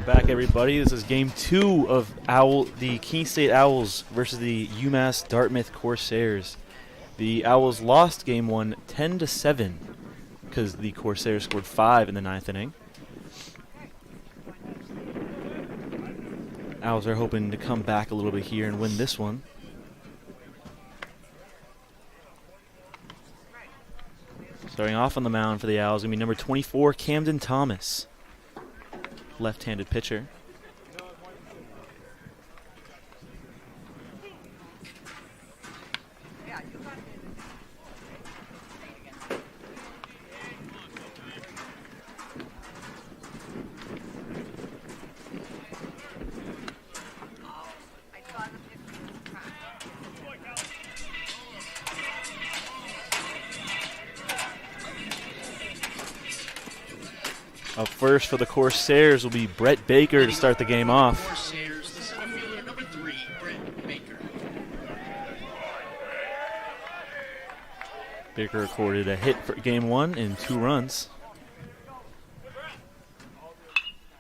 Back, everybody. This is game 2 of the Keene State Owls versus the UMass-Dartmouth Corsairs. The Owls lost game 1 10-7 because the Corsairs scored 5 in the 9th inning. Owls are hoping to come back a little bit here and win this one. Starting off on the mound for the Owls is going to be number 24, Camden Thomas. Left-handed pitcher. Up first for the Corsairs will be Brett Baker to start the game off. Corsairs, the center fielder, number 3, Brett Baker. Baker recorded a hit for game 1 and 2 runs.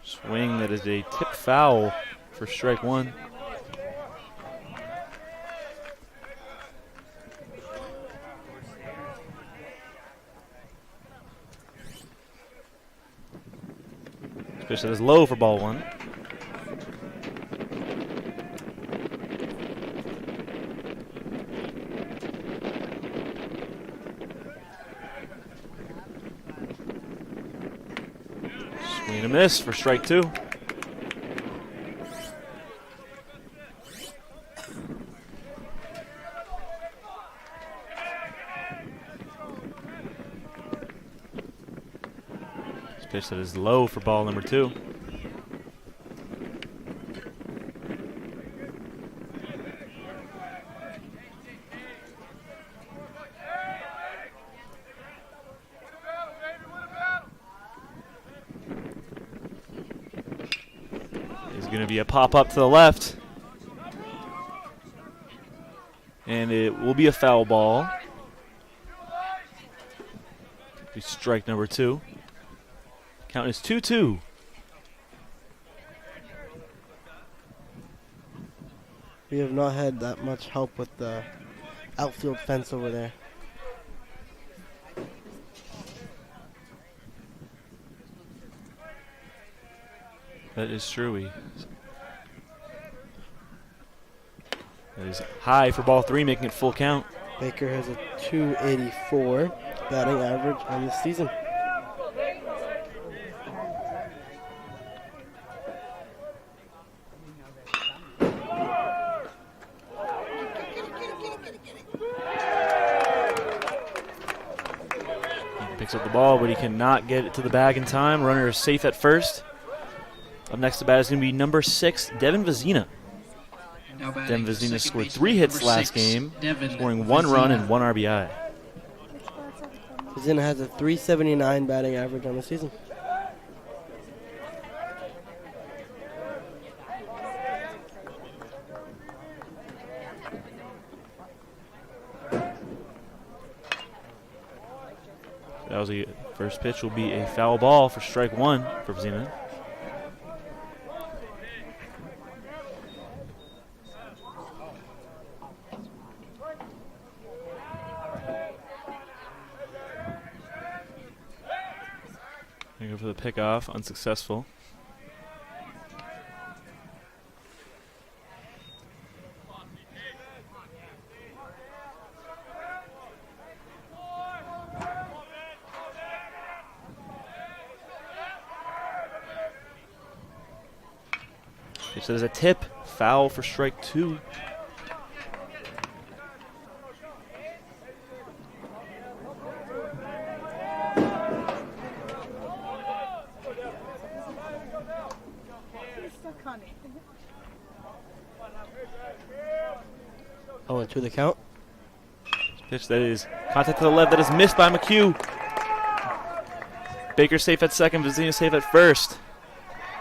Swing that is a tip foul for strike 1. Pitch that is low for ball 1. Swing and a miss for strike 2. Pitch that is low for ball number 2. Is going to be a pop-up to the left. And it will be a foul ball. Be strike number 2. Count is 2-2. We have not had that much help with the outfield fence over there. That is true. That is high for ball 3, making it full count. Baker has a 284 batting average on the season. Picks up the ball, but he cannot get it to the bag in time. Runner is safe at first. Up next to bat is going to be number 6, Devin Vizina. Devin Vizina scored 3 hits last game, scoring 1 run and 1 RBI. Vizina has a 379 batting average on the season. That was the first pitch will be a foul ball for strike 1 for Vizina. Going to go for the pickoff, unsuccessful. So there's a tip, foul for strike 2. Oh, and to the count. Pitch that is contact to the left, that is missed by McHugh. Baker safe at second, Vizina safe at first.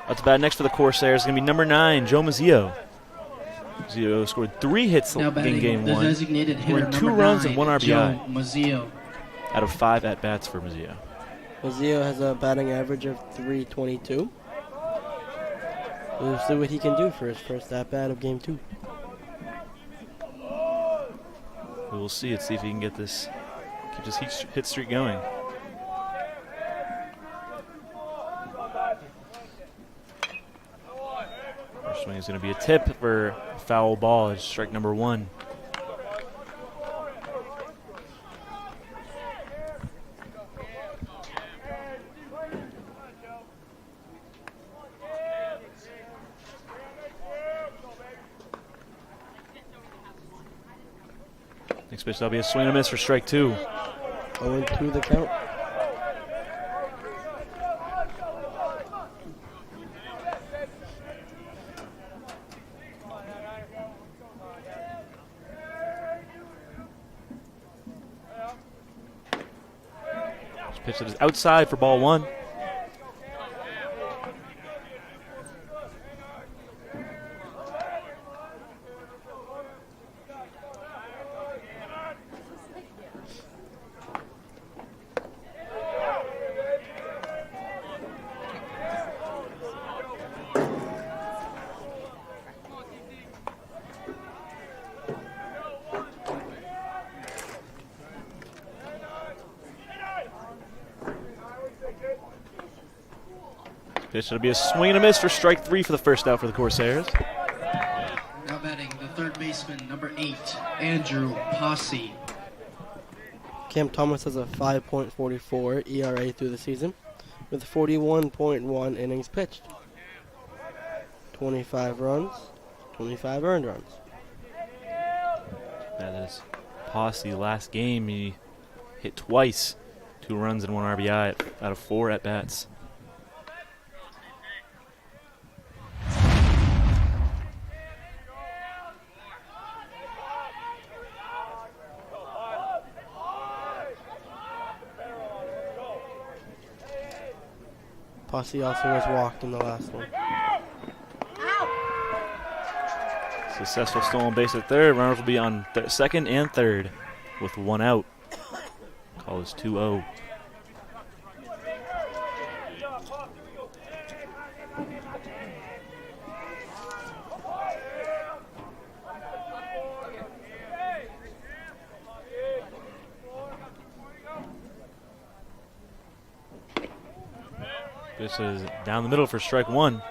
Up to bat next for the Corsairs is going to be number 9, Joe Mazzio. Mazzio scored 3 hits in game 1, scoring 2 runs and 1 RBI. Out of 5 at-bats for Mazzio. Mazzio has a batting average of 322. We'll see what he can do for his first at-bat of game 2. We will see it. See if he can get this, keep this hit streak going. First swing is going to be a tip for foul ball. It's strike number 1. Next pitch, that'll be a swing and a miss for strike 2. 0-2 the count. This pitch that is outside for ball 1. Pitch, it'll be a swing and a miss for strike 3 for the first out for the Corsairs. Now batting the third baseman, number 8, Andrew Posse. Cam Thomas has a 5.44 ERA through the season with 41.1 innings pitched. 25 runs, 25 earned runs. That is Posse. Last game, he hit twice. 2 runs and 1 RBI out of 4 at-bats. Posse also was walked in the last one. Successful stolen base at third. Runners will be on second and third with 1 out. Call is 2-0. This is down the middle for strike 1.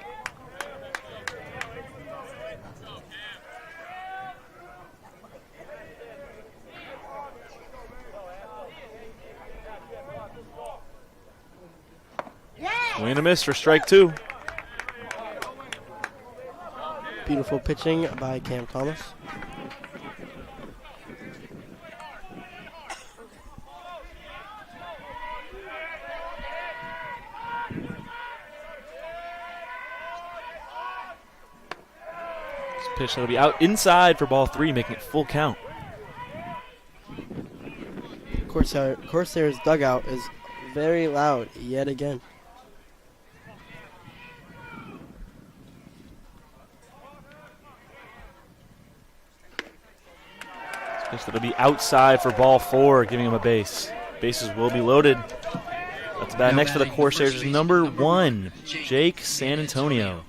Swing and a miss for strike 2. Beautiful pitching by Cam Thomas. Pitch that'll be out inside for ball 3, making it full count. Corsairs dugout is very loud yet again. Pitch that'll be outside for ball 4, giving him a base. Bases will be loaded. That's bad. Next for the Corsairs is number 1, Jake San Antonio.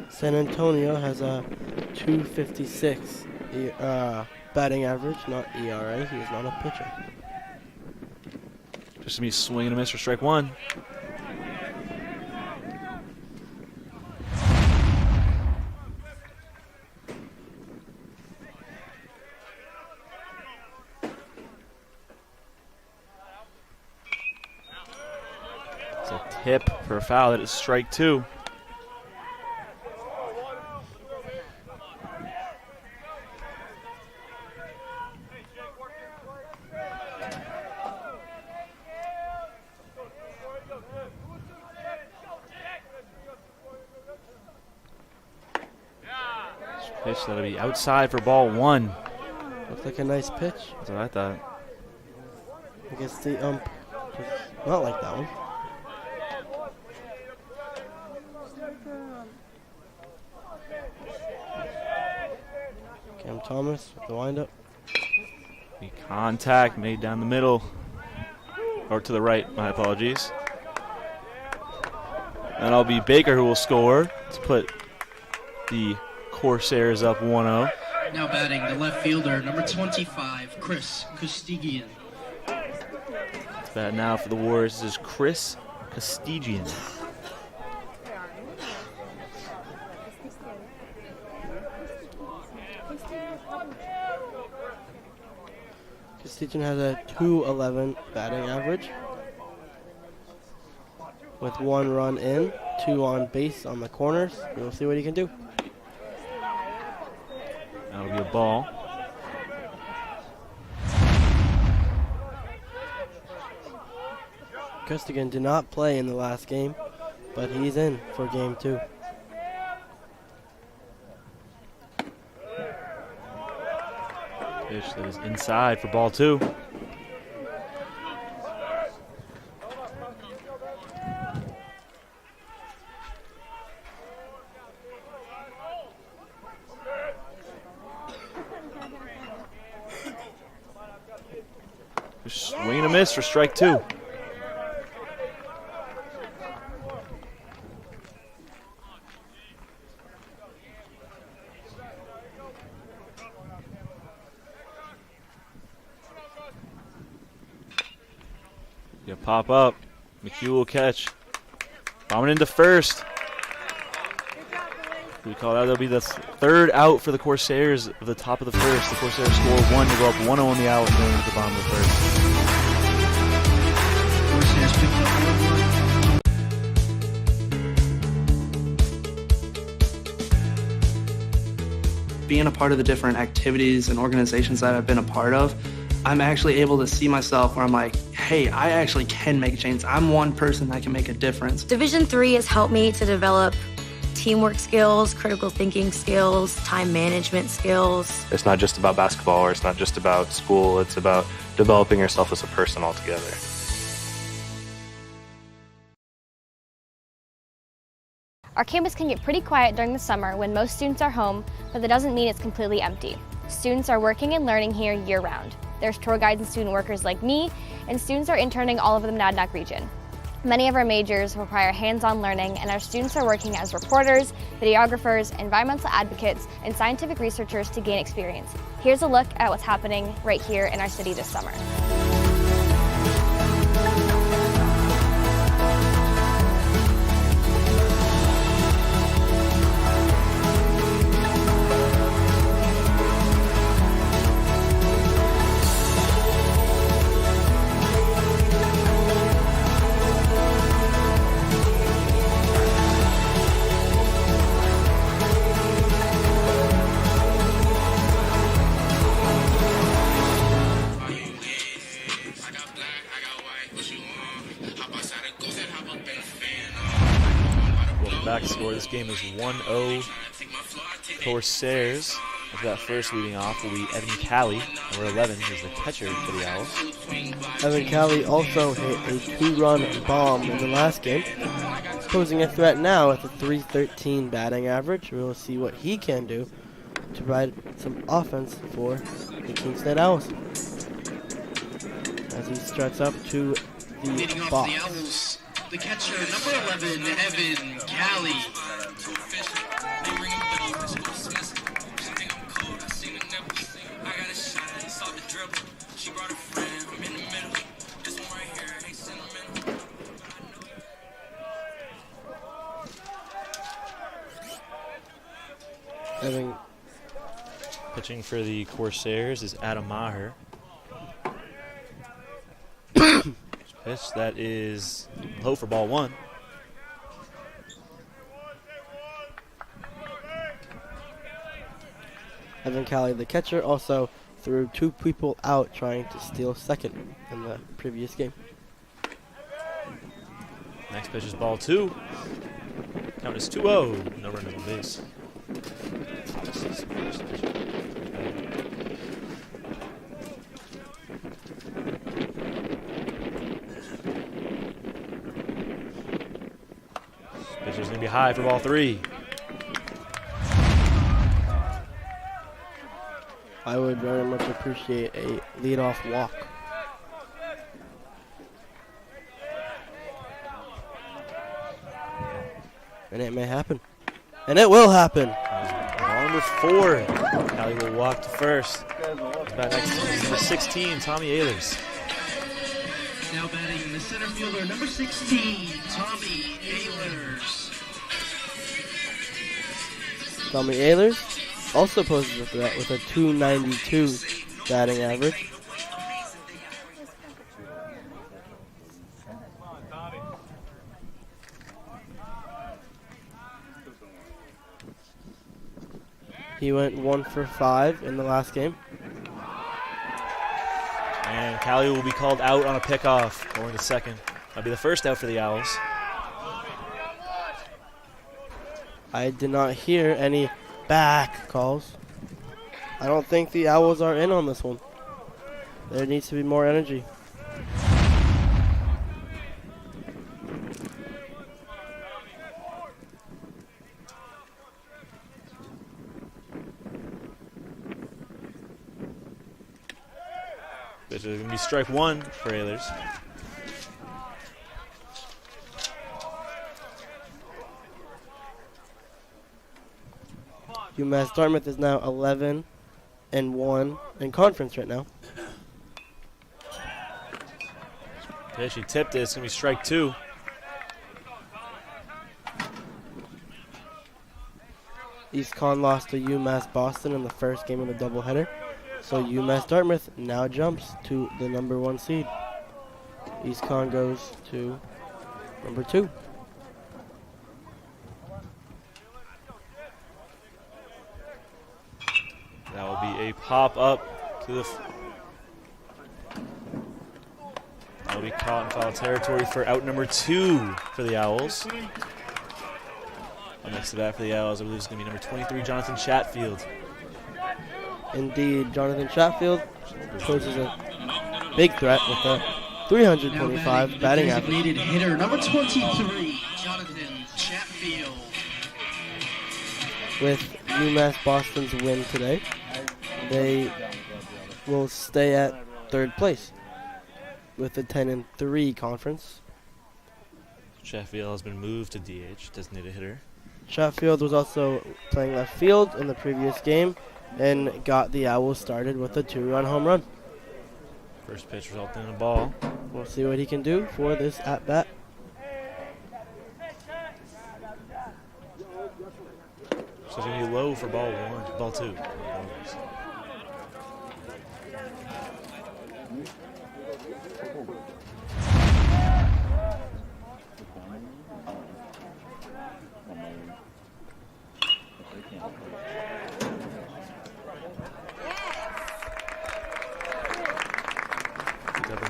San Antonio has a 256 batting average, not ERA. He is not a pitcher. Just me swinging a miss for strike 1. It's a tip for a foul. That is strike 2. Pitch that'll be outside for ball 1. Looks like a nice pitch. That's what I thought. I guess the ump does not like that one. Cam Thomas with the windup. The contact made down the middle. or to the right, my apologies. And it'll be Baker who will score to put the Corsairs up 1-0. Now batting the left fielder, number 25, Chris Costigian. Bat now for the Warriors is Chris Costigian. Costigian has a .211 batting average, with 1 run in, 2 on base on the corners. We'll see what he can do. That'll be a ball. Costigian did not play in the last game, but he's in for game 2. Pitch that is inside for ball 2. Swing and a miss for strike 2. Yeah, pop up. McHugh will catch. Bombing into first. We call that. That'll be the 3rd out for the Corsairs at the top of the first. The Corsairs score 1 to go up 1-0 on the out going to the bottom of the first. Corsairs picked up 1-1. Being a part of the different activities and organizations that I've been a part of, I'm actually able to see myself where I'm like, hey, I actually can make a change. I'm one person that can make a difference. Division III has helped me to develop teamwork skills, critical thinking skills, time management skills. It's not just about basketball, or it's not just about school. It's about developing yourself as a person altogether. Our campus can get pretty quiet during the summer when most students are home, but that doesn't mean it's completely empty. Students are working and learning here year-round. There's tour guides and student workers like me, and students are interning all over the Monadnock region. Many of our majors require hands-on learning, and our students are working as reporters, videographers, environmental advocates, and scientific researchers to gain experience. Here's a look at what's happening right here in our city this summer. Back score. This game is 1-0 Corsairs. After that first leading off will be Evan Calley, number 11, who's the catcher for the Owls. Evan Calley also hit a 2-run bomb in the last game, posing a threat now with a .313 batting average. We will see what he can do to provide some offense for the Keene State Owls as he struts up to the box. The Owls, the catcher, number 11, Evan Calley. Pitching for the Corsairs is Adam Maher. Pitch that is low for ball 1. Evan Calley, the catcher, also threw 2 people out trying to steal second in the previous game. Next pitch is ball 2. Count is 2-0. No runners on base. Pitch is going to be high for ball 3. I would very much appreciate a leadoff walk. And it may happen. And it will happen. Ball number 4. Callie will walk to first. Back next to number 16, Tommy Ehlers. Now batting the center fielder, number 16, Tommy Ehlers. Tommy Ehlers also poses a threat with a .292 batting average. He went 1 for 5 in the last game. And Callie will be called out on a pickoff, going to second. That'll be the first out for the Owls. I did not hear any back calls. I don't think the Owls are in on this one. There needs to be more energy. This is going to be strike 1 for Ehlers. UMass-Dartmouth is now 11-1 in conference right now. Yeah, she tipped it. It's going to be strike 2. East Con lost to UMass Boston in the first game of the doubleheader. So UMass-Dartmouth now jumps to the number 1 seed. East Con goes to number 2. That will be a pop up to the. That will be caught in foul territory for out number 2 for the Owls. Next to bat for the Owls, I believe it's going to be number 23, Jonathan Chatfield. Indeed, Jonathan Chatfield poses a big threat with a 325 batting average. Designated hitter number 23, Jonathan Chatfield. With UMass Boston's win today, they will stay at 3rd place with the 10-3 conference. Chatfield has been moved to DH, designated hitter. Chatfield was also playing left field in the previous game and got the Owls started with a 2-run home run. First pitch resulted in a ball. We'll see what he can do for this at-bat. So it's going to be low for ball 2.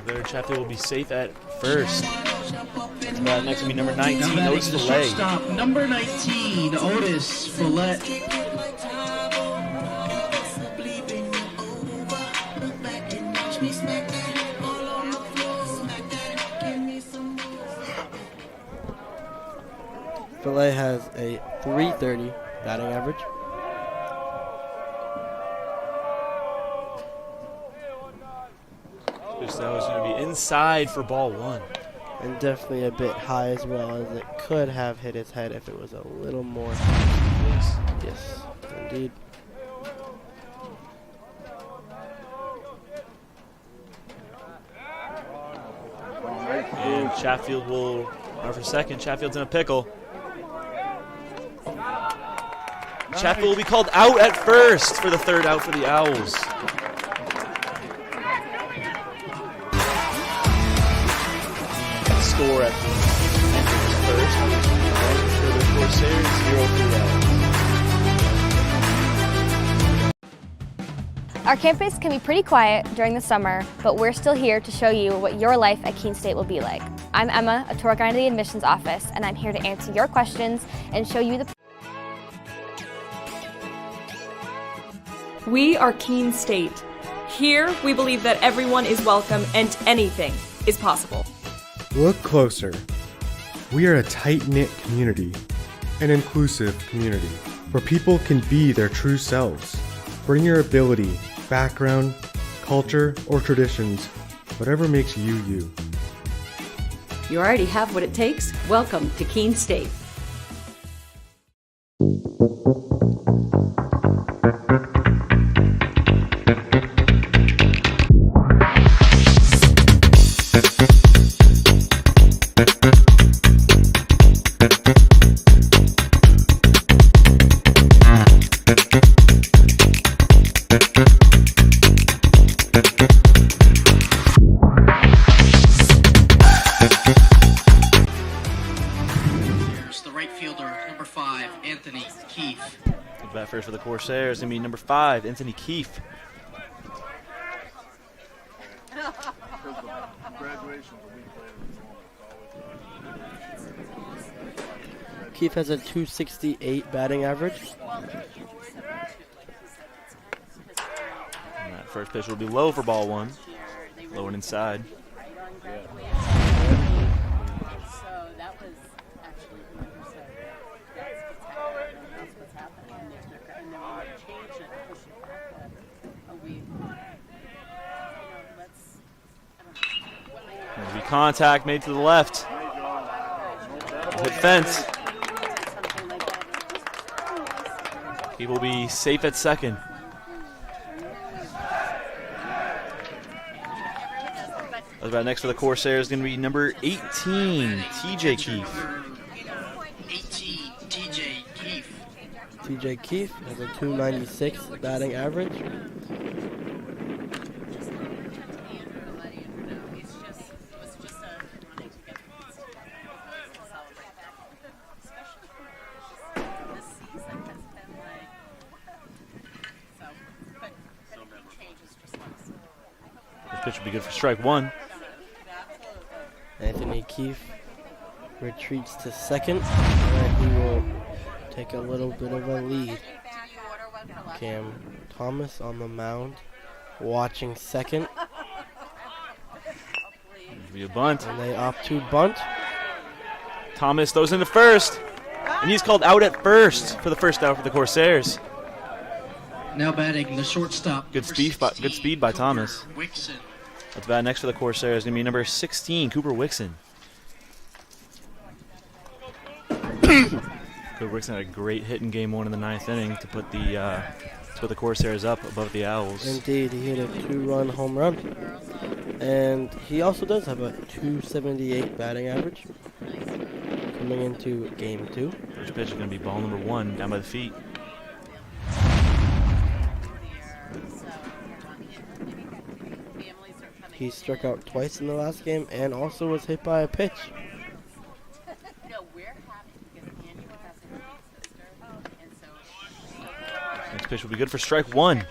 There, Chatfield will be safe at first. Next will be number 19, Otis Fillet. Stop, number 19, Otis Fillet. Fillet has a .330 batting average. That was going to be inside for ball 1. And definitely a bit high as well, as it could have hit his head if it was a little more. Yes, indeed. And Chatfield will run for second. Chatfield's in a pickle. Chatfield will be called out at first for the 3rd out for the Owls. Score at the entrance first. For the Corsairs, 0 for the Owls. Our campus can be pretty quiet during the summer, but we're still here to show you what your life at Keene State will be like. I'm Emma, a tour guide at the admissions office, and I'm here to answer your questions and show you the. We are Keene State. Here, we believe that everyone is welcome and anything is possible. Look closer. We are a tight-knit community, an inclusive community, where people can be their true selves. Bring your ability, background, culture, or traditions, whatever makes you you. You already have what it takes. Welcome to Keene State. Corsairs is going to be number 5, Anthony Keefe. Keefe has a 268 batting average. And that first pitch will be low for ball 1. Low and inside. There'll be contact made to the left. Hit fence. He will be safe at second. About next for the Corsairs is going to be number 18, TJ Keefe. 18, TJ Keefe. TJ Keefe has a 296 batting average. This pitch will be good for strike 1. Anthony Keefe retreats to second, where he will take a little bit of a lead. Cam Thomas on the mound, watching second. It'll be a bunt. And they opt to bunt. Thomas throws into first, and he's called out at first for the first out for the Corsairs. Now batting the shortstop. Good speed by Thomas. Wixon. That's bat next for the Corsairs is going to be number 16, Cooper Wixon. Cooper Wixon had a great hit in game 1 in the 9th inning to put the Corsairs up above the Owls. Indeed, he hit a 2-run home run. And he also does have a 278 batting average coming into game 2. First pitch is going to be ball number 1 down by the feet. He struck out twice in the last game and also was hit by a pitch. Next pitch will be good for strike 1.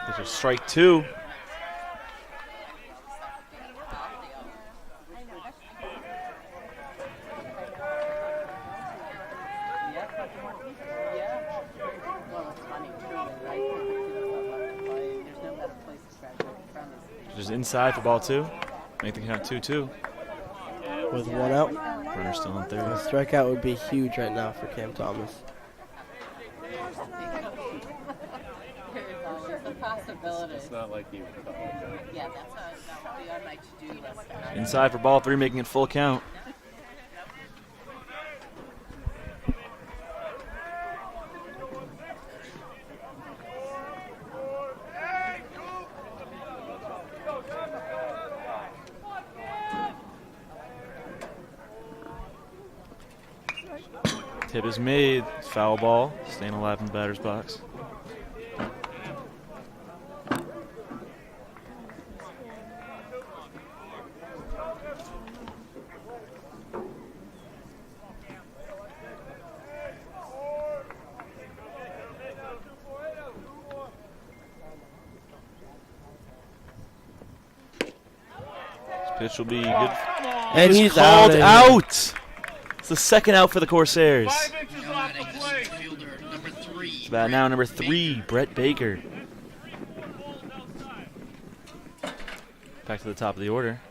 This is strike 2. Just inside for ball 2. Make the count 2-2. With 1 out. Runner still on third. A strikeout would be huge right now for Cam Thomas. It's not like you. Yeah, that'll be on my to-do list. Inside for ball 3, making it full count. Tip is made. It's foul ball. Staying alive in the batter's box. This pitch will be good. And he's called out. It's the second out for the Corsairs. Number 3. It's about now number 3, Brett Baker. Back to the top of the order.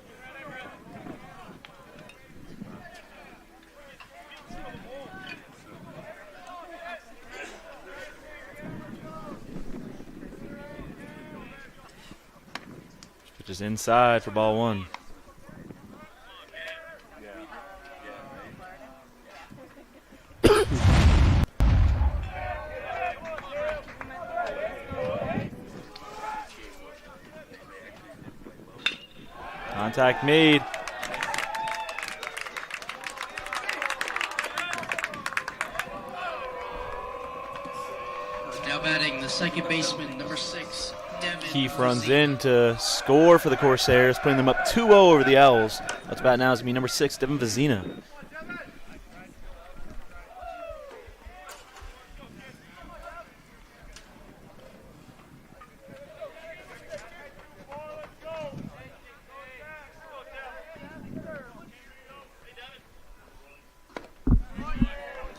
Pitch is inside for ball 1. Contact made. Now batting the second baseman, number 6, Devin Keefe runs Rosina. in to score for the Corsairs, putting them up 2-0 over the Owls. That's about now is going to be number 6, Devin Vizina.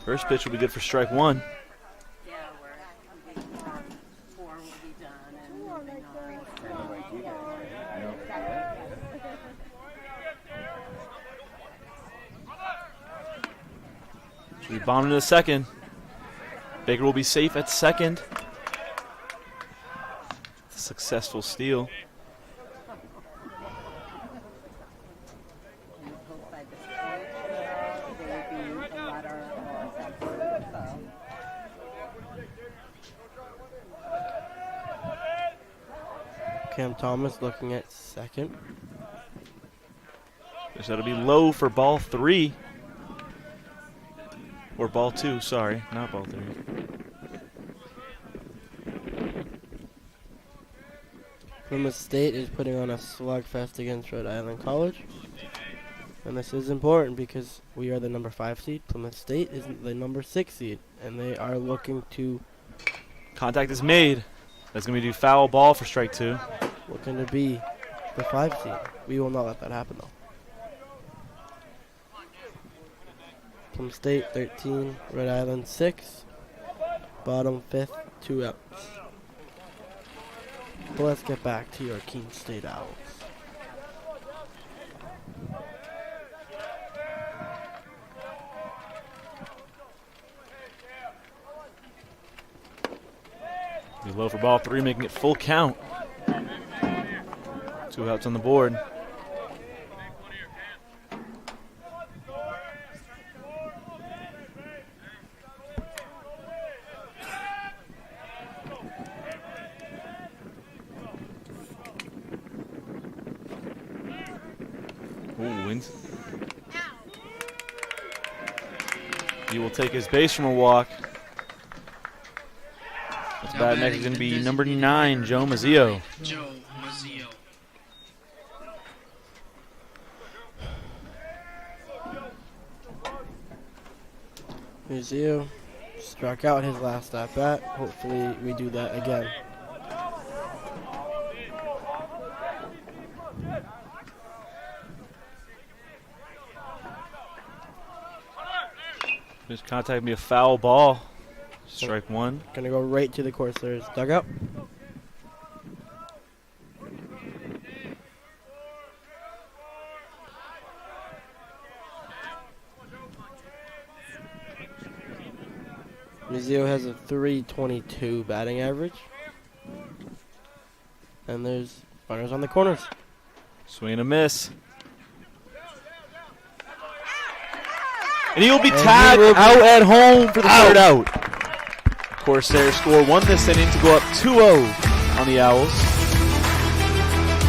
First pitch will be good for strike one. Yeah, where 4 will be done and moving on. Should be bombed into the second. Baker will be safe at second. Successful steal. Cam Thomas looking at second. So that'll be low for ball 3. Or ball 2, sorry, not ball 3. Plymouth State is putting on a slugfest against Rhode Island College. And this is important because we are the number 5 seed. Plymouth State is the number 6 seed. And they are looking to... Contact is made. That's going to be foul ball for strike 2. Looking to be the 5 seed. We will not let that happen though. Plymouth State 13, Rhode Island 6. Bottom 5th, 2 outs. But let's get back to your Keene State Owls. Be low for ball 3, making it full count. 2 outs on the board. Ooh, wins. He will take his base from a walk. That's bad. Next is going to be number 9, Joe Mazzio. Joe Mazzio. Mazzio struck out his last at bat. Hopefully we do that again. This contact me a foul ball. Strike 1. Gonna go right to the Corsairs dugout. Mazzio has a .322 batting average. And there's runners on the corners. Swing and a miss. And he will be tagged out at home for the third out. Corsairs score 1 this inning to go up 2-0 on the Owls.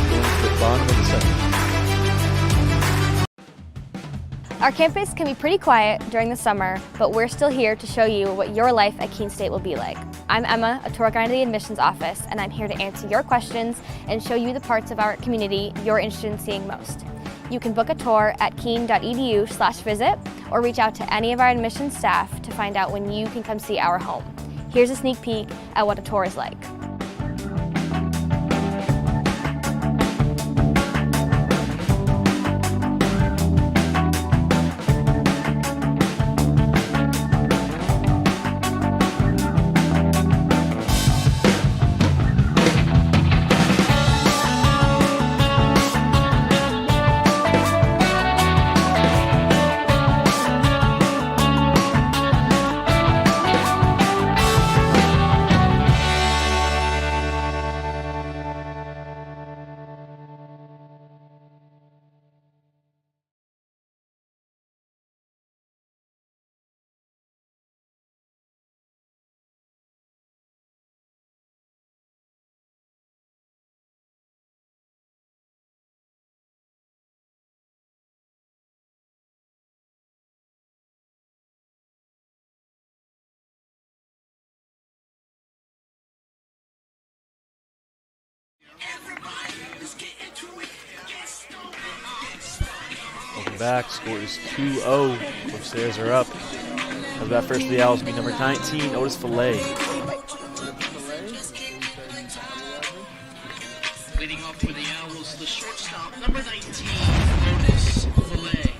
Going to the bottom of the second. Our campus can be pretty quiet during the summer, but we're still here to show you what your life at Keene State will be like. I'm Emma, a tour guide of the admissions office, and I'm here to answer your questions and show you the parts of our community you're interested in seeing most. You can book a tour at keene.edu/visit or reach out to any of our admissions staff to find out when you can come see our home. Here's a sneak peek at what a tour is like. back. Score is 2-0. Corsairs are up. Comes back first for the Owls will be number 19, Otis Fillet. Leading off for the Owls, the shortstop, number 19, Otis Fillet.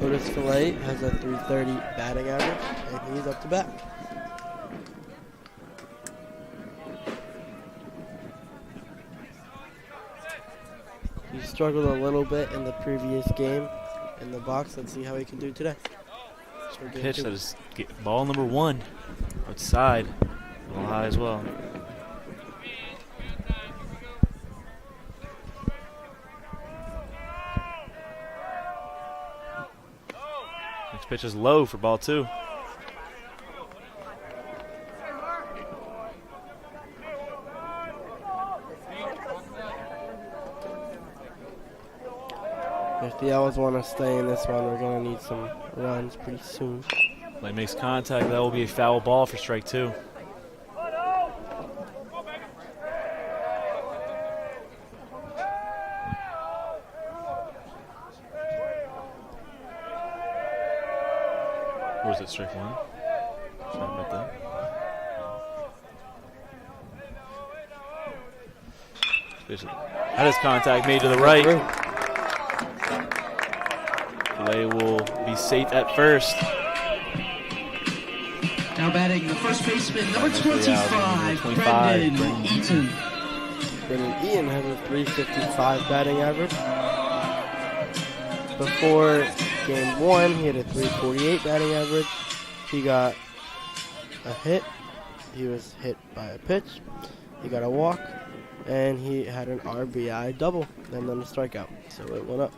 Otis Fillet has a .330 batting average, and he's up to bat. He struggled a little bit in the previous game in the box. Let's see how he can do today. Pitch that is ball number 1 outside, a little high as well. Next pitch is low for ball 2. If the Owls want to stay in this one, we're going to need some runs pretty soon. Play makes contact. That will be a foul ball for strike 2. Or is it strike 1? Sorry about that. That is contact made to the right. Fillet will be safe at first. Now batting the first baseman, number 25, Brendan Eaton. Brendan Eaton has a .355 batting average. Before game 1, he had a .348 batting average. He got a hit. He was hit by a pitch. He got a walk. And he had an RBI double and then a strikeout. So it went up.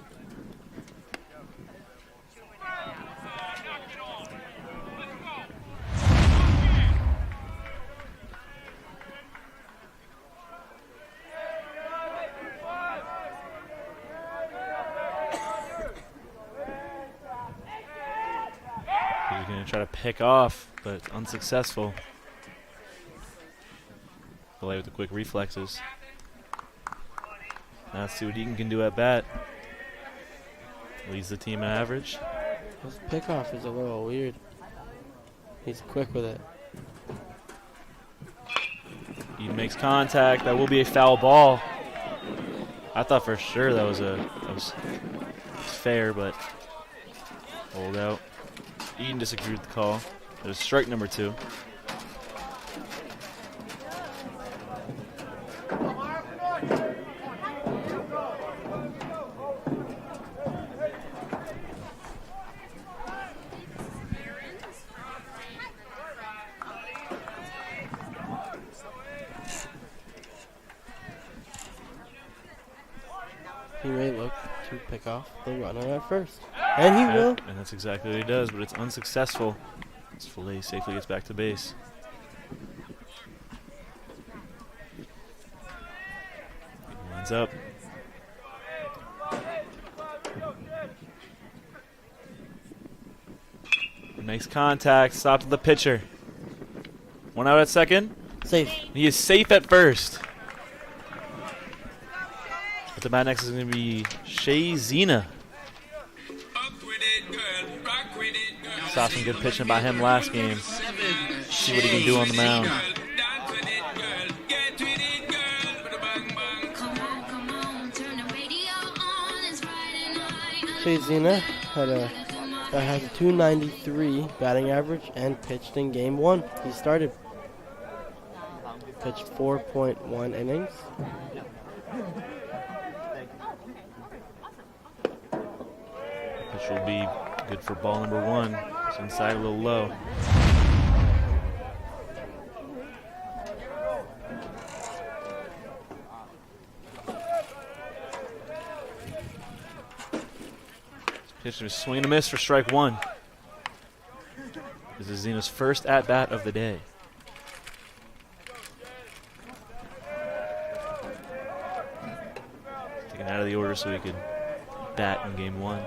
He's going to try to pick off, but unsuccessful. Fillet with the quick reflexes. Now let's see what Eaton can do at bat. Leads the team in average. His pickoff is a little weird. He's quick with it. Eaton makes contact. That will be a foul ball. I thought for sure that was fair, but hold out. Eaton disagreed with the call. That is strike number 2. He may look to pick off the runner at first. And he will. And that's exactly what he does, but it's unsuccessful. As Fillet safely gets back to base. Lines up. Makes contact. Stops the pitcher. 1 out at second. Safe. He is safe at first. At the bat next is going to be Shea Zena. Saw some good pitching by him last game. See what he can do on the mound. Shea Zena has a .293 batting average and pitched in game 1. He started. Pitched 4.1 innings. Which will be good for ball number 1. It's inside a little low. Pitch was swing and a miss for strike 1. This is Zena's first at-bat of the day. Taken out of the order so he could bat in game 1.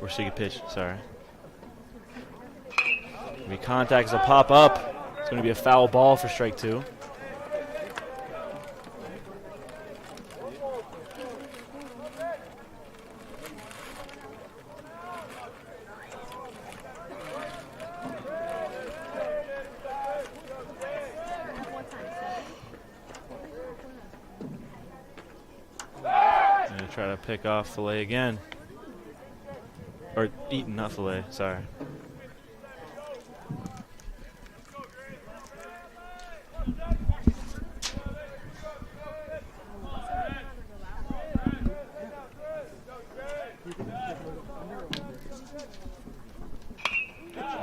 Or so he could pitch, sorry. Maybe contact will pop up. It's going to be a foul ball for strike 2. Try to pick off Filet again. Or Eaton, not Filet, sorry.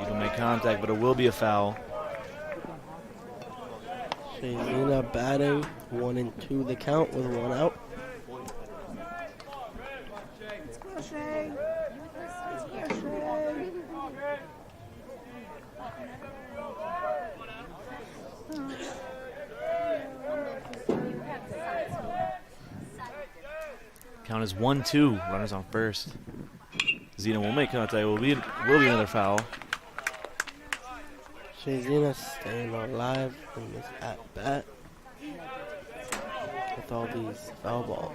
Eaton make contact, but it will be a foul. Shazina batting, 1-2 the count with 1 out. Count is 1-2. Runners on first. Zena will make contact. Will be another foul. Shazina staying alive in this at bat with all these foul balls.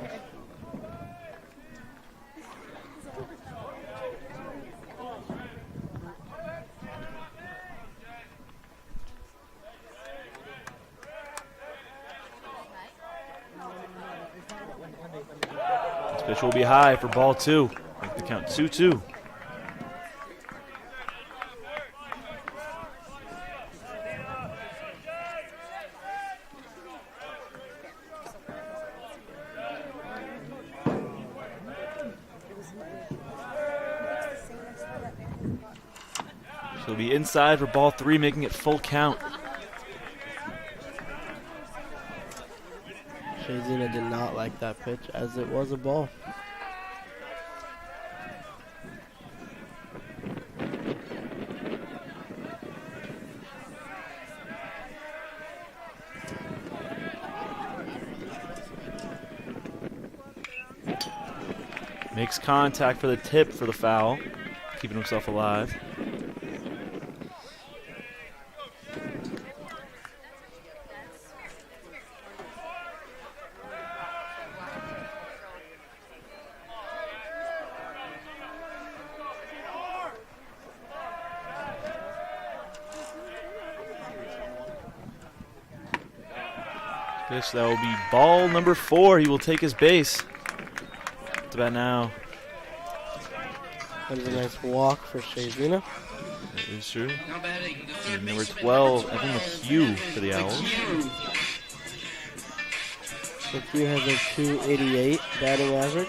This pitch will be high for ball 2. Make the count 2-2. She'll be inside for ball 3, making it full count. Shazina did not like that pitch as it was a ball. Makes contact for the tip for the foul, keeping himself alive. Pitch, that will be ball number 4. He will take his base. It's about now. That was a nice walk for Shazina. That is true. And number 12, I think McHugh for the Owls. McHugh has a .288 batting average.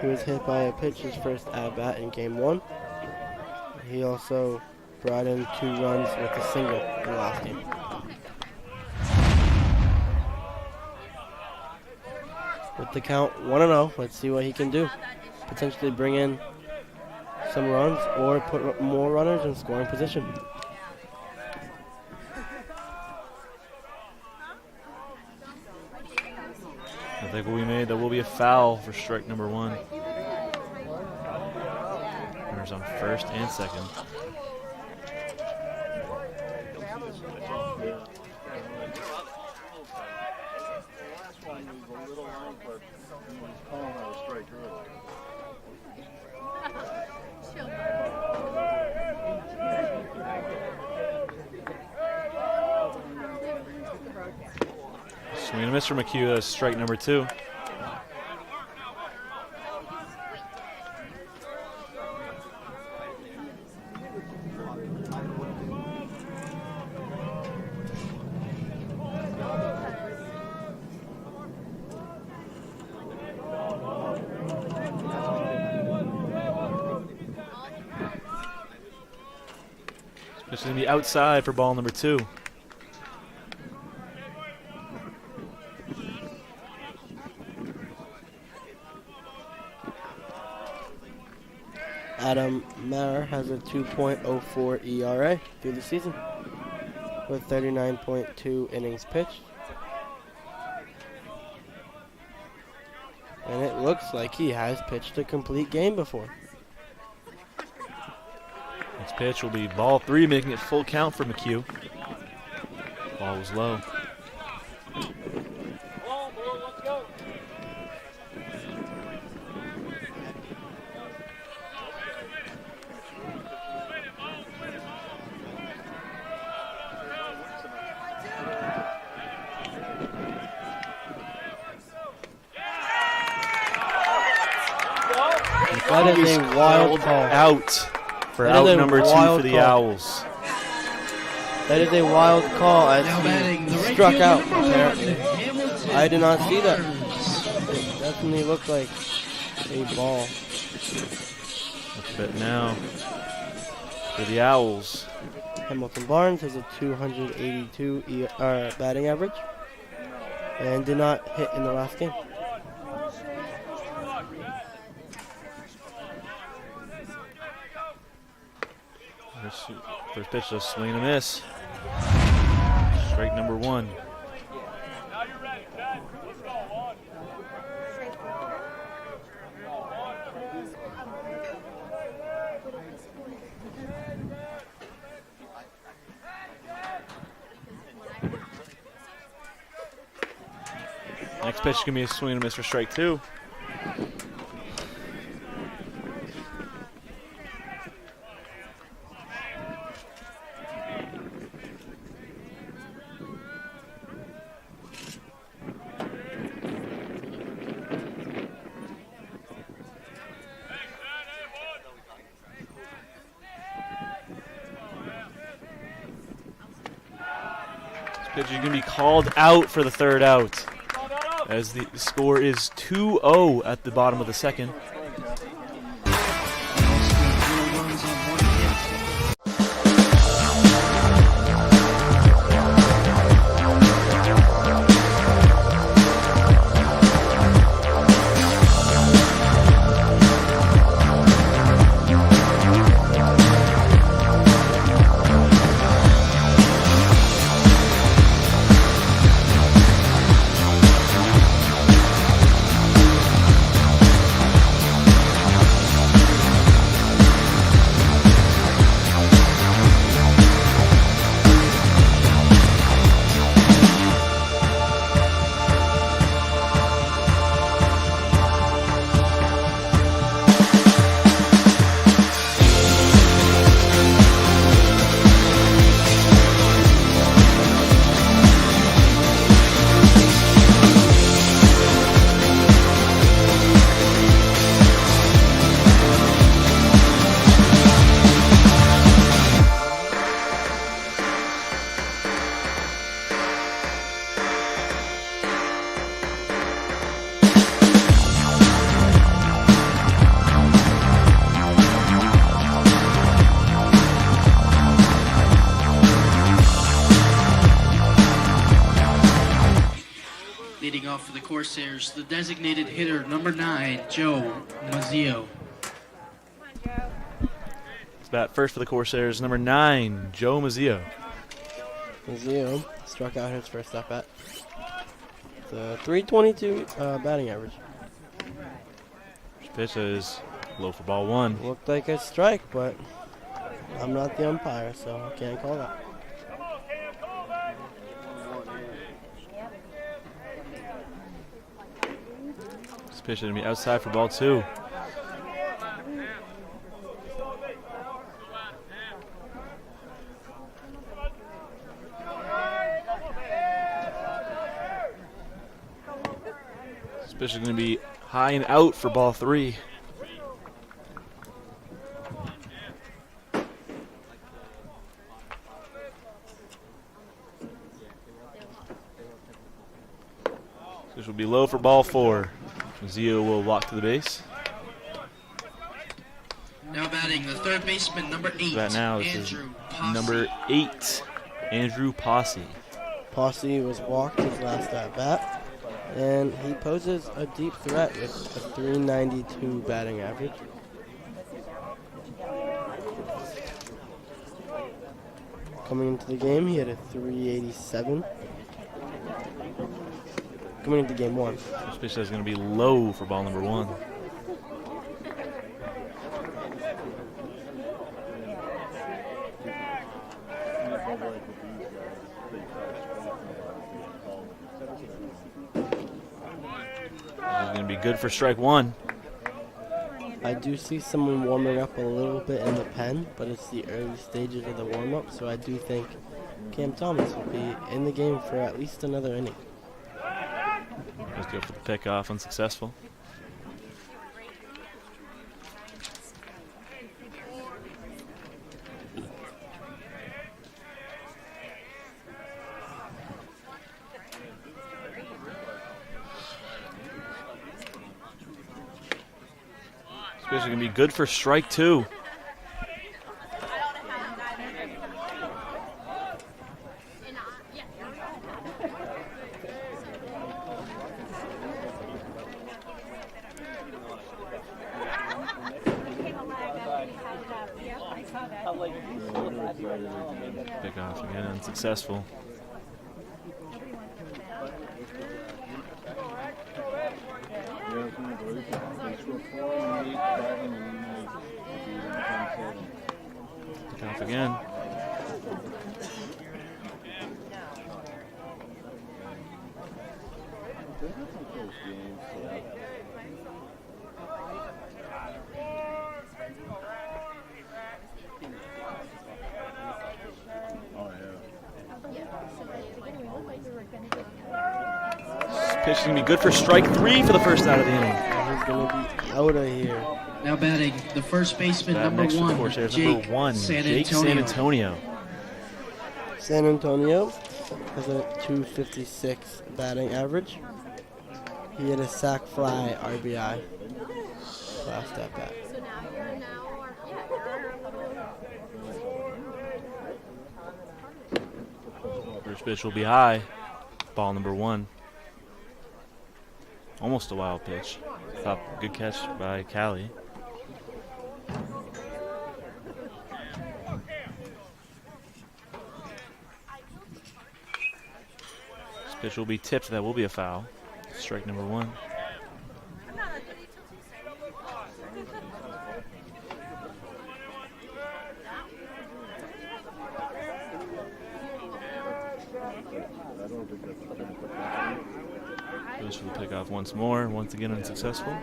He was hit by a pitch his first at-bat in Game 1. He also brought in 2 runs with a single in the last game. With the count 1-0, let's see what he can do. Potentially bring in some runs or put more runners in scoring position. I think will be made. That will be a foul for strike number 1. Runners on first and second. Swing and a miss for McHugh, strike number 2. This is going to be outside for ball number 2. Adam Maher has a 2.04 ERA through the season with 39.2 innings pitched. And it looks like he has pitched a complete game before. Pitch will be ball 3, making it full count for McHugh. Ball was low. That is a wild call. Out for out number 2 for the Owls. That is a wild call as he struck out, apparently. I did not see that. It definitely looked like a ball. Let's bet now for the Owls. Hamilton Barnes has a 282 batting average and did not hit in the last game. First pitch, a swing and a miss. Strike number 1. Next pitch is going to be a swing and a miss for strike 2. Pitch is going to be called out for the 3rd out, as the score is 2-0 at the bottom of the 2nd. Leading off for the Corsairs, the designated hitter, number 9, Joe Mazzio. Let's bat first for the Corsairs, number 9, Joe Mazzio. Mazzio struck out his first at bat. It's a 322 batting average. Pitch is low for ball 1. Looked like a strike, but I'm not the umpire, so I can't call that. This pitch is going to be outside for ball 2. This pitch is going to be high and out for ball 3. This will be low for ball 4. Zio will walk to the base. Now batting the third baseman, number 8, That now this is number 8, Andrew Posse. Posse was walked his last at bat, and he poses a deep threat with a 392 batting average. Coming into the game, he had a 387. Coming into game 1. This pitch is going to be low for ball number 1. good for strike one. I do see someone warming up a little bit in the pen, but it's the early stages of the warm-up, so I do think Cam Thomas will be in the game for at least another inning. Let's go for the pickoff, unsuccessful. This is going to be good for strike two. Pick off again, unsuccessful. Pick off again. Pitch is going to be good for strike three for the first out of the inning. He's going to be out of here. Now batting the first baseman, number one, Jake San Antonio has a .256 batting average. He had a sac fly RBI last at bat. First pitch will be high. Ball number one. Almost a wild pitch. Good catch by Callie. This pitch will be tipped. That will be a foul. Strike number one. Goes for the pickoff once more. Once again unsuccessful.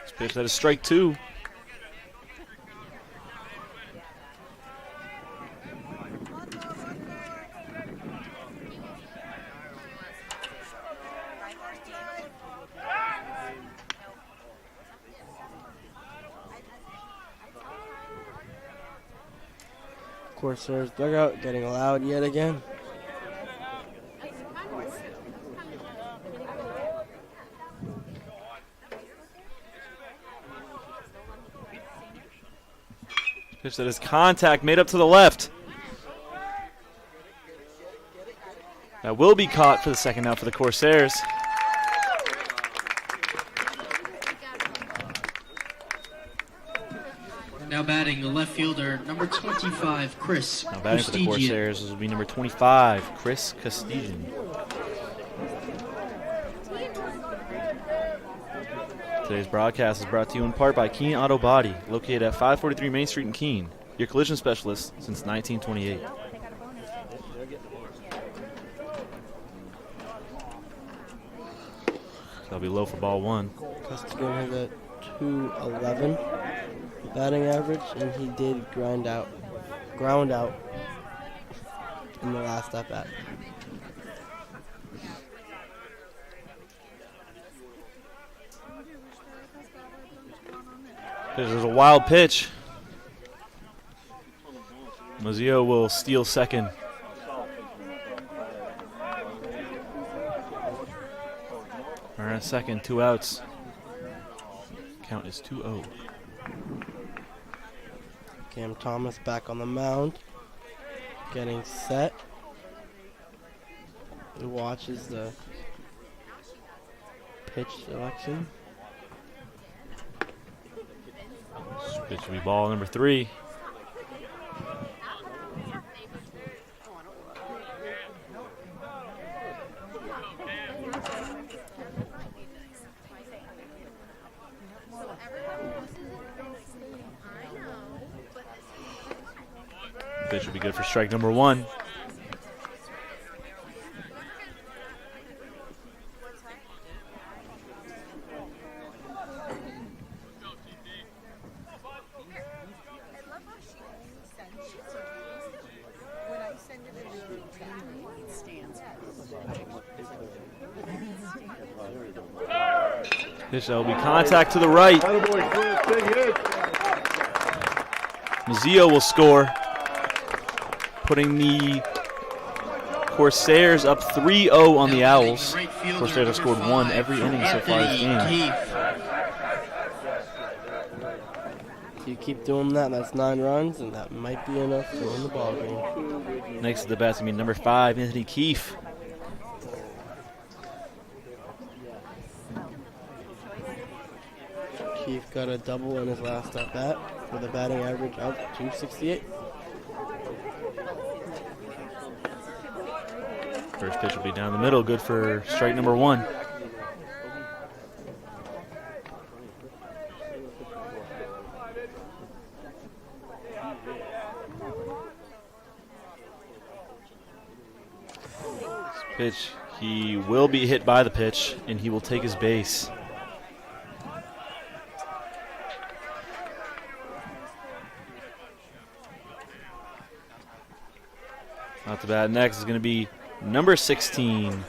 This pitch, that is strike two. Corsairs dugout getting loud yet again. Pitch that is contact made up to the left. That will be caught for the second out for the Corsairs. Now batting the left fielder, number 25, Chris Now batting for the Corsairs, this will be number 25, Chris Costigian. Today's broadcast is brought to you in part by Keene Auto Body, located at 543 Main Street in Keene, your collision specialist since 1928. That'll be low for ball one. Costigan has a .211 batting average, and he did ground out in the last at bat. There's a wild pitch. Mazzio will steal second. We're at second, 2 outs. Count is 2-0. Cam Thomas back on the mound, getting set. He watches the pitch selection. This pitch will be ball number 3. Pitch will be good for strike number 1. Pitch that will be contact to the right. Mazzio will score, putting the Corsairs up 3-0 on the Owls. Corsairs have scored 1 every inning so far this game. If you keep doing that, that's 9 runs, and that might be enough to win the ball game. Next to the bat is going to be number 5, Anthony Keefe. Keefe got a double in his last at bat with a batting average of .268. First pitch will be down the middle, good for strike number 1. Pitch, he will be hit by the pitch, and he will take his base. Not the bat. Next is going to be number 16.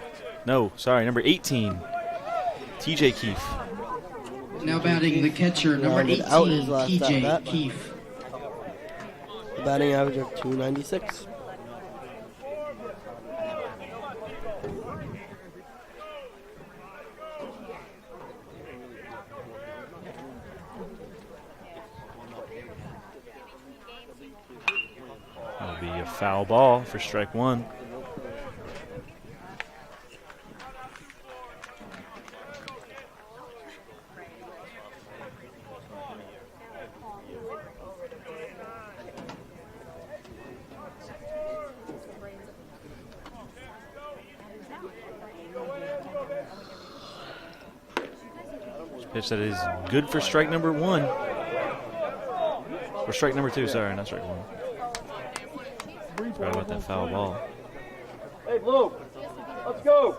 No, sorry, number 18. TJ Keefe. Now batting the catcher, number 18, TJ Keefe. The batting average of .296. That'll be a foul ball for strike 1. Pitch that is good for strike number 1. Or strike number 2, sorry, not strike 1. Forgot about that foul ball. Hey, Blue, let's go.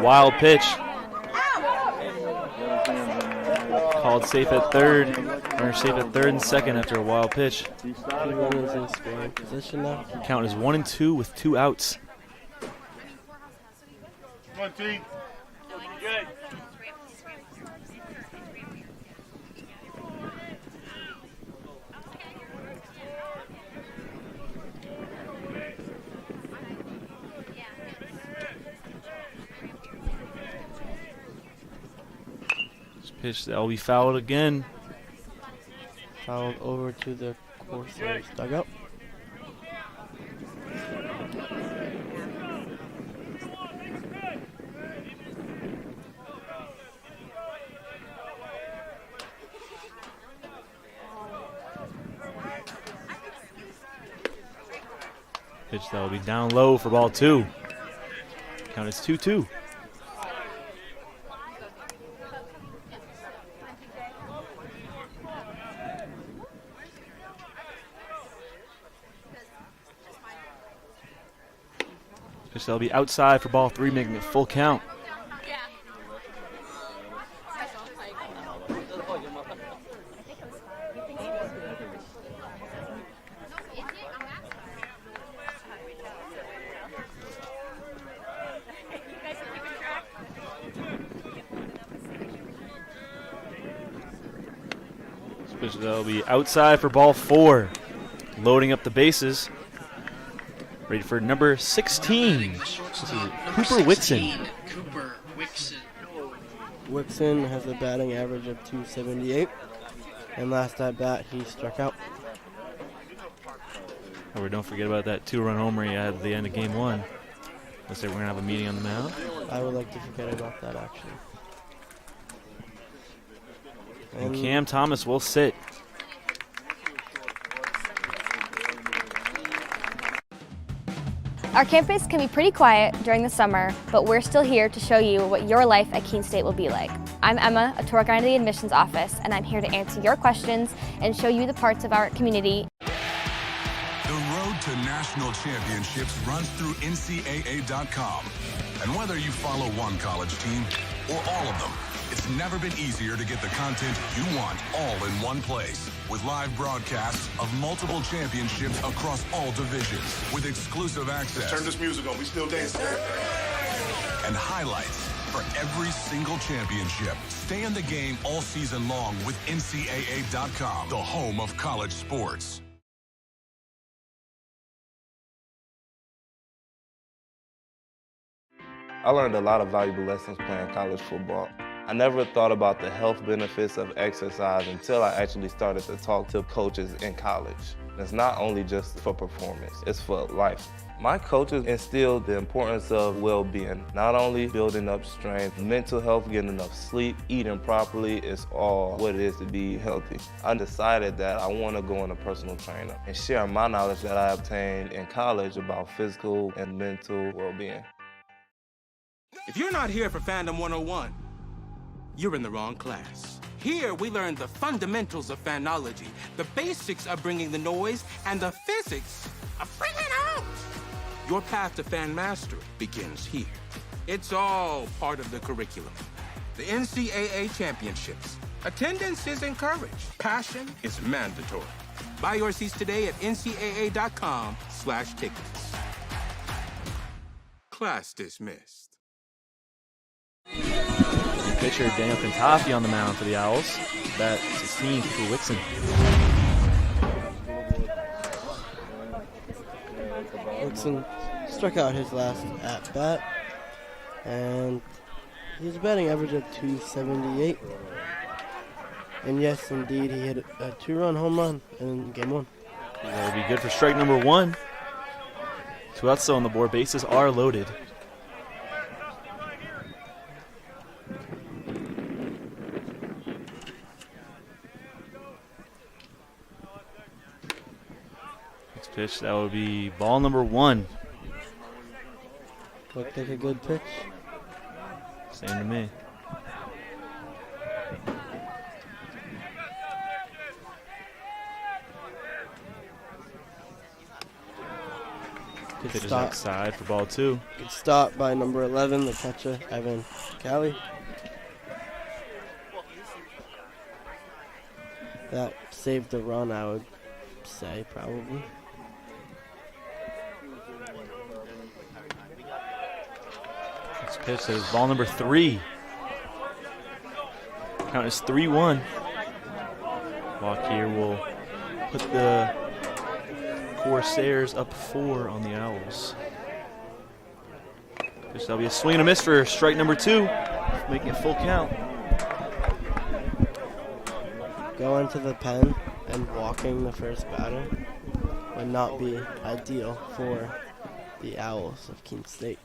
Wild pitch. Called safe at third, or safe at third and second after a wild pitch. Count is 1-2 with 2 outs. Come on, team. Good. Pitch that will be fouled again. Fouled over to the Corsairs dugout. Pitch that will be down low for ball 2. Count is 2-2. Pitch that will be outside for ball 3, making it full count. Pitch that will be outside for ball 4. Loading up the bases. Ready for number 16. This is Cooper Whitson. Whitson has a batting average of .278. And last at bat, he struck out. Oh, don't forget about that 2-run homer he had at the end of game 1. Let's say we're going to have a meeting on the mound. I would like to forget about that, actually. And Cam Thomas will sit. Our campus can be pretty quiet during the summer, but we're still here to show you what your life at Keene State will be like. I'm Emma, a tour guide of the admissions office, and I'm here to answer your questions and show you the parts of our community. The road to national championships runs through NCAA.com. And whether you follow one college team or all of them, it's never been easier to get the content you want all in one place. With live broadcasts of multiple championships across all divisions. With exclusive access. Turn this music on, we still dancing. And highlights for every single championship. Stay in the game all season long with NCAA.com, the home of college sports. I learned a lot of valuable lessons playing college football. I never thought about the health benefits of exercise until I actually started to talk to coaches in college. It's not only just for performance, it's for life. My coaches instilled the importance of well-being, not only building up strength, mental health, getting enough sleep, eating properly is all what it is to be healthy. I decided that I want to go on a personal trainer and share my knowledge that I obtained in college about physical and mental well-being. If you're not here for Fandom 101, you're in the wrong class. Here, we learn the fundamentals of fanology, the basics of bringing the noise, and the physics of bringing it out. Your path to fan mastery begins here. It's all part of the curriculum. The NCAA championships. Attendance is encouraged. Passion is mandatory. Buy your seats today at ncaa.com/tickets. Class dismissed. Pitcher Daniel Kentafi on the mound for the Owls. Bat 16 for Wixon. Wixon struck out his last at-bat, and his batting average of 278. And yes, indeed, he hit a 2-run home run in game 1. That would be good for strike number 1. 2 outs still on the board. Bases are loaded. Pitch, that would be ball number 1. Looked like a good pitch. Same to me. Pitch is outside for ball 2. Good stop by number 11, the catcher, Evan Callie. That saved the run, I would say, probably. Pitch is ball number 3. Count is 3-1. Walk here will put the Corsairs up 4 on the Owls. Pitch, that'll be a swing and a miss for strike number 2, making it full count. Going to the pen and walking the first batter would not be ideal for the Owls of Keene State.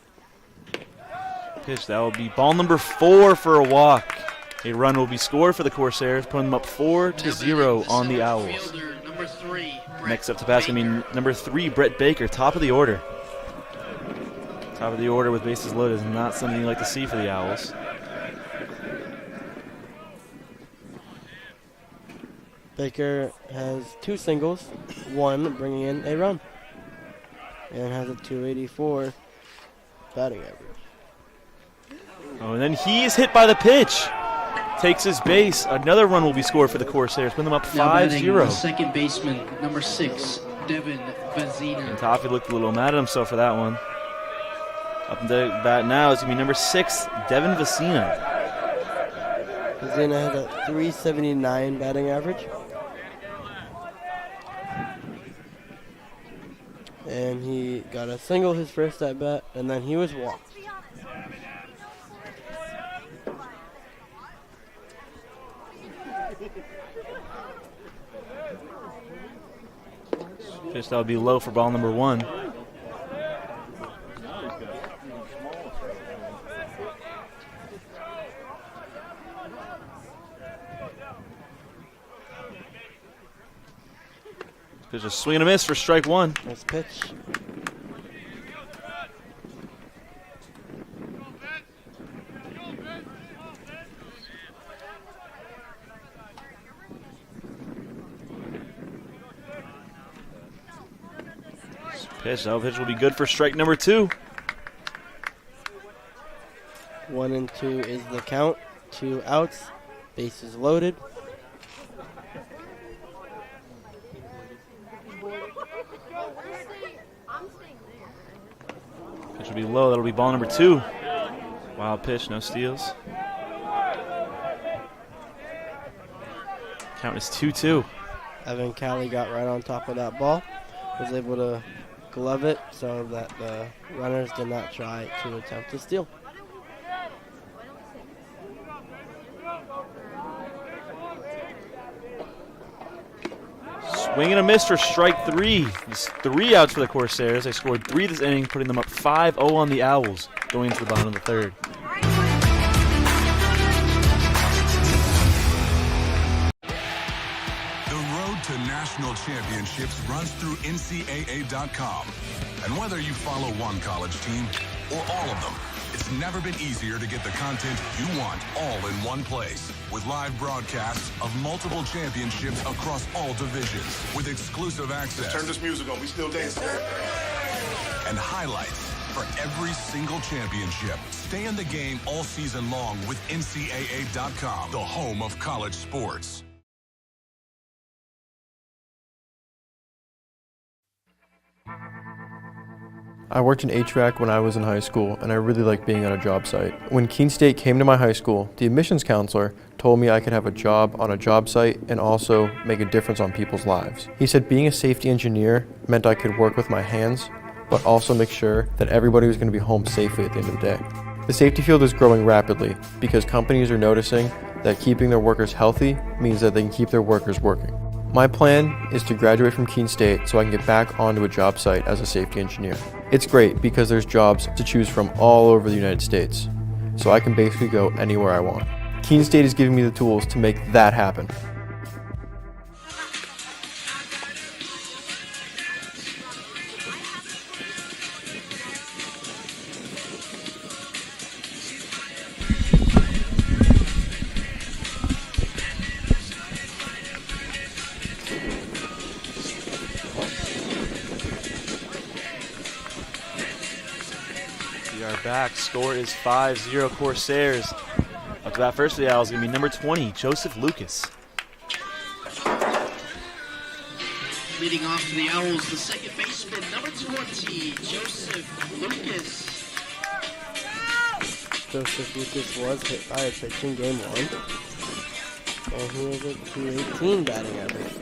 Pitch, that will be ball number 4 for a walk. A run will be scored for the Corsairs, putting them up 4-0 on the Owls. Next up to pass going to be number 3, Brett Baker, top of the order. Top of the order with bases loaded is not something you like to see for the Owls. Baker has 2 singles, 1 bringing in a run, and has a 284 batting average. Oh, and then he is hit by the pitch. Takes his base. Another run will be scored for the Corsairs, putting them up 5-0. The second baseman, number 6, Devin Vazina. And Toffee looked a little mad at himself for that one. Up in the bat now is going to be number 6, Devin Vazina. Vazina has a 379 batting average. And he got a single his first at bat, and then he was walked. Pitch, that would be low for ball number 1. Pitch, a swing and a miss for strike 1. Nice pitch. Pitch. That pitch will be good for strike number 2. 1-2 is the count. 2 outs. Bases loaded. Pitch will be low. That'll be ball number 2. Wild pitch, no steals. Count is 2-2. Evan Cowley got right on top of that ball. Was able to glove it so that the runners did not try to attempt to steal. Swing and a miss for strike 3. Just 3 outs for the Corsairs. They scored 3 this inning, putting them up 5-0 on the Owls going into the bottom of the 3rd. To national championships runs through NCAA.com. And whether you follow one college team or all of them, it's never been easier to get the content you want all in one place. With live broadcasts of multiple championships across all divisions, with exclusive access. Turn this music on, we still dancing. And highlights for every single championship. Stay in the game all season long with NCAA.com, the home of college sports. I worked in HVAC when I was in high school, and I really liked being on a job site. When Keene State came to my high school, the admissions counselor told me I could have a job on a job site and also make a difference on people's lives. He said being a safety engineer meant I could work with my hands, but also make sure that everybody was going to be home safely at the end of the day. The safety field is growing rapidly because companies are noticing that keeping their workers healthy means that they can keep their workers working. My plan is to graduate from Keene State so I can get back onto a job site as a safety engineer. It's great because there's jobs to choose from all over the United States, so I can basically go anywhere I want. Keene State is giving me the tools to make that happen. Back. Score is 5-0 Corsairs. Up to bat first for the Owls is going to be number 20, Joseph Lucas. Leading off for the Owls, the second baseman, number 20, Joseph Lucas. Joseph Lucas was hit by a pitch in game 1. And he has a .218 batting average.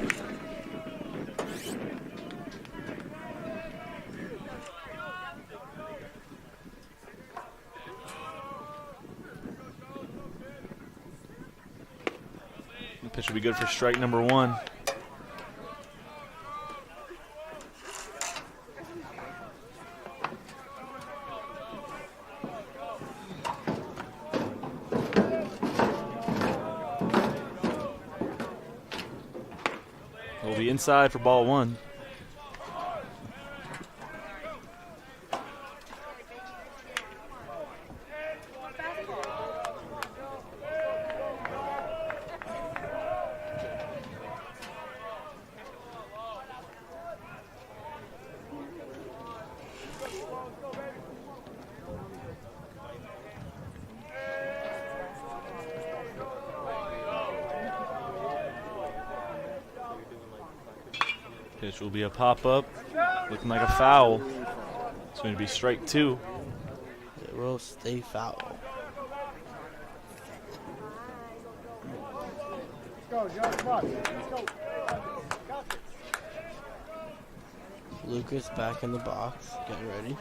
Pitch will be good for strike number 1. It will be inside for ball 1. Pitch will be a pop-up, looking like a foul. It's going to be strike 2. It will stay foul. Let's go, Joe. Come on. Let's go. Lucas back in the box, getting ready.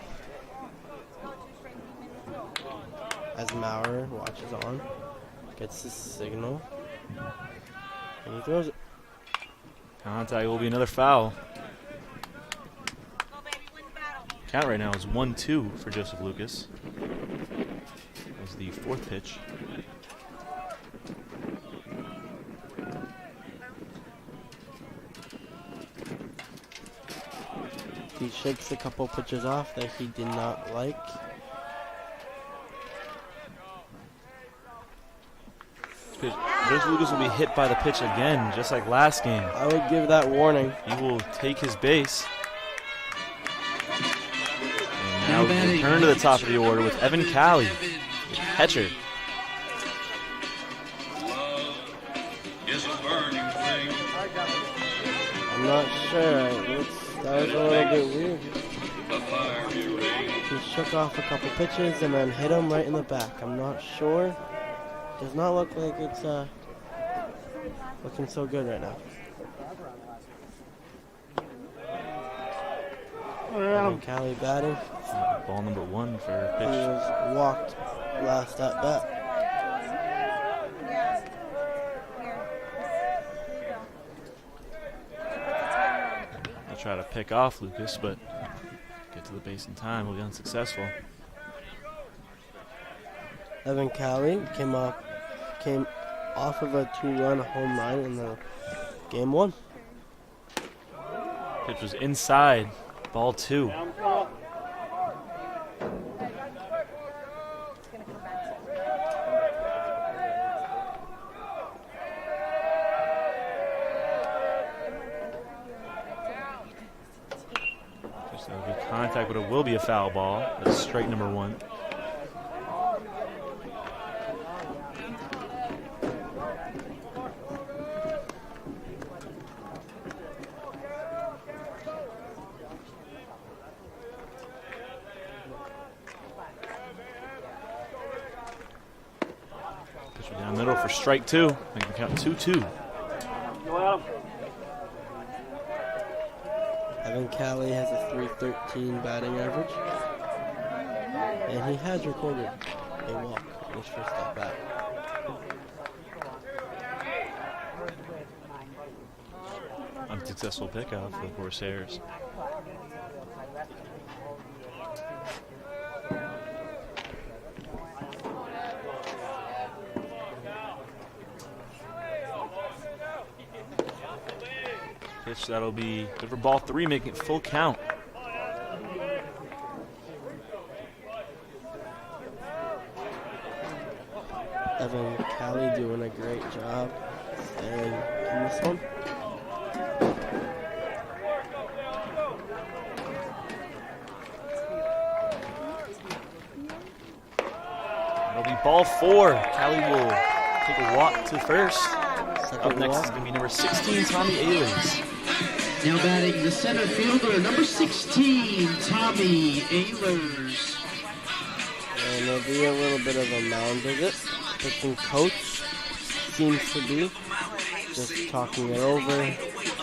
As Maurer watches on, gets the signal, and he throws it. Contact will be another foul. Count right now is 1-2 for Joseph Lucas. That was the 4th pitch. He shakes a couple pitches off that he did not like. Joseph Lucas will be hit by the pitch again, just like last game. I would give that warning. He will take his base. Now return to the top of the order with Evan Calley, catcher. I'm not sure. That was a little bit weird. He shook off a couple pitches and then hit him right in the back. I'm not sure. Does not look like it's looking so good right now. Evan Calley batting. Ball number 1 for a He pitch. was walked last at bat. I'll try to pick off Lucas, but get to the base in time. Will be unsuccessful. Evan Calley came off of a 2-run home run in the game 1. Pitch was inside. Ball 2. There will be contact, but it will be a foul ball. That's strike number 1. Pitch down the middle for strike 2. Make it count 2-2. Evan Calley has a .313 batting average, and he has recorded a walk in his first at bat. Unsuccessful pickoff for the Corsairs. Pitch that'll be good for ball 3, making it full count. Evan Calley doing a great job staying in this one. It'll be ball 4. Calley will take a walk to first. Up next walk. is going to be number 16, Tommy Ehlers. Now batting the center fielder, number 16, Tommy Ehlers. And there'll be a little bit of a mound visit. Pitching coach seems to be just talking it over,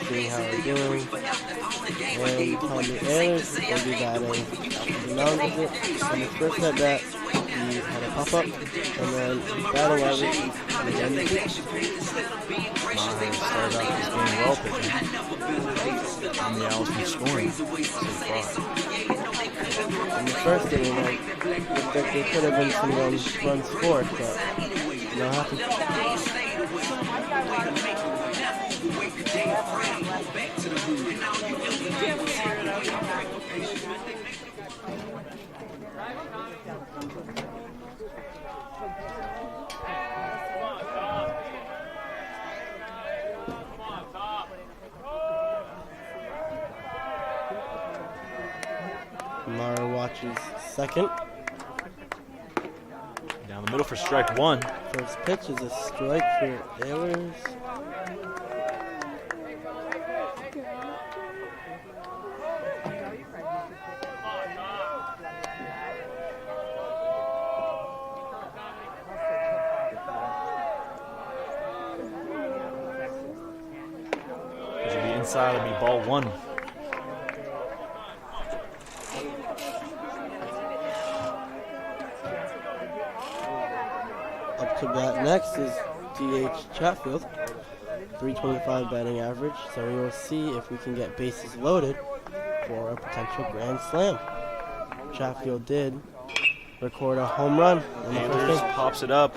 seeing how we're doing. And Tommy Ehlers will be batting after the mound visit. On his first at bat, he had a pop-up, and then batting average and then the pitch. Maher started out this game well pitching. And the Owls been scoring so far. In the first inning, I think there could have been some runs scored, but not happened. Mara watches second. Down the middle for strike 1. First pitch is a strike for Ehlers. This will be inside. It'll be ball 1. Up to bat next is D.H. Chatfield, .325 batting average. So we will see if we can get bases loaded for a potential grand slam. Chatfield did record a home run in the first Ehlers inning. pops it up.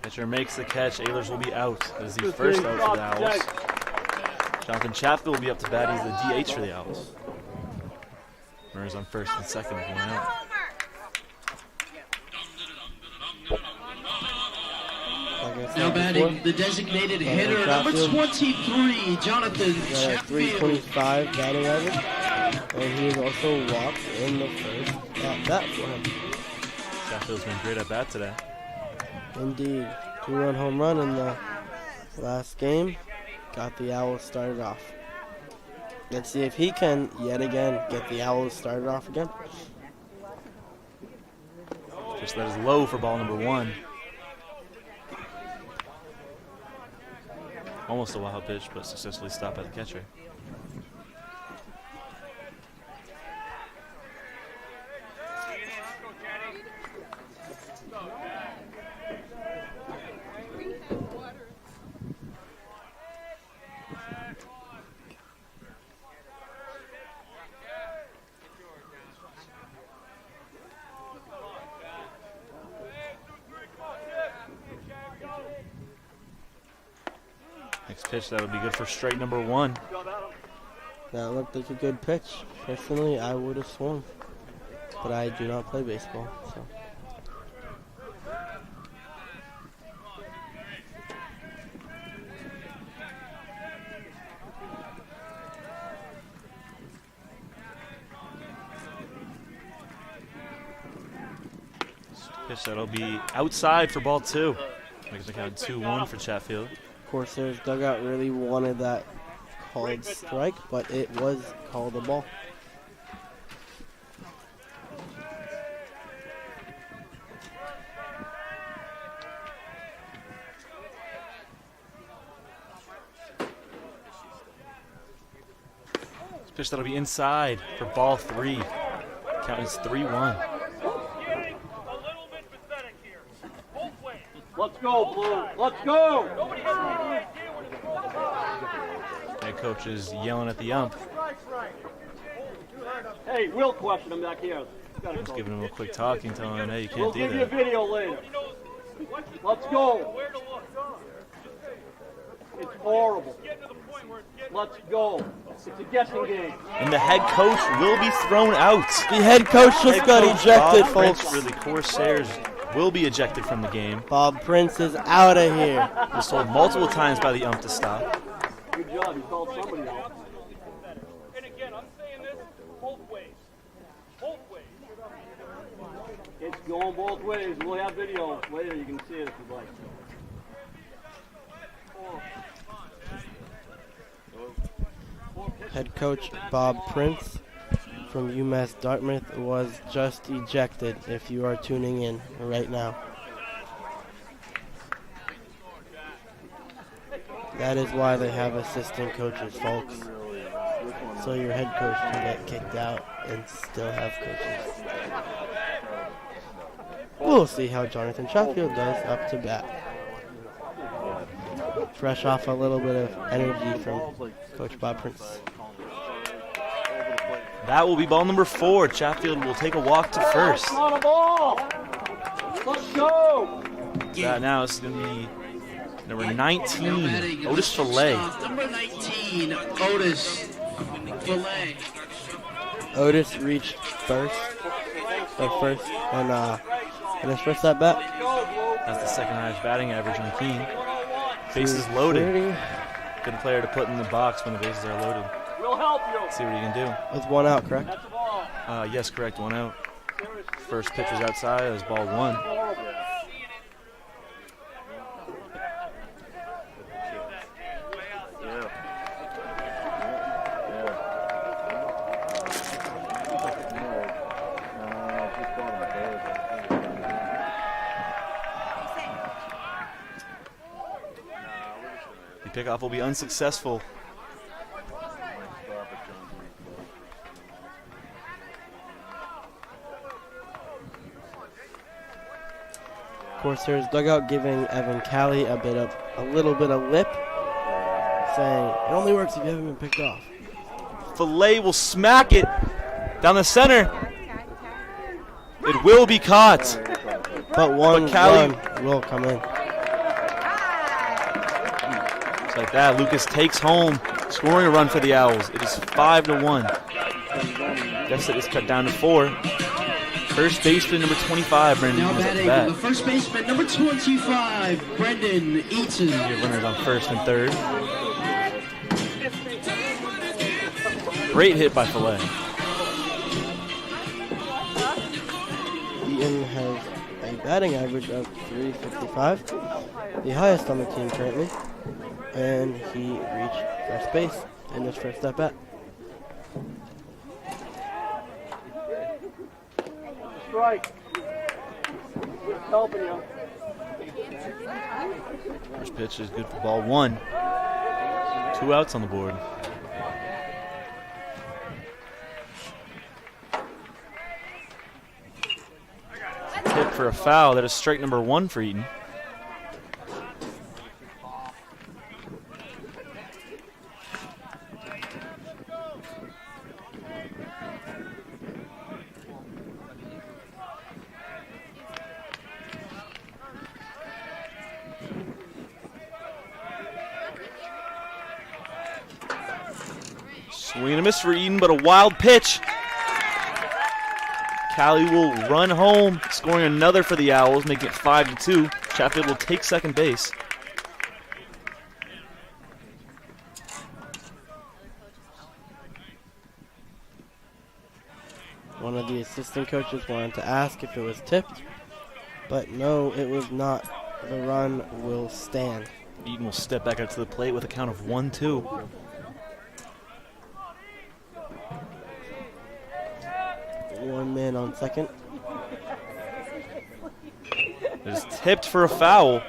Pitcher makes the catch. Ehlers will be out. This is the first out for the Owls. Jonathan Chatfield will be up to bat. He's the DH for the Owls. Runners on first and second with 1 out. Now batting the designated hitter, number 23, Jonathan Got a Chatfield. .325 batting average. And he was also walked in the first at bat for him. Sheffield's been great at bat today. Indeed. 2-run home run in the last game. Got the Owls started off. Let's see if he can, yet again, get the Owls started off again. Just that is low for ball number 1. Almost a wild pitch, but successfully stopped by the catcher. Next pitch, that would be good for strike number 1. That looked like a good pitch. Personally, I would have swung. But I do not play baseball, so. Pitch that'll be outside for ball 2. Makes the count 2-1 for Chatfield. Corsairs dugout really wanted that called strike, but it was called a ball. Pitch that'll be inside for ball 3. Count is 3-1. Let's go, Blue. Let's go. Head coach is yelling at the ump. Hey, we'll question him back here. Just giving him a quick talking, telling him, hey, you We'll can't do give you a that. video later. Let's go. It's horrible. Let's go. It's a guessing game. And the head coach will be thrown out. The head coach just got ejected, Bob Prince folks. for the Corsairs will be ejected from the game. Bob Prince is out of here. Was told multiple times by the ump to stop. Good job. You called somebody out. And again, I'm saying this both ways. Both ways. It's going both ways. We'll have video later. You can see it if you'd like. Head coach Bob Prince from UMass-Dartmouth was just ejected if you are tuning in right now. That is why they have assistant coaches, folks. So your head coach can get kicked out and still have coaches. We'll see how Jonathan Sheffield does up to bat. Fresh off a little bit of energy from Coach Bob Prince. That will be ball number 4. Chatfield will take a walk to first. Not a ball. Let's go. That now is going to be number 19, Otis Fillet. Number 19, Otis Fillet. Otis reached first, and in his first at bat. That's the second highest batting average on Keene. Bases loaded. Good player to put in the box when the bases are loaded. We'll help you. See what he can do. With one out, correct? Yes, correct. 1 out. First pitch was outside. It was ball 1. The pickoff will be unsuccessful. Corsairs dugout giving Evan Callie a little bit of lip, saying it only works if you haven't been picked off. Fillet will smack it down the center. It will be caught. But one run will come in. Just like that, Lucas takes home, scoring a run for the Owls. It is 5-1. Deficit is cut down to 4. First baseman number 25, Brendan. Now batting the first baseman number 25, Brendan Eaton. Your runners on first and third. Great hit by Filet. Eaton has a batting average of .355, the highest on the team currently, and he reached first base in his first at bat. Strike. Just helping you. First pitch is good for ball 1. 2 outs on the board. Hit for a foul. That is strike number 1 for Eaton. Swing and a miss for Eaton, but a wild pitch. Callie will run home, scoring another for the Owls, making it 5-2. Chatfield will take second base. One of the assistant coaches wanted to ask if it was tipped, but no, it was not. The run will stand. Eaton will step back up to the plate with a count of 1-2. One man on second. It is tipped for a foul.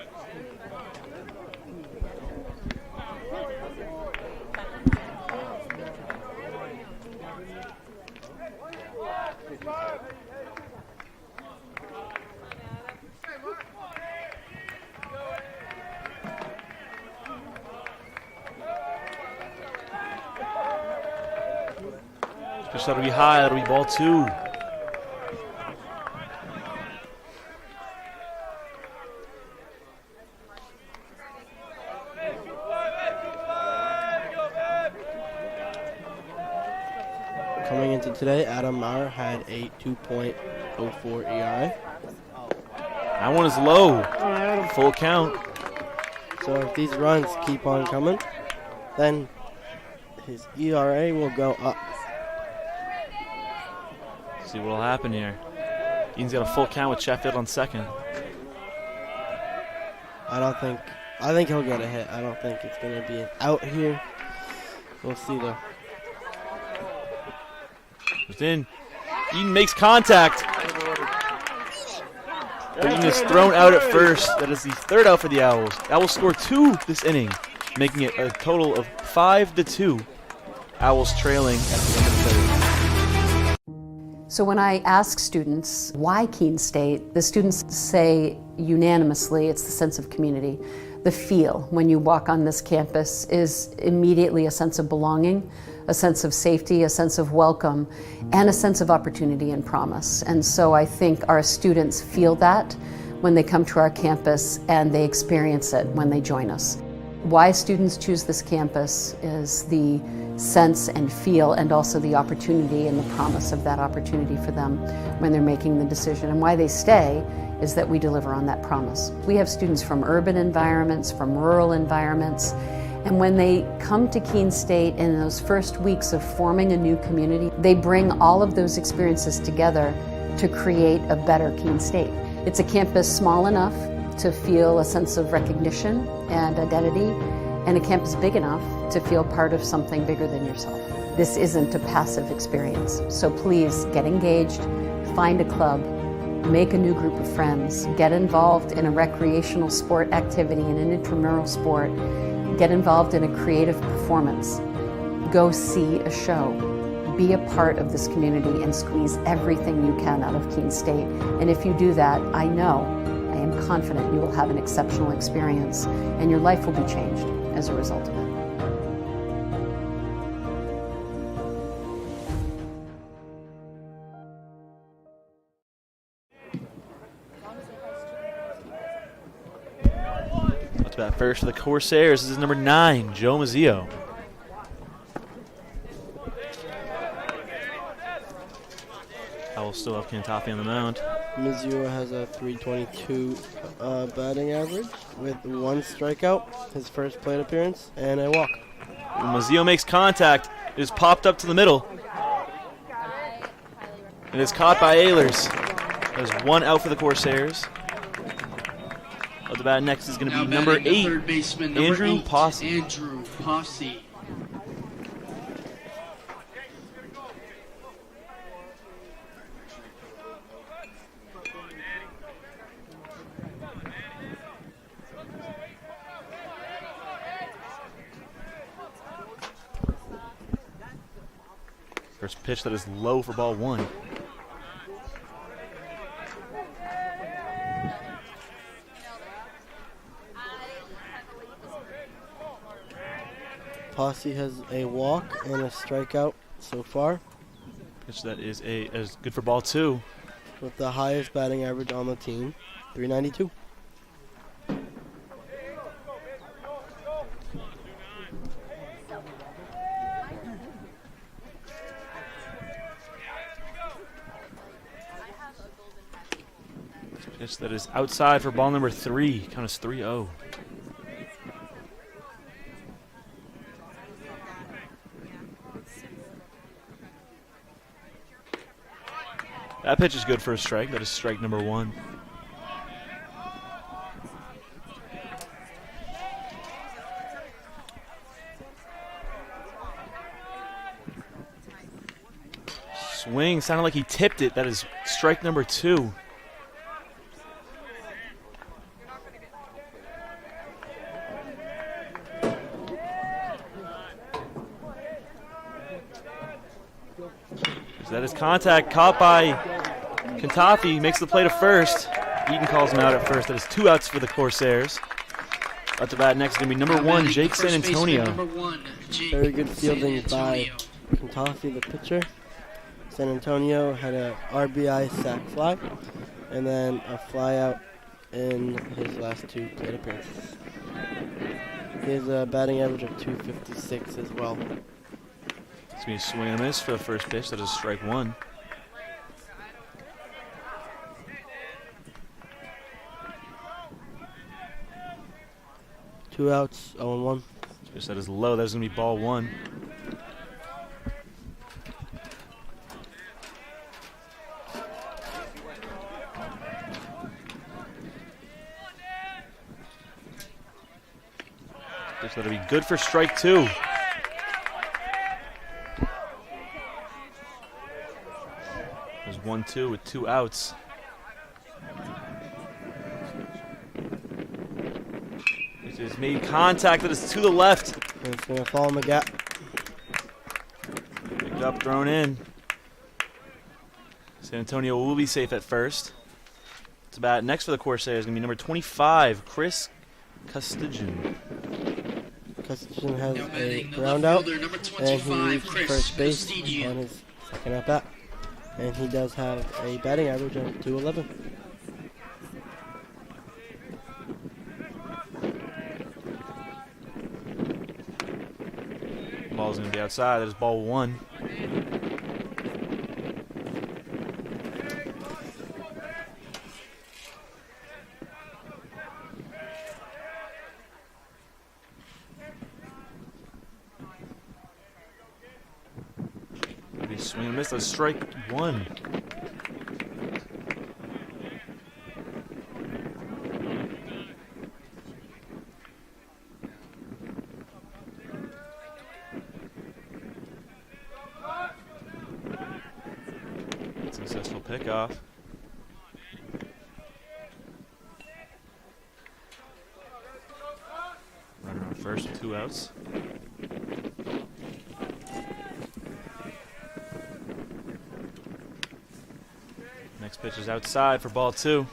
Pitch that'll be high, that'll be ball 2. Coming into today, Adam Meyer had a 2.04 ERA. That one is low. Full count. So if these runs keep on coming, then his ERA will go up. See what will happen here. Eaton's got a full count with Sheffield on second. I think he'll get a hit. I don't think it's going to be an out here. We'll see though. It's in. Eaton makes contact. But Eaton is thrown out at first. That is the third out for the Owls. Owls score 2 this inning, making it a total of 5-2. Owls trailing at the end of the third. So when I ask students why Keene State, the students say unanimously it's the sense of community. The feel when you walk on this campus is immediately a sense of belonging, a sense of safety, a sense of welcome, and a sense of opportunity and promise. And so I think our students feel that when they come to our campus, and they experience it when they join us. Why students choose this campus is the sense and feel, and also the opportunity and the promise of that opportunity for them when they're making the decision. And why they stay is that we deliver on that promise. We have students from urban environments, from rural environments, and when they come to Keene State in those first weeks of forming a new community, they bring all of those experiences together to create a better Keene State. It's a campus small enough to feel a sense of recognition and identity, and a campus big enough to feel part of something bigger than yourself. This isn't a passive experience, so please get engaged, find a club, make a new group of friends, get involved in a recreational sport activity, in an intramural sport, get involved in a creative performance, go see a show, be a part of this community and squeeze everything you can out of Keene State. And if you do that, I am confident you will have an exceptional experience and your life will be changed as a result of it. Up to bat first for the Corsairs. This is number 9, Joe Mazzio. Owls still have Cantafi on the mound. Mazzio has a .322 batting average with 1 strikeout, his first plate appearance, and a walk. Mazzio makes contact. It is popped up to the middle. And it's caught by Ehlers. There's one out for the Corsairs. At the bat next is going to be number 8, Andrew Posse. Andrew Posse. First pitch that is low for ball 1. Posse has a walk and a strikeout so far. Pitch that is good for ball 2. With the highest batting average on the team, 392. Pitch that is outside for ball number 3. Count is 3-0. That pitch is good for a strike. That is strike number 1. Swing. Sounded like he tipped it. That is strike number 2. That is contact caught by Kantafi, makes the play to first. Eaton calls him out at first. That is 2 outs for the Corsairs. At the bat next is going to be number 1, Jake San Antonio. Very good fielding by Kantafi, the pitcher. San Antonio had a RBI sac fly, and then a fly out in his last 2 plate appearances. He has a batting average of 256 as well. It's going to be a swing and a miss for the first pitch. That is strike 1. Two outs, 0-1. Pitch that is low. That is going to be ball 1. Pitch that'll be good for strike 2. There's 1-2 with 2 outs. It has made contact that is to the left. And it's going to fall in the gap. Picked up, thrown in. San Antonio will be safe at first. It's about next for the Corsairs is going to be number 25, Chris Costigan. Costigan has a ground out, and he reached first base on his second at bat. And he does have a batting average of 211. Ball's going to be outside. That is ball 1. Swing and miss. That's strike 1. Successful pickoff. Runner on first with 2 outs. Next pitch is outside for ball 2.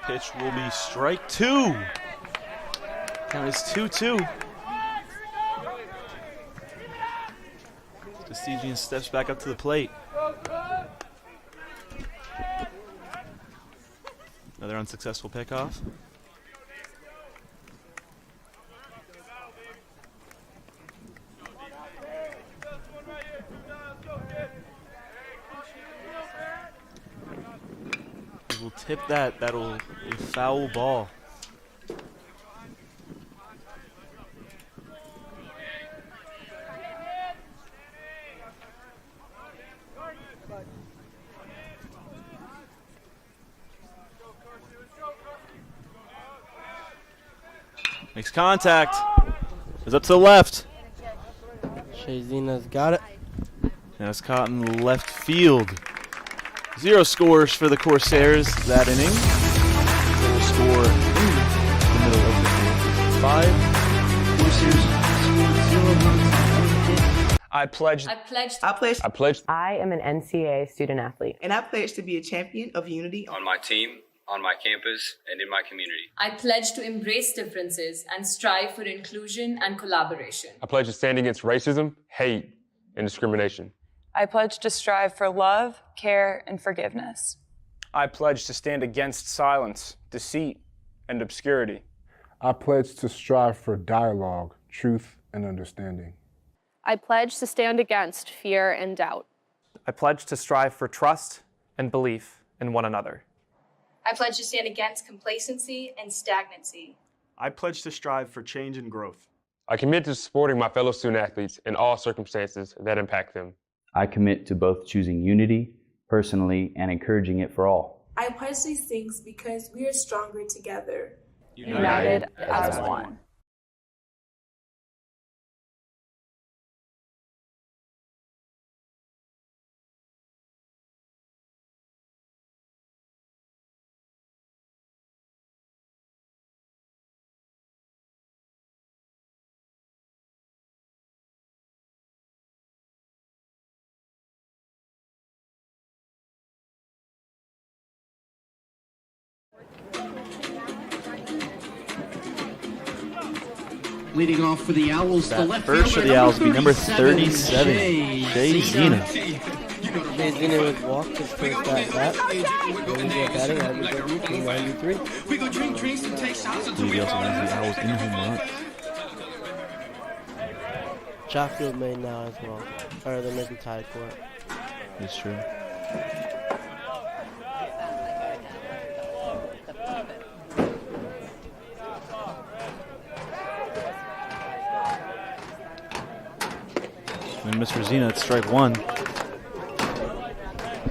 Pitch will be strike 2. Count is 2-2. Costigan steps back up to the plate. Another unsuccessful pickoff. tip that, that'll be a foul ball. Makes contact. Is up to the left. Shazina's got it. Now it's caught in the left field. 0 scores for the Corsairs that inning. Total score in the middle of the field. 5. Corsairs scored 0 runs. I pledge. I am an NCAA student athlete. And I pledge to be a champion of unity on my team, on my campus, and in my community. I pledge to embrace differences and strive for inclusion and collaboration. I pledge to stand against racism, hate, and discrimination. I pledge to strive for love, care, and forgiveness. I pledge to stand against silence, deceit, and obscurity. I pledge to strive for dialogue, truth, and understanding. I pledge to stand against fear and doubt. I pledge to strive for trust and belief in one another. I pledge to stand against complacency and stagnancy. I pledge to strive for change and growth. I commit to supporting my fellow student athletes in all circumstances that impact them. I commit to both choosing unity personally and encouraging it for all. I pledge these things because we are stronger together. United as one. Leading off for the Owls, the left first for fielder, the Owls will be number 37, 37, Shay Zena. Shay Zena would walk his first at bat. He's batting average of 293. We go drink drinks and take shots. I believe he also leads the Owls in home runs. Chatfield may now as well. Or they may be tied for it. It's true. And Mr. Zena at strike one.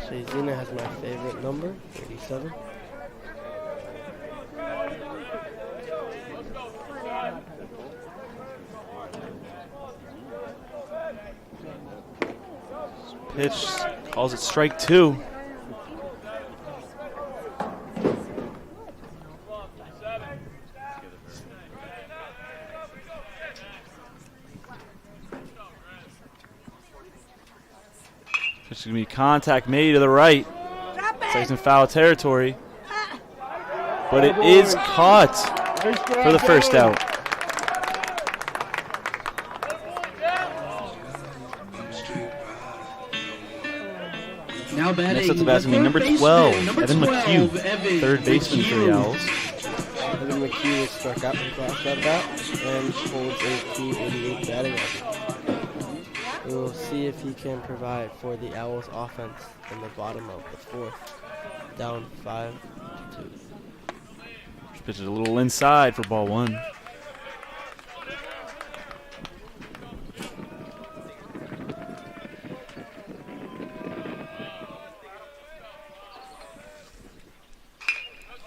Shay Zena has my favorite number, 87. Pitch calls it strike two. There's going to be contact made to the right. It's in foul territory. But it is caught for the first out. Now batting. Next up the batsman, number 12, Evan McHugh, third baseman for the Owls. Evan McHugh was struck out in last at bat and holds a 288 batting average. We'll see if he can provide for the Owls offense in the bottom of the fourth. Down 5-2. Pitch it a little inside for ball one.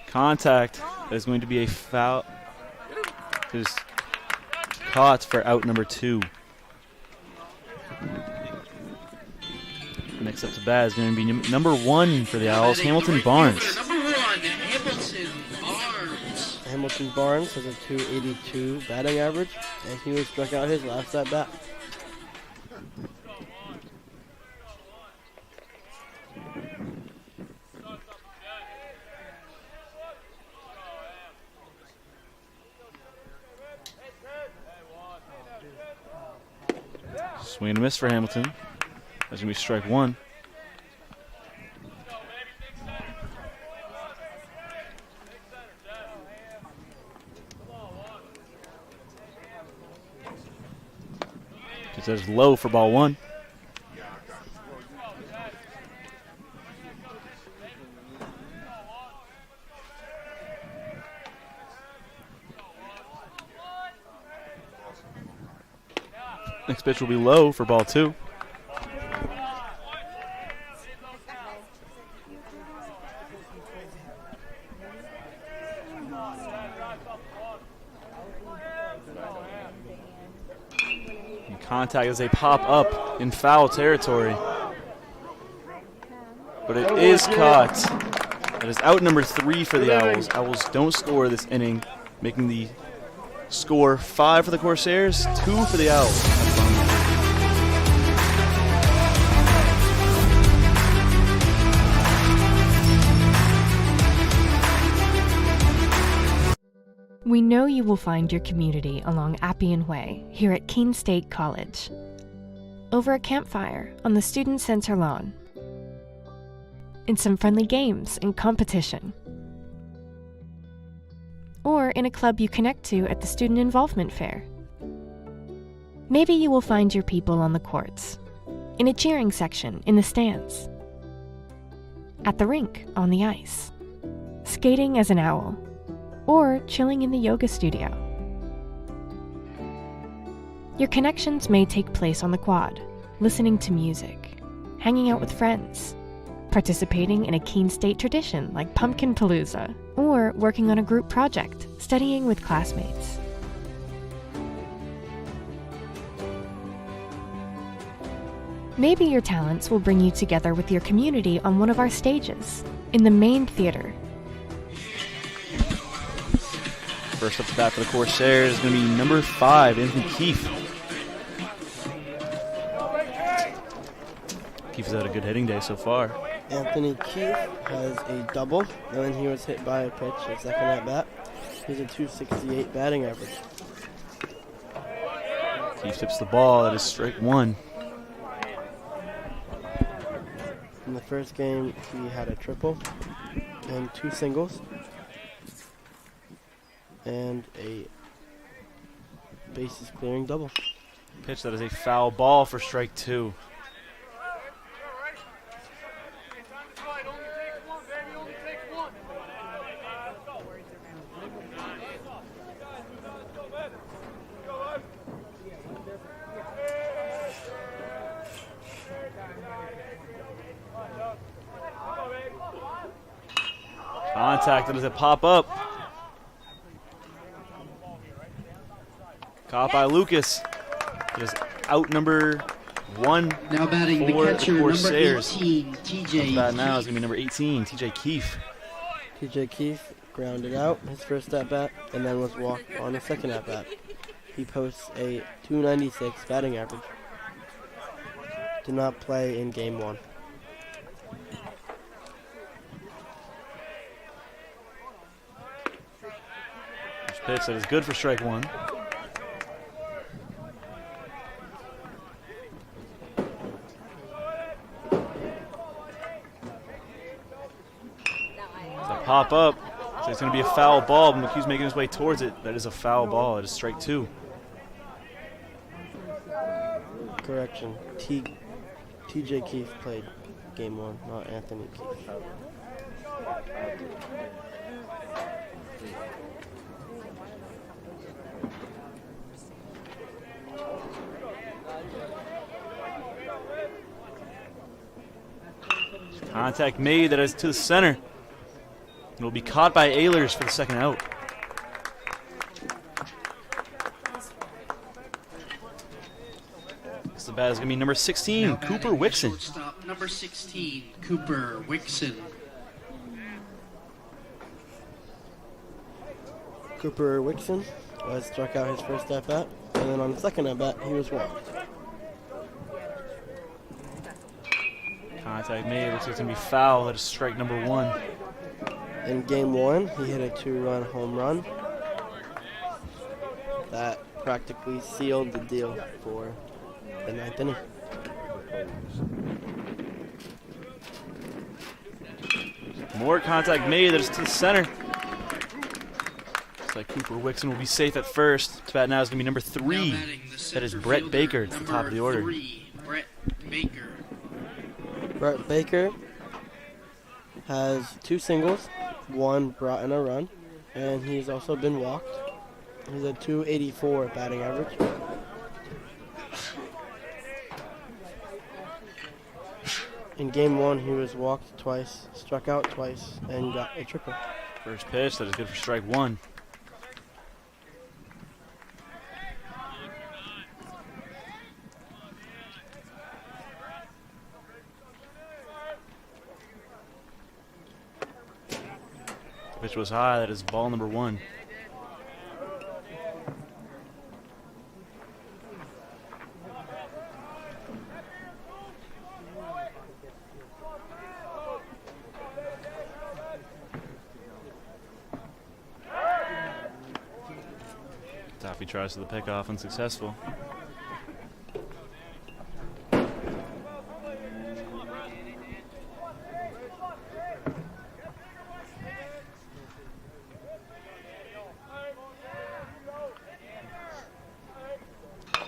Contact. There's going to be a foul. It is caught for out number 2. Next up to bat is going to be number 1 for the Owls, Hamilton Barnes. Number 1, Hamilton Barnes. Hamilton Barnes has a 282 batting average, and he was struck out his last at bat. Swing and a miss for Hamilton. That's going to be strike one. That is low for ball one. Next pitch will be low for ball 2. Contact as they pop up in foul territory. But it is caught. That is out number 3 for the Owls. Owls don't score this inning, making the score 5 for the Corsairs, 2 for the Owls. We know you will find your community along Appian Way here at Keene State College. Over a campfire on the Student Center lawn. In some friendly games and competition. Or in a club you connect to at the Student Involvement Fair. Maybe you will find your people on the courts, in a cheering section in the stands, at the rink on the ice, skating as an owl, or chilling in the yoga studio. Your connections may take place on the quad, listening to music, hanging out with friends, participating in a Keene State tradition like Pumpkin Palooza, or working on a group project, studying with classmates. Maybe your talents will bring you together with your community on one of our stages, in the main theater. First up to bat for the Corsairs is going to be number 5, Anthony Keefe. Keefe has had a good hitting day so far. Anthony Keefe has a double, and then he was hit by a pitch at second at bat. He's a .268 batting average. Keefe tips the ball. That is strike 1. In the first game, he had a triple and 2 singles and a bases clearing double. Pitch that is a foul ball for strike 2. Contact, that is a pop up. Caught by Lucas. It is out number 1 now batting for the catcher, the Corsairs. number 18, TJ. Bat now is going to be number 18, TJ Keefe. TJ Keefe grounded out his first at bat and then was walked on his second at bat. He posts a .296 batting average. Did not play in game 1. Pitch that is good for strike 1. It's a pop up. So it's going to be a foul ball, but McHugh's making his way towards it. That is a foul ball. It is strike 2. Correction. TJ Keefe played game 1, not Anthony Keefe. Contact made, that is to the center. It will be caught by Ehlers for the second out. This the bat is going to be number 16, Cooper Wixon. Shortstop, number 16, Cooper Wixon. Cooper Wixon struck out his first at bat, and then on the second at bat, he was walked. Contact made, looks like it's going to be foul. That is strike number 1. In game 1, he hit a 2-run home run. That practically sealed the deal for the 9th inning. More contact made, that is to the center. Looks like Cooper Wixon will be safe at first. To bat now is going to be number 3. That is Brett Baker at the top of the order. Brett Baker. Brett Baker has 2 singles, 1 brought in a run, and he's also been walked. He's a .284 batting average. In game 1, he was walked twice, struck out twice, and got a triple. First pitch, that is good for strike one. The pitch was high, that is ball number one. Toffee tries to the pickoff, unsuccessful.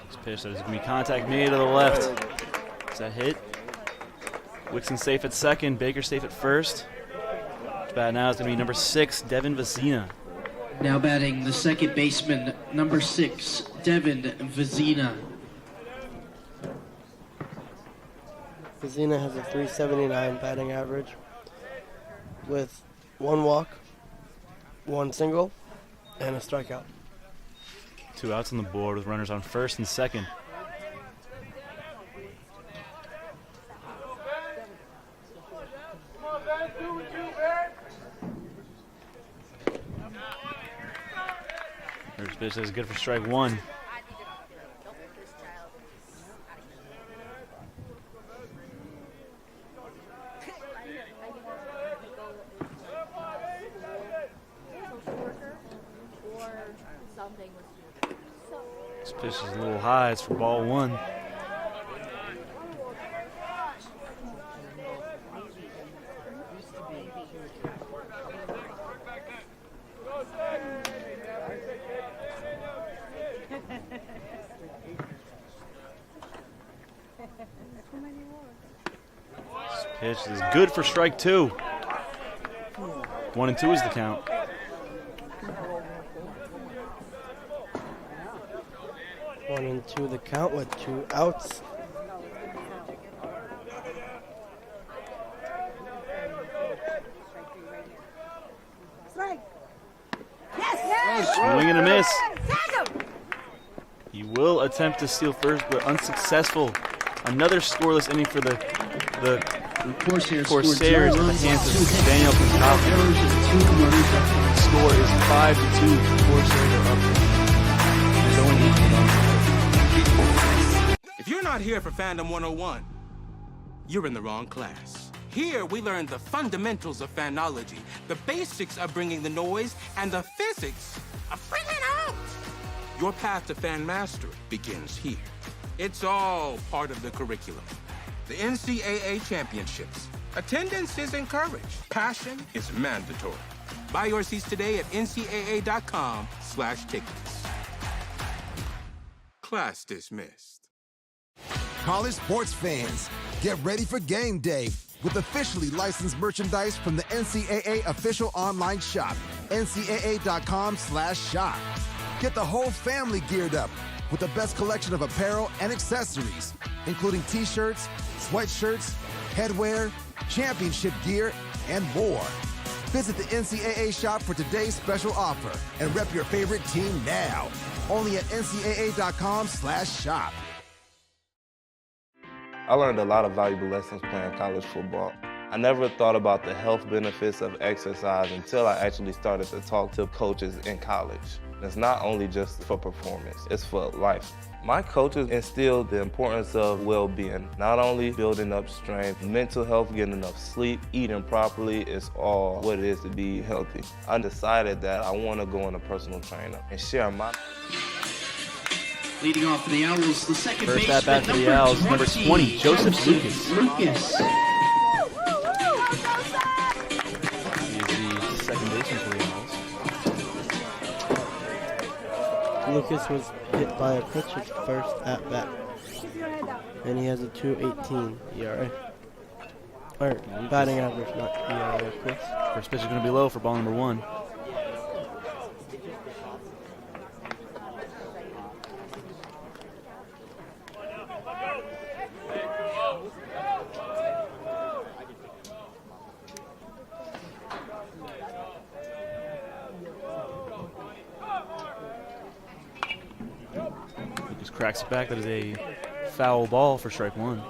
This pitch, that is going to be contact made to the left. Is that hit? Wixon safe at second, Baker safe at first. Bat now is going to be number 6, Devin Vecina. Now batting the second baseman, number 6, Devin Vecina. Vecina has a .379 batting average with 1 walk, 1 single, and a strikeout. 2 outs on the board with runners on first and second. First pitch is good for strike one. This pitch is a little high. It's for ball one. This pitch is good for strike two. 1 and 2 is the count. One and two the count with 2 outs. Swing and a miss. He will attempt to steal first, but unsuccessful. Another scoreless inning for the Corsairs at the hands of Daniel Pankowski. The score is 5-2. Corsairs are up. If you're not here for Fandom 101, you're in the wrong class. Here, we learn the fundamentals of fanology, the basics of bringing the noise, and the physics of bringing it out. Your path to fan mastery begins here. It's all part of the curriculum. The NCAA championships. Attendance is encouraged. Passion is mandatory. Buy your seats today at ncaa.com/tickets. Class dismissed. College sports fans, get ready for game day with officially licensed merchandise from the NCAA official online shop, ncaa.com/shop. Get the whole family geared up with the best collection of apparel and accessories, including t-shirts, sweatshirts, headwear, championship gear, and more. Visit the NCAA shop for today's special offer and rep your favorite team now. Only at ncaa.com/shop. I learned a lot of valuable lessons playing college football. I never thought about the health benefits of exercise until I actually started to talk to coaches in college. It's not only just for performance, it's for life. My coaches instilled the importance of well-being, not only building up strength, mental health, getting enough sleep, eating properly is all what it is to be healthy. I decided that I want to go on a personal trainer and share my... Leading off for the Owls, the second first baseman, at bat for the Owls, number 20, Joseph Lucas. He is the second baseman for the Owls. Lucas was hit by a pitch his first at bat, and he has a .218 ERA. Or batting average, not ERA, of course. First pitch is going to be low for ball number one. cracks it back. That is a foul ball for strike one.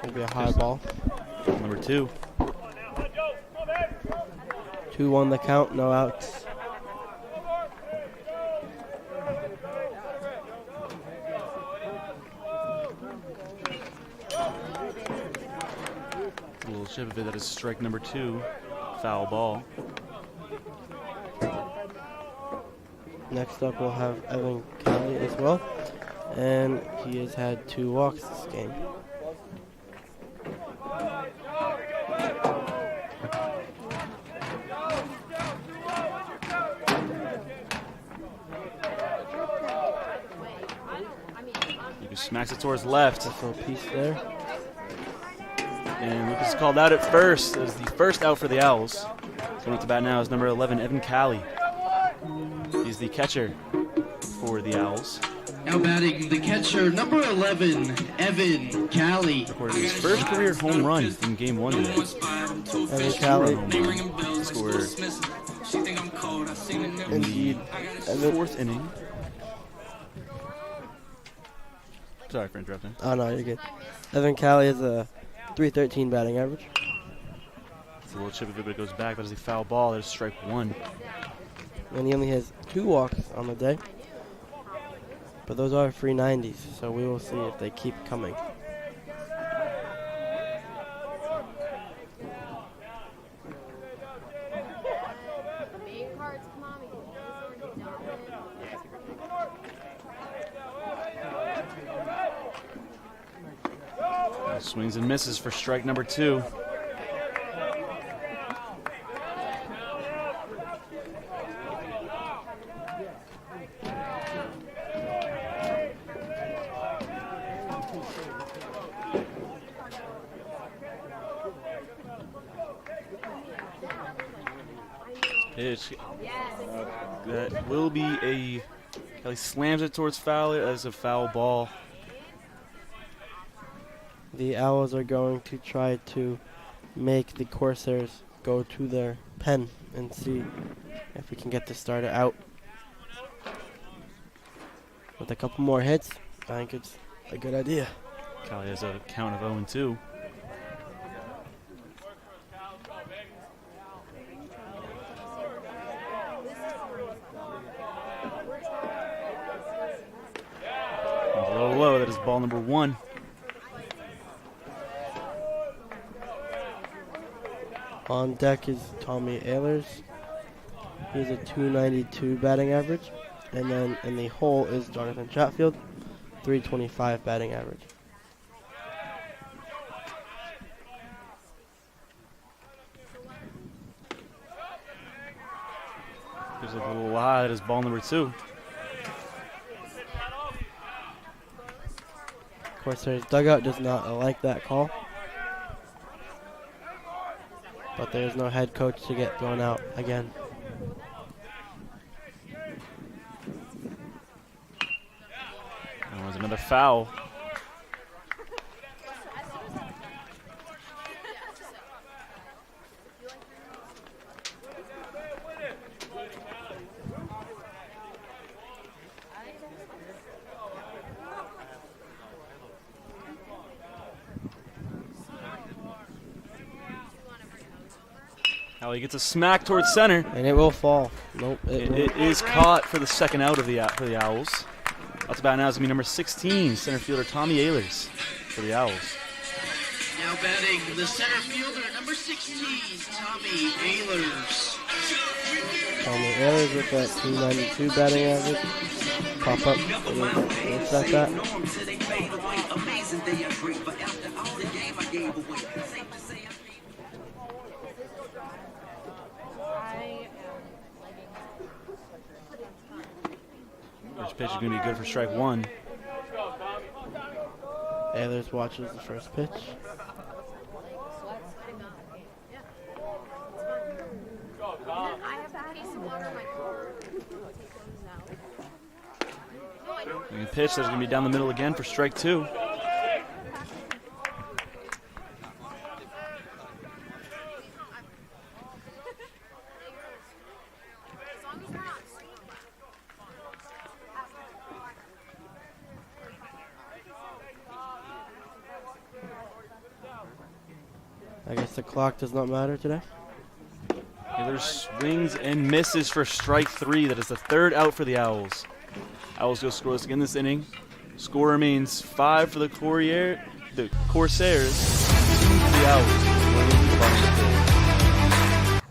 Maybe a high ball. Number 2. 2-1 the count, no outs. A little chip of it. That is strike number 2. Foul ball. Next up, we'll have Evan Kelly as well. And he has had 2 walks this game. Smacks it towards left. That's a little piece there. And Lucas is called out at first. That is the first out for the Owls. Going up to bat now is number 11, Evan Callie. He's the catcher for the Owls. Now batting the catcher, number 11, Evan Callie. Recorded his first career home run in Game 1 today. Evan Callie. Scored indeed. In the 4th inning. Sorry for interrupting. Oh, no, you're good. Evan Callie has a .313 batting average. It's a little chip of it, but it goes back. That is a foul ball. That is strike 1. And he only has 2 walks on the day. But those are free 90s, so we will see if they keep coming. Swings and misses for strike number 2. Pitch. That will be a. Kelly slams it towards foul as a foul ball. The Owls are going to try to make the Corsairs go to their pen and see if we can get the starter out. With a couple more hits, I think it's a good idea. Kelly has a count of 0-2. A little low. That is ball number 1. On deck is Tommy Ehlers. He has a .292 batting average. And then in the hole is Jonathan Chatfield, .325 batting average. There's a little lie. That is ball number 2. Corsairs dugout does not like that call. But there's no head coach to get thrown out again. That was another foul. He gets a smack towards center, and it will fall. Nope, it is caught for the second out of for the Owls. That's about now is gonna be number 16, center fielder Tommy Ehlers for the Owls. Now batting the center fielder, number 16, Tommy Ehlers. Tommy Ehlers with that .292 batting average. Pop up. We'll set that. First pitch is going to be good for strike 1. Ehlers watches the first pitch. The pitch that's going to be down the middle again for strike 2. I guess the clock does not matter today. Taylor swings and misses for strike 3. That is the 3rd out for the Owls. Owls go scoreless again this inning. Score remains 5 for the Corsairs, 2 for the Owls.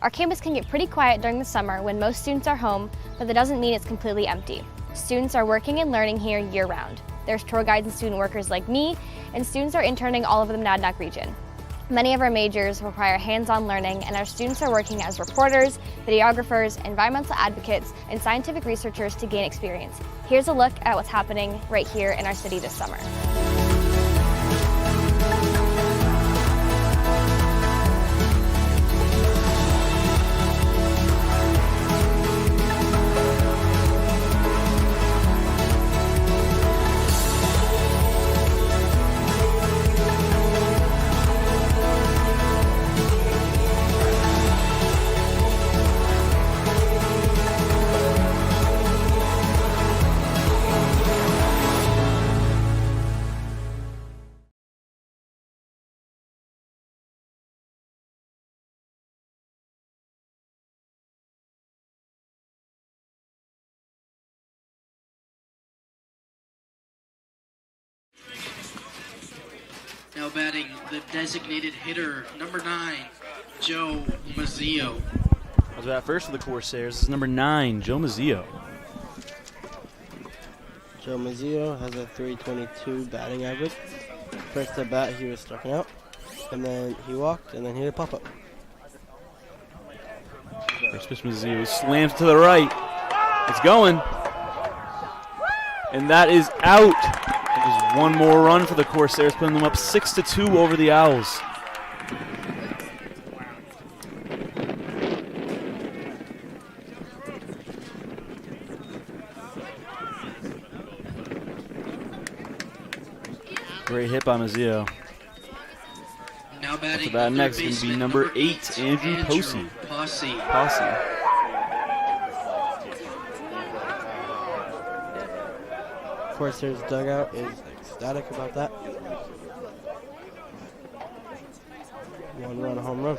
Our campus can get pretty quiet during the summer when most students are home, but that doesn't mean it's completely empty. Students are working and learning here year-round. There's tour guides and student workers like me, and students are interning all over the Monadnock region. Many of our majors require hands-on learning, and our students are working as reporters, videographers, environmental advocates, and scientific researchers to gain experience. Here's a look at what's happening right here in our city this summer. Now batting the designated hitter, number 9, Joe Mazzio. How's that first for the Corsairs? This is number 9, Joe Mazzio. Joe Mazzio has a .322 batting average. First at bat, he was striking out, and then he walked, and then he hit a pop-up. First pitch, Mazzio slams to the right. It's going. And that is out. Just one more run for the Corsairs, putting them up 6-2 over the Owls. Great hit by Mazzio. Now batting the bat next is going to be number 8, Andrew Posse. Corsairs dugout is ecstatic about that. 1-run home run.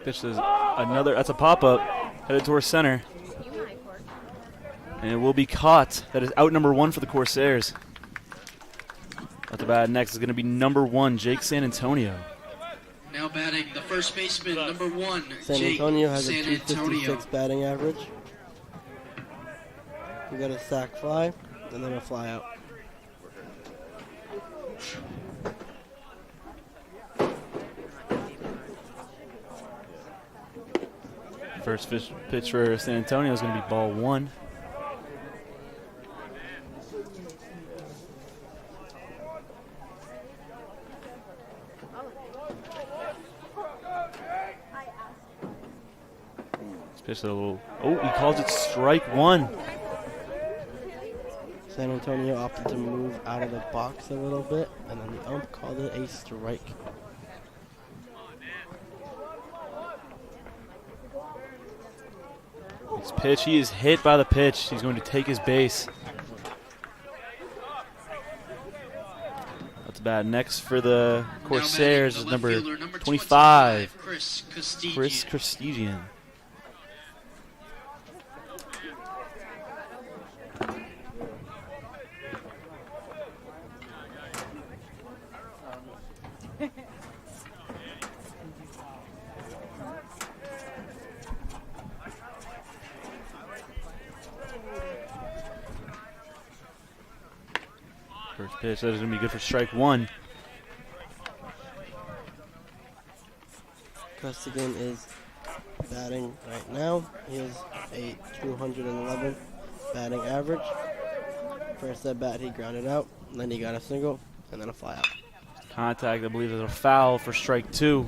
Pitch is another, that's a pop-up, headed towards center. And it will be caught. That is out number 1 for the Corsairs. At the bat next is going to be number 1, Jake San Antonio. Now batting the first baseman, number 1, San Jake Antonio has San a .256 batting average. We got a sac fly, and then a fly out. First pitch for San Antonio is going to be ball 1. Pitch a little. Oh, he calls it strike 1. San Antonio opted to move out of the box a little bit, and then the ump called it a strike. This pitch, he is hit by the pitch. He's going to take his base. That's bad. Next for the Corsairs is number 25, Chris Christigian. First pitch, that is going to be good for strike 1. Costigan is batting right now. He has a 211 batting average. First at bat, he grounded out, and then he got a single, and then a fly out. Contact, I believe, is a foul for strike 2.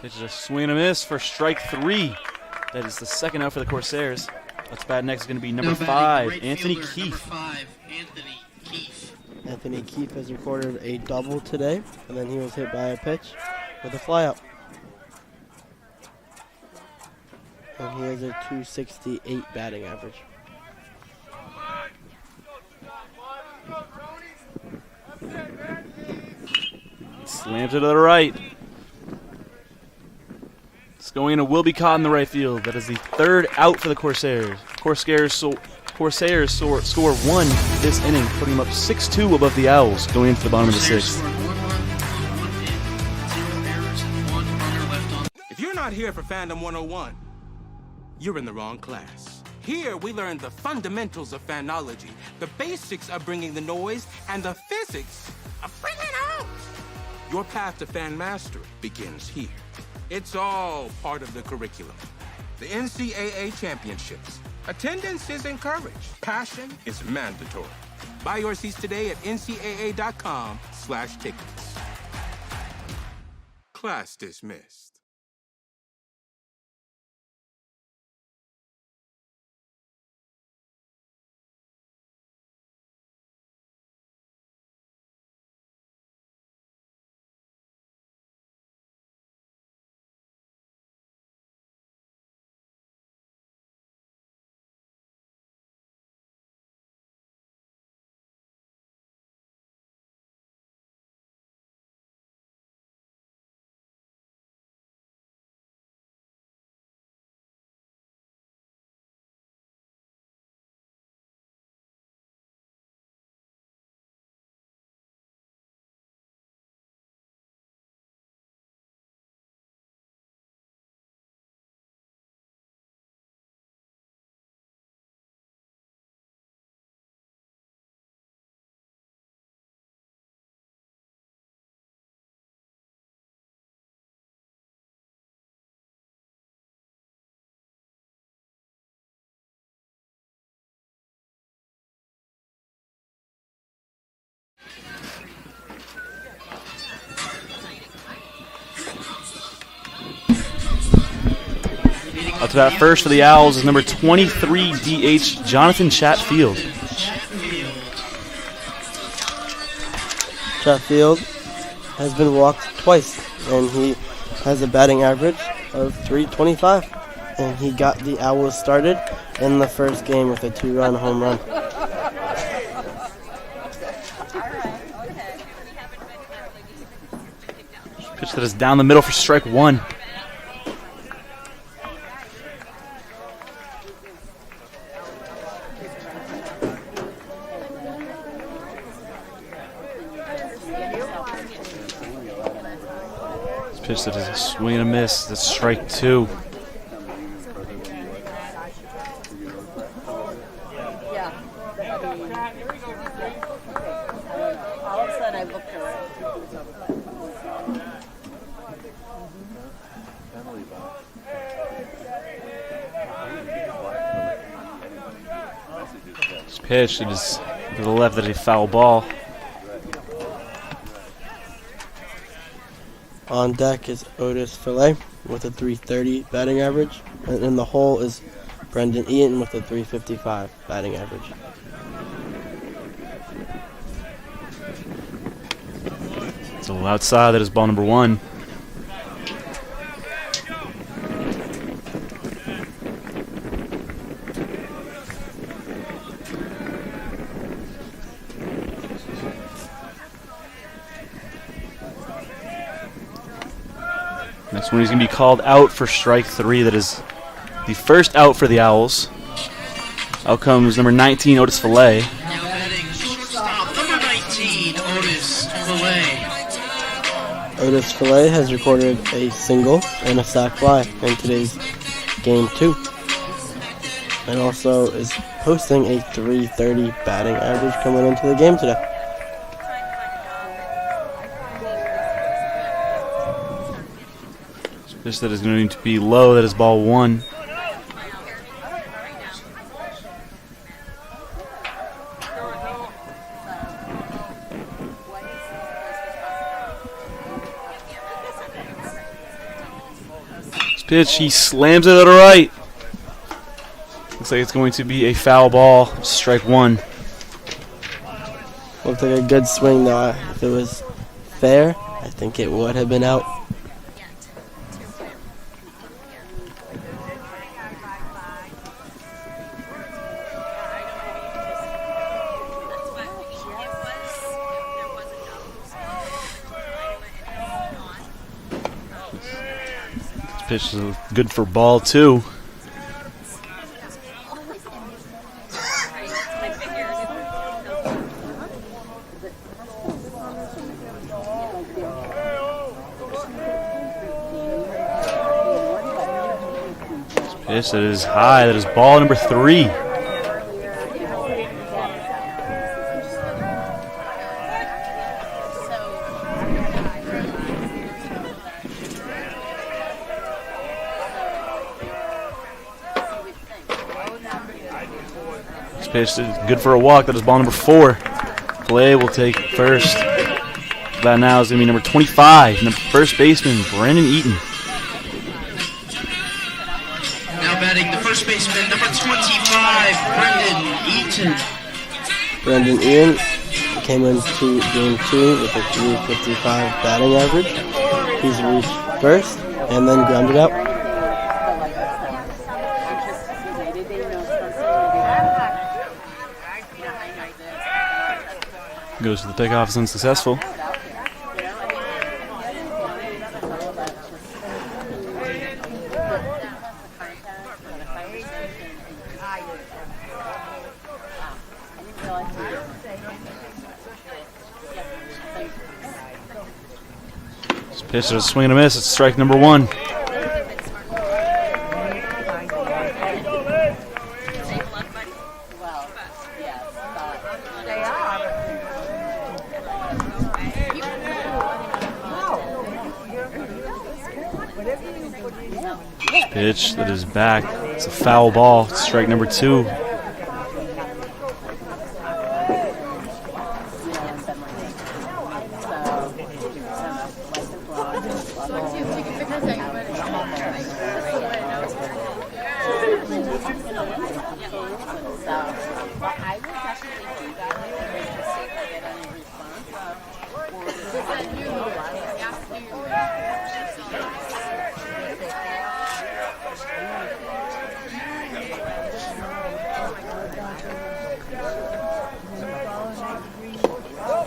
Pitch is a swing and a miss for strike 3. That is the second out for the Corsairs. Let's bat next is going to be number 5, Anthony Keefe. Anthony Keefe has recorded a double today, and then he was hit by a pitch with a flyout. And he has a .268 batting average. Slams it to the right. It's going in and will be caught in the right field. That is the third out for the Corsairs. Corsairs score 1 this inning, putting them up 6-2 above the Owls, going into the bottom of the 6th. If you're not here for Fandom 101, you're in the wrong class. Here we learn the fundamentals of fanology, the basics of bringing the noise, and the physics of bringing it out. Your path to fan mastery begins here. It's all part of the curriculum. The NCAA championships. Attendance is encouraged. Passion is mandatory. Buy your seats today at ncaa.com/tickets. Class dismissed. Up to bat first for the Owls is number 23 DH Jonathan Chatfield. Chatfield has been walked twice, and he has a batting average of .325. And he got the Owls started in the first game with a 2-run home run. Pitch that is down the middle for strike 1. Pitch that is a swing and a miss. That's strike 2. This pitch, it is to the left. That is a foul ball. On deck is Otis Fillet with a .330 batting average, and in the hole is Brendan Eaton with a .355 batting average. It's a little outside. That is ball number 1. Next one, he's going to be called out for strike 3. That is the first out for the Owls. Out comes number 19, Otis Fillet. Now batting shortstop, number 19, Otis Fillet. Otis Fillet has recorded a single and a sac fly in today's game 2. And also is posting a .330 batting average coming into the game today. Pitch that is going to be low. That is ball 1. Pitch, he slams it to the right. Looks like it's going to be a foul ball. Strike one. Looked like a good swing, though. If it was fair, I think it would have been out. This pitch is good for ball two. Pitch that is high. That is ball number three. This pitch is good for a walk. That is ball number four. Play will take first. That now is going to be number 25, first baseman Brandon Eaton. Now batting the first baseman, number 25, Brendan Eaton. Brendan Eaton came into game 2 with a .355 batting average. He's reached first and then grounded out. Goes to the pickoff, is unsuccessful. This pitch is a swing and a miss. It's strike number one. Pitch that is back. It's a foul ball. Strike number two.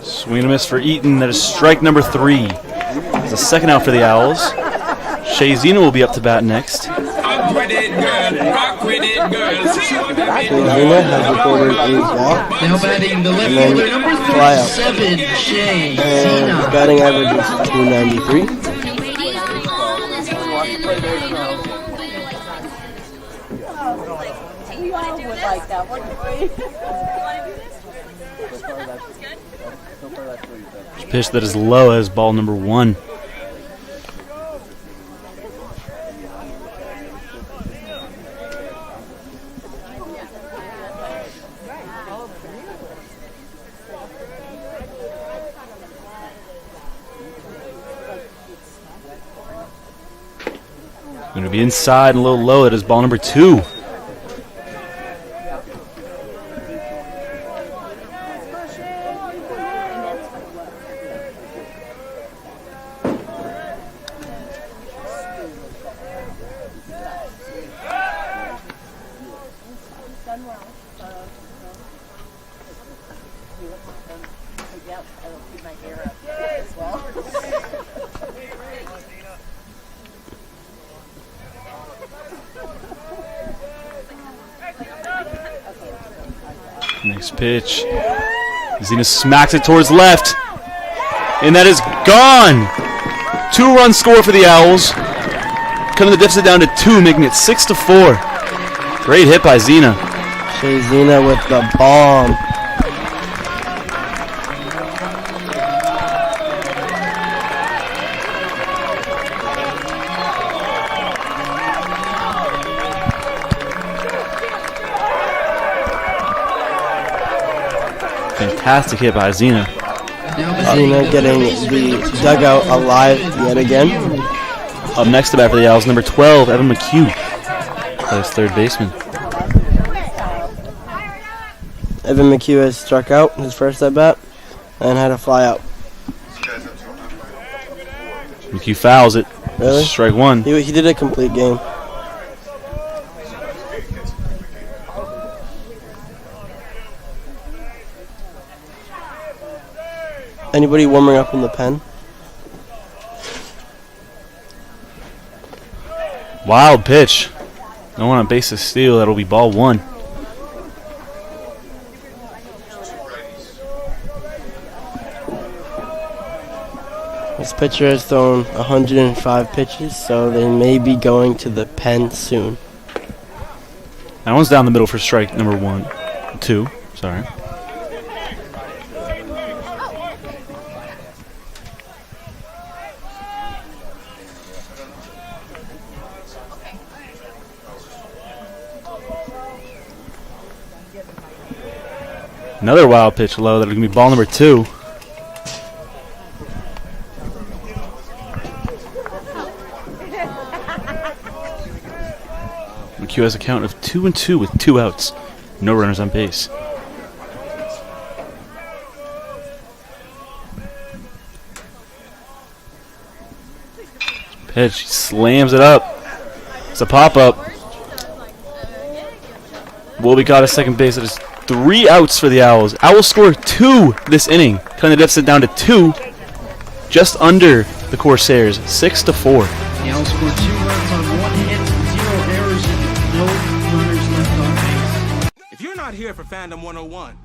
Swing and a miss for Eaton. That is strike number three. It's a second out for the Owls. Shea Zena will be up to bat next. Zena has recorded a walk. Now batting the left fielder, number 37, Shea Zena. His batting average is 293. Pitch that is low as ball number one. Going to be inside and a little low. It is ball number two. Next pitch. Zena smacks it towards left. And that is gone. 2-run score for the Owls. Cutting the deficit down to 2, making it 6-4. Great hit by Zena. Shea Zena with the bomb. Fantastic hit by Zena. Zena getting the dugout alive yet again. Up next to bat for the Owls, number 12, Evan McHugh. Plays third baseman. Evan McHugh has struck out his first at bat and had a fly out. McHugh fouls it. Really? Strike one. He did a complete game. Anybody warming up in the pen? Wild pitch. No one on base to steal. That'll be ball one. This pitcher has thrown 105 pitches, so they may be going to the pen soon. That one's down the middle for strike number 2. Sorry. Another wild pitch low. That'll be ball number 2. McHugh has a count of 2-2 with 2 outs. No runners on base. Pitch. He slams it up. It's a pop-up. Will be caught at second base. That is 3 outs for the Owls. Owls score 2 this inning, cutting the deficit down to 2, just under the Corsairs, 6-4. The Owls scored 2 runs on 1 hit, 0 errors, and no runners left on base. If you're not here for Fandom 101,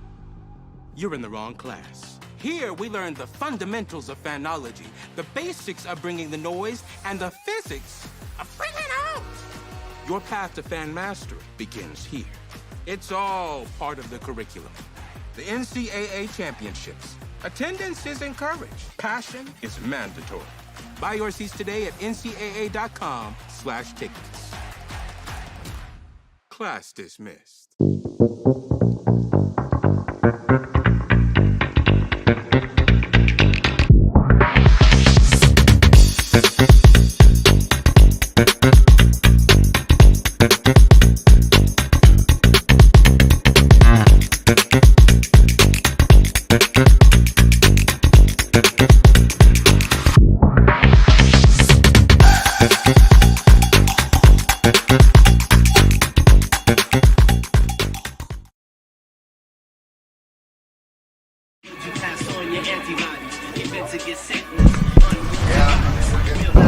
you're in the wrong class. Here we learn the fundamentals of fanology, the basics of bringing the noise, and the physics of bringing it out. Your path to fan mastery begins here. It's all part of the curriculum. The NCAA championships. Attendance is encouraged. Passion is mandatory. Buy your seats today at ncaa.com/tickets. Class dismissed.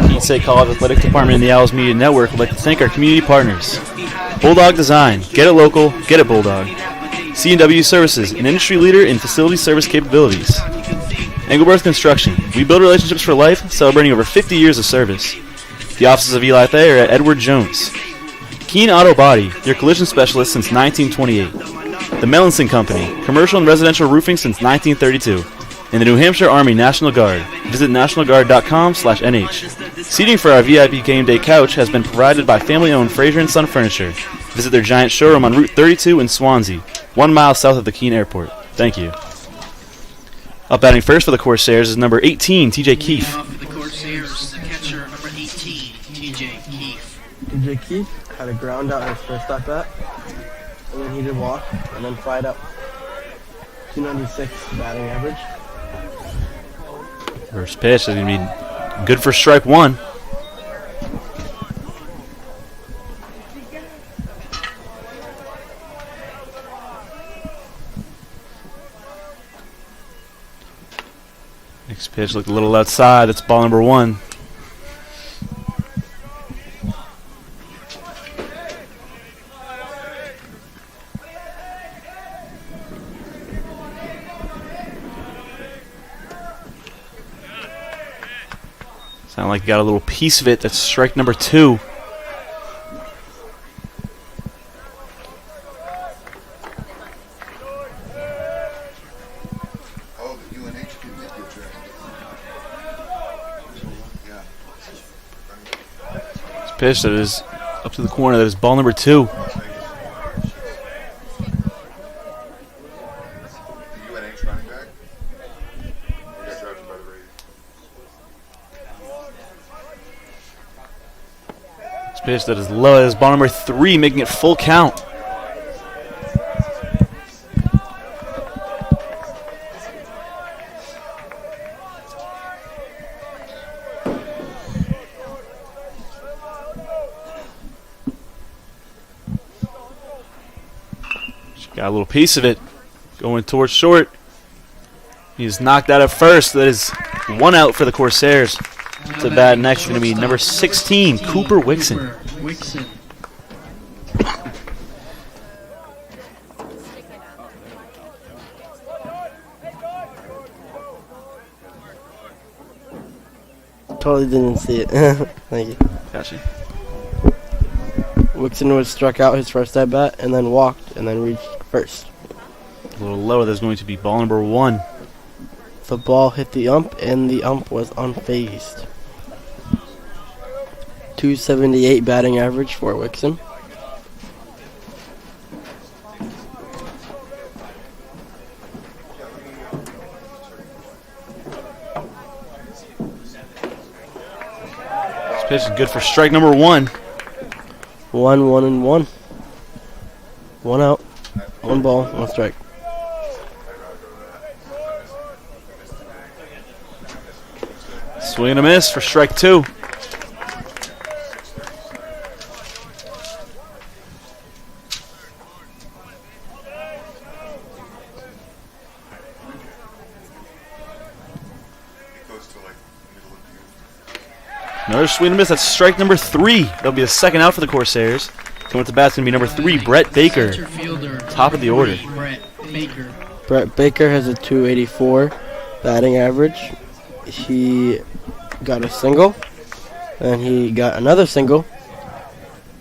Keene State College Athletic Department and the Owls Media Network would like to thank our community partners. Bulldog Design. Get it local. Get it Bulldog. C&W Services, an industry leader in facility service capabilities. Engelberth Construction. We build relationships for life, celebrating over 50 years of service. The offices of Eli Thayer at Edward Jones. Keene Auto Body, your collision specialist since 1928. The Melanson Company, commercial and residential roofing since 1932. And the New Hampshire Army National Guard. Visit nationalguard.com/nh. Seating for our VIP game day couch has been provided by family-owned Fraser & Son Furniture. Visit their giant showroom on Route 32 in Swansea, 1 mile south of the Keene Airport. Thank you. Up batting first for the Corsairs is number 18, TJ Keefe. For the Corsairs, the catcher, number 18, TJ Keefe. TJ Keefe had a ground out in his first at bat, and then he did walk, and then fried up. 296 batting average. First pitch is going to be good for strike 1. Next pitch looked a little outside. That's ball number 1. Sound like you got a little piece of it. That's strike number 2. This pitch that is up to the corner. That is ball number 2. Pitch that is low. That is ball number 3, making it full count. Got a little piece of it. Going towards short. He's knocked out at first. That is 1 out for the Corsairs. To bat next is going to be number 16, Cooper Wixon. Totally didn't see it. Thank you. Gotcha. Wixon was struck out his first at bat and then walked and then reached first. A little lower. There's going to be ball number 1. The ball hit the ump and the ump was unfazed. 278 batting average for Wixon. This pitch is good for strike number 1. 1-1-1. 1 out. 1 ball, 1 strike. Swing and a miss for strike 2. Another swing and a miss. That's strike number 3. That'll be the second out for the Corsairs. Coming with the bat's going to be number 3, Brett Baker. Top of the order. Brett Baker has a 284 batting average. He got a single, and he got another single,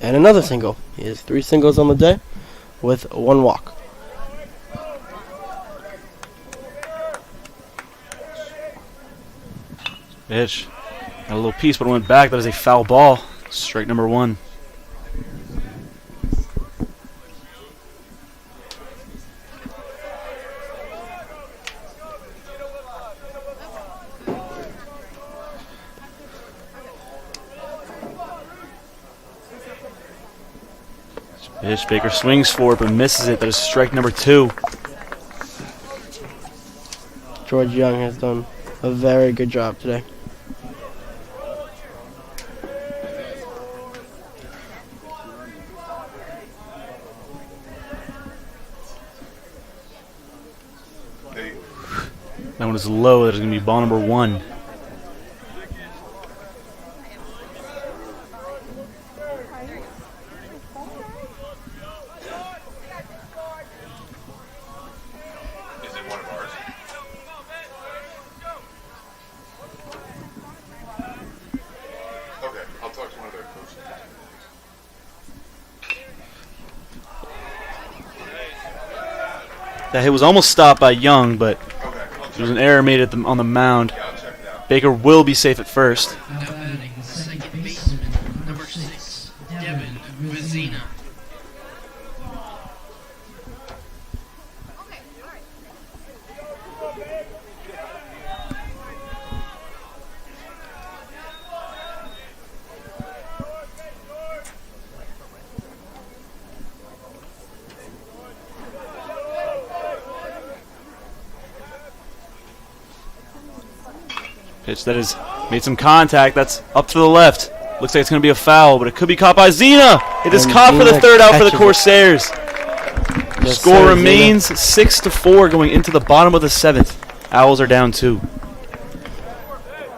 and another single. He has 3 singles on the day with 1 walk. Pitch. Got a little piece, but it went back. That is a foul ball. Strike number 1. Pitch. Baker swings for it, but misses it. That is strike number 2. George Young has done a very good job today. That one is low. That is going to be ball number 1. That hit was almost stopped by Young, but there was an error made on the mound. Baker will be safe at first. Second baseman, number 6, Devin Vizina. Pitch that has made some contact. That's up to the left. Looks like it's going to be a foul, but it could be caught by Zena. It is caught for the 3rd out for the Corsairs. The score remains 6-4 going into the bottom of the 7th. Owls are down 2.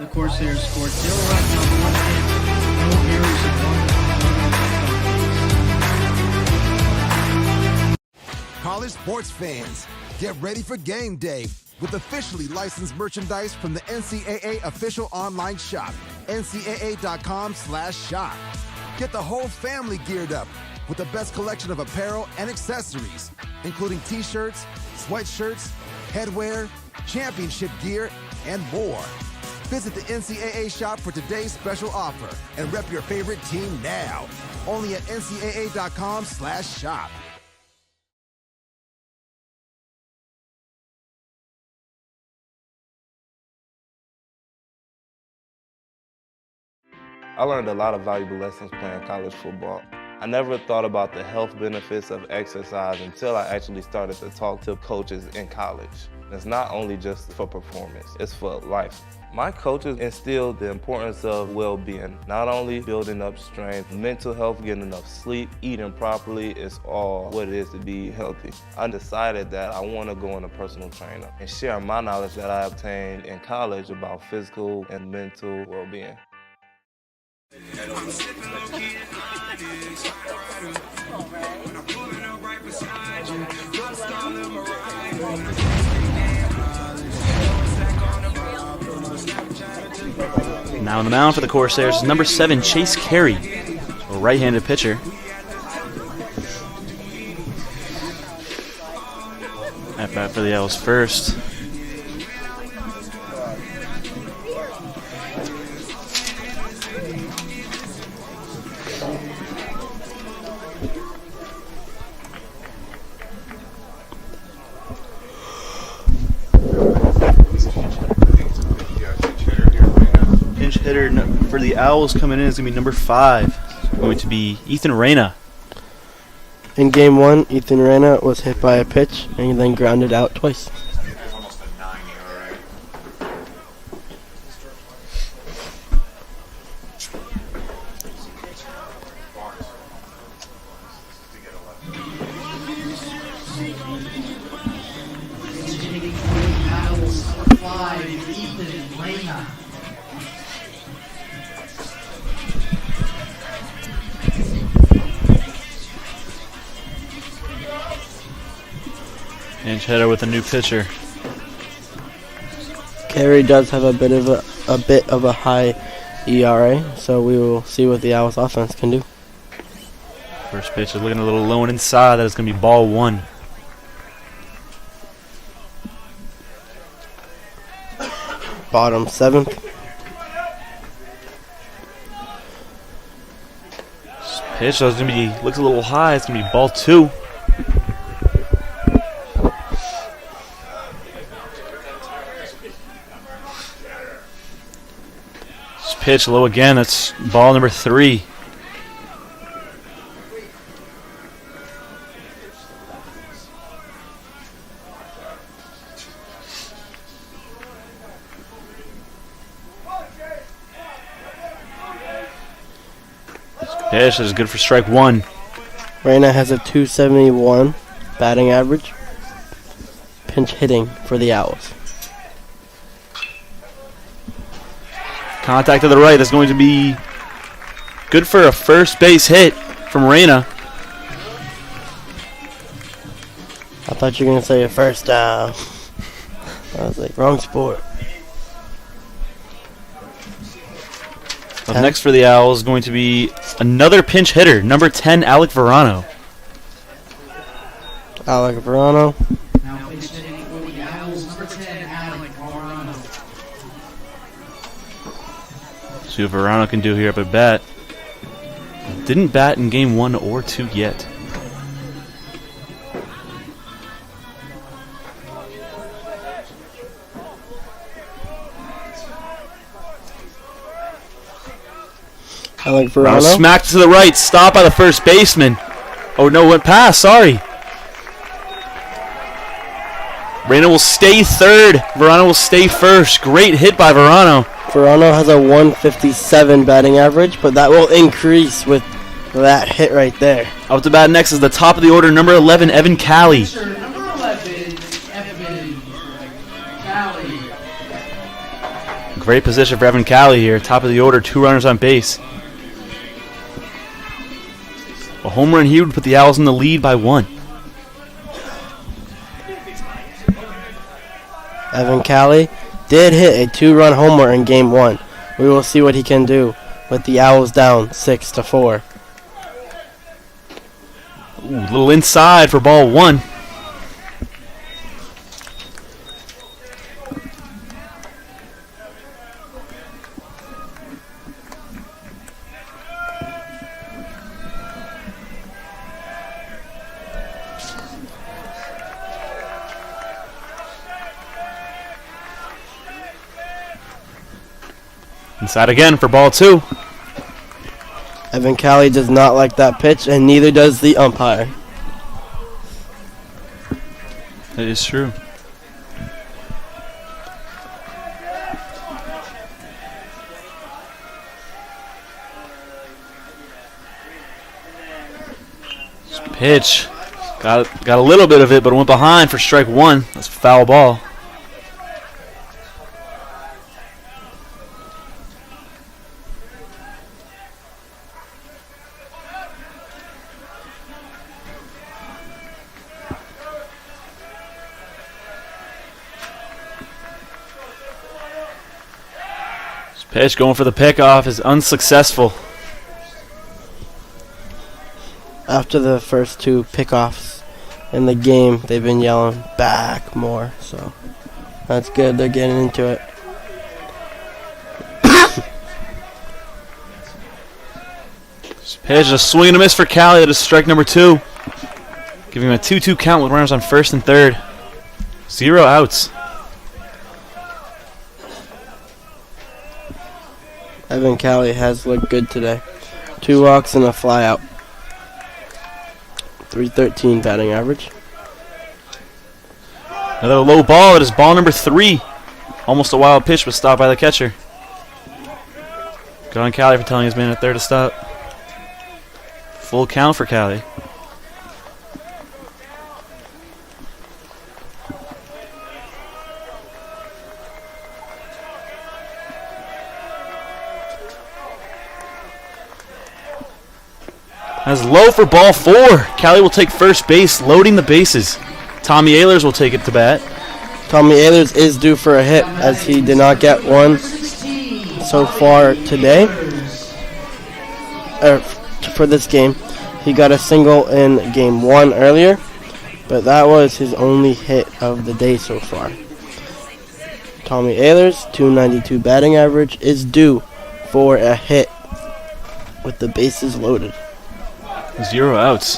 The Corsairs scored 0 runs on 1 hit, no errors and 1. College sports fans, get ready for game day with officially licensed merchandise from the NCAA official online shop, ncaa.com/shop. Get the whole family geared up with the best collection of apparel and accessories, including t-shirts, sweatshirts, headwear, championship gear, and more. Visit the NCAA shop for today's special offer and rep your favorite team now. Only at ncaa.com/shop. I learned a lot of valuable lessons playing college football. I never thought about the health benefits of exercise until I actually started to talk to coaches in college. It's not only just for performance, it's for life. My coaches instilled the importance of well-being, not only building up strength, mental health, getting enough sleep, eating properly is all what it is to be healthy. I decided that I want to go on a personal trainer and share my knowledge that I obtained in college about physical and mental well-being. Now on the mound for the Corsairs is number 7, Chase Carey, a right-handed pitcher. At bat for the Owls first. Pinch hitter for the Owls coming in is going to be number 5, going to be Ethan Reyna. In game 1, Ethan Reyna was hit by a pitch and then grounded out twice. Pinch hitter with a new pitcher. Carey does have a bit of a high ERA, so we will see what the Owls offense can do. First pitch is looking a little low and inside. That is going to be ball 1. Bottom 7th. This pitch is going to be looks a little high. It's going to be ball 2. Pitch low again. That's ball number 3. Pitch is good for strike 1. Reyna has a 271 batting average. Pinch hitting for the Owls. Contact to the right. That's going to be good for a first base hit from Reyna. I thought you were going to say a first down. I was like, wrong sport. Up next for the Owls is going to be another pinch hitter, number 10, Alec Verano. Alec Verano. Now pinch hitting for the Owls, number 10, Alec Verano. See what Verano can do here up at bat. Didn't bat in game 1 or 2 yet. Alec Verano. Smacked to the right. Stop by the first baseman. Oh no, went past. Sorry. Reyna will stay third. Verano will stay first. Great hit by Verano. Verano has a 157 batting average, but that will increase with that hit right there. Up to bat next is the top of the order, number 11, Evan Calley. Number 11, Evan Calley. Great position for Evan Calley here. Top of the order, 2 runners on base. A home run here would put the Owls in the lead by 1. Evan Calley did hit a 2-run homer in game 1. We will see what he can do with the Owls down 6-4. Ooh, a little inside for ball 1. Inside again for ball 2. Evan Callie does not like that pitch, and neither does the umpire. That is true. This pitch. Got a little bit of it, but it went behind for strike one. That's a foul ball. Pitch going for the pickoff is unsuccessful. After the first two pickoffs in the game, they've been yelling back more, so that's good. They're getting into it. Pitch, a swing and a miss for Callie. That is strike number 2. Giving him a 2-2 count with runners on first and third. 0 outs. Evan Callie has looked good today. 2 walks and a fly out. .313 batting average. Another low ball. It is ball number 3. Almost a wild pitch, but stopped by the catcher. Good on Callie for telling his man at third to stop. Full count for Callie. That's low for ball 4. Callie will take first base, loading the bases. Tommy Ehlers will take it to bat. Tommy Ehlers is due for a hit, as he did not get one so far today. For this game, he got a single in game 1 earlier, but that was his only hit of the day so far. Tommy Ehlers, .292 batting average, is due for a hit with the bases loaded. 0 outs.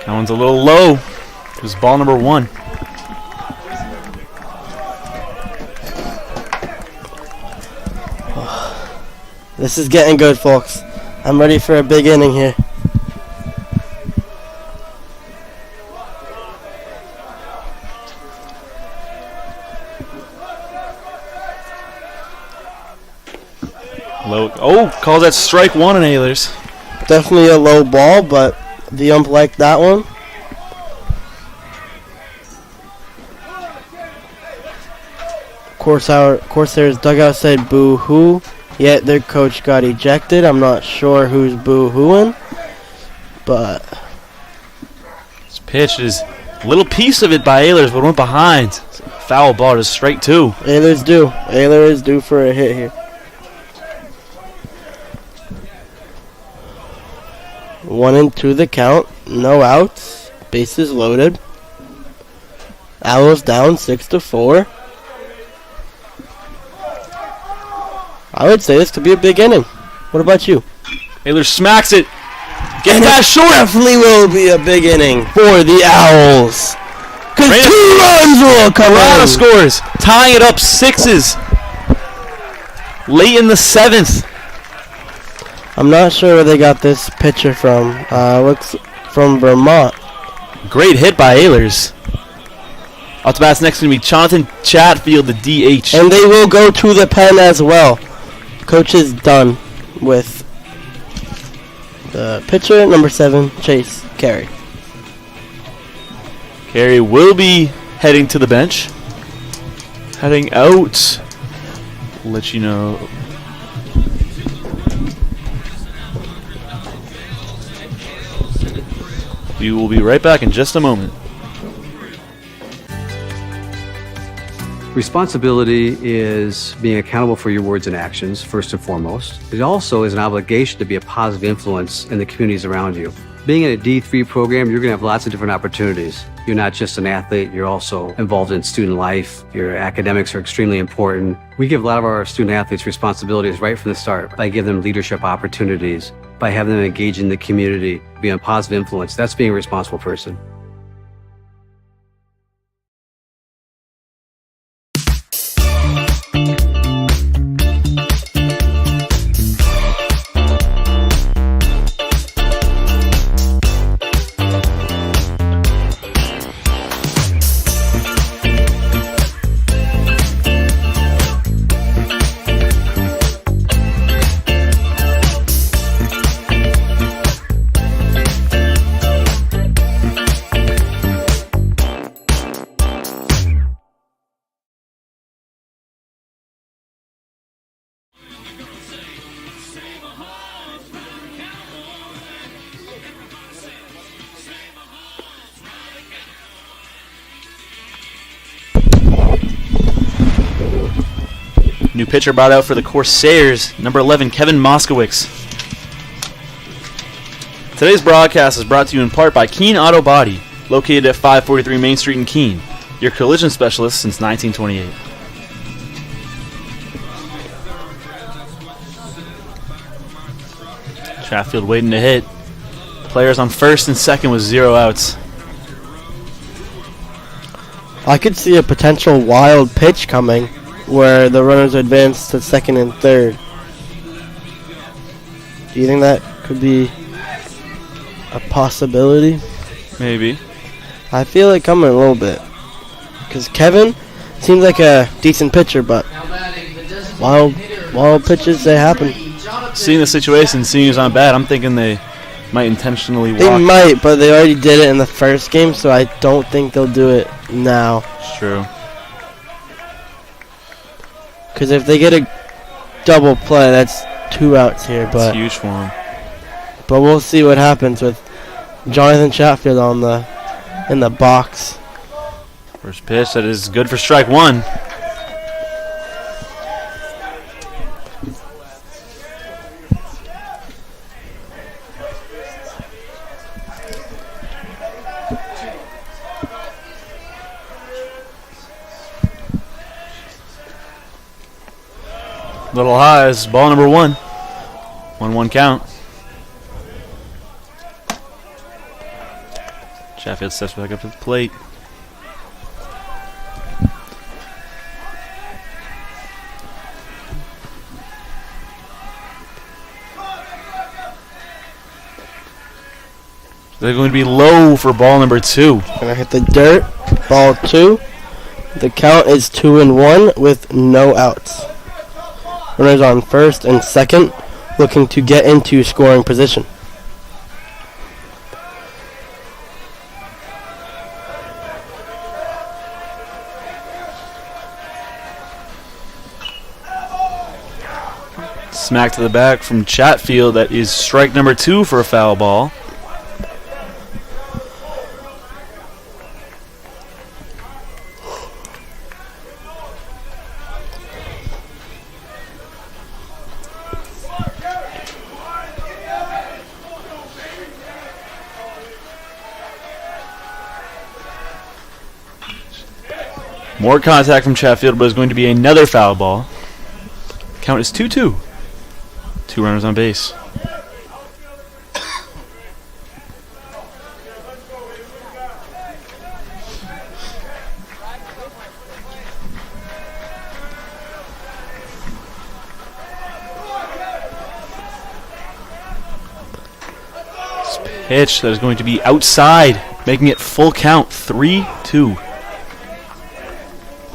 That one's a little low. It was ball number 1. This is getting good, folks. I'm ready for a big inning here. Low. Oh, calls that strike 1 on Ehlers. Definitely a low ball, but the ump liked that one. Corsairs dugout said boo-hoo, yet their coach got ejected. I'm not sure who's boo-hooing, but this pitch is a little piece of it by Ehlers, but went behind. Foul ball to strike 2. Ehlers is due for a hit here. 1-2 the count, no outs, bases loaded. Owls down 6-4. I would say this could be a big inning. What about you? Ehlers smacks it. Get that short. Definitely will be a big inning for the Owls. Because 2 runs will come in. in. Scores, tying it up 6s. Late in the 7th. I'm not sure where they got this pitcher from. Looks from Vermont. Great hit by Ehlers. Off the bat's next going to be Jonathan Chatfield, the DH. And they will go to the pen as well. Coach is done with the pitcher, number 7, Chase Carey. Carey will be heading to the bench. Heading out. We'll let you know. We will be right back in just a moment. Responsibility is being accountable for your words and actions, first and foremost. It also is an obligation to be a positive influence in the communities around you. Being in a D3 program, you're going to have lots of different opportunities. You're not just an athlete, you're also involved in student life. Your academics are extremely important. We give a lot of our student athletes responsibilities right from the start by giving them leadership opportunities, by having them engage in the community, be a positive influence. That's being a responsible person. new pitcher brought out for the Corsairs, number 11, Kevin Moskowitz. Today's broadcast is brought to you in part by Keene Auto Body, located at 543 Main Street in Keene, your collision specialist since 1928. Chatfield waiting to hit. Players on first and second with 0 outs. I could see a potential wild pitch coming where the runners advance to second and third. Do you think that could be a possibility? Maybe. I feel it coming a little bit. Because Kevin seems like a decent pitcher, but wild pitches, they happen. Seeing the situation, seeing he's on bad, I'm thinking they might intentionally walk. They might, but they already did it in the first game, so I don't think they'll do it now. It's true. Because if they get a double play, that's 2 outs here. But it's huge for them. But we'll see what happens with Jonathan Chatfield in the box. First pitch, that is good for strike one. Little high is ball number 1. 1-1 count. Chatfield steps back up to the plate. They're going to be low for ball number 2. Gonna hit the dirt. Ball 2. The count is 2-1 with no outs. Runners on first and second, looking to get into scoring position. Smack to the back from Chatfield. That is strike number 2 for a foul ball. More contact from Chatfield, but it's going to be another foul ball. Count is 2-2. 2 runners on base. This pitch that is going to be outside, making it full count, 3-2.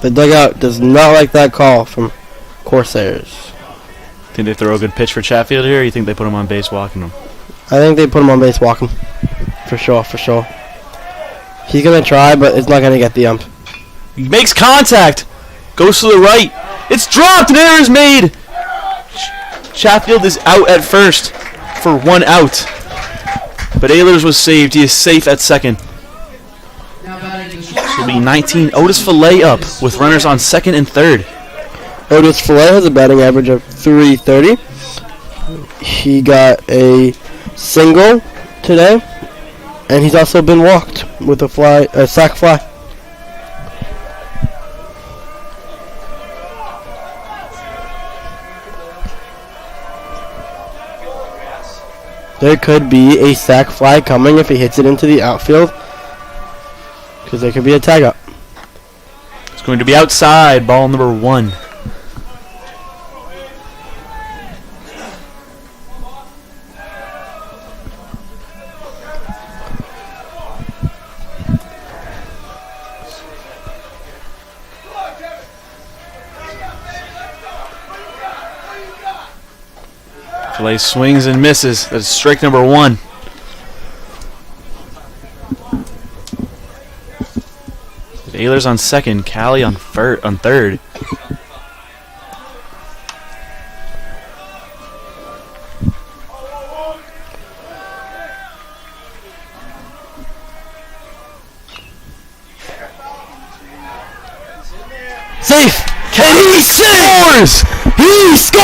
The dugout does not like that call from Corsairs. Think they throw a good pitch for Chatfield here, or you think they put him on base walking him? I think they put him on base walking. For sure. He's going to try, but it's not going to get the ump. He makes contact. Goes to the right. It's dropped. An error is made. Chatfield is out at first for 1 out. But Ehlers was saved. He is safe at second. This will be 19. Otis Fillet up with runners on second and third. Otis Fillet has a batting average of .330. He got a single today, and he's also been walked with a sac fly. There could be a sac fly coming if he hits it into the outfield, because there could be a tag up. It's going to be outside, ball number 1. Fillet swings and misses. That's strike number 1. Ehlers on second, Callie on third. Safe! And he scores! He scored!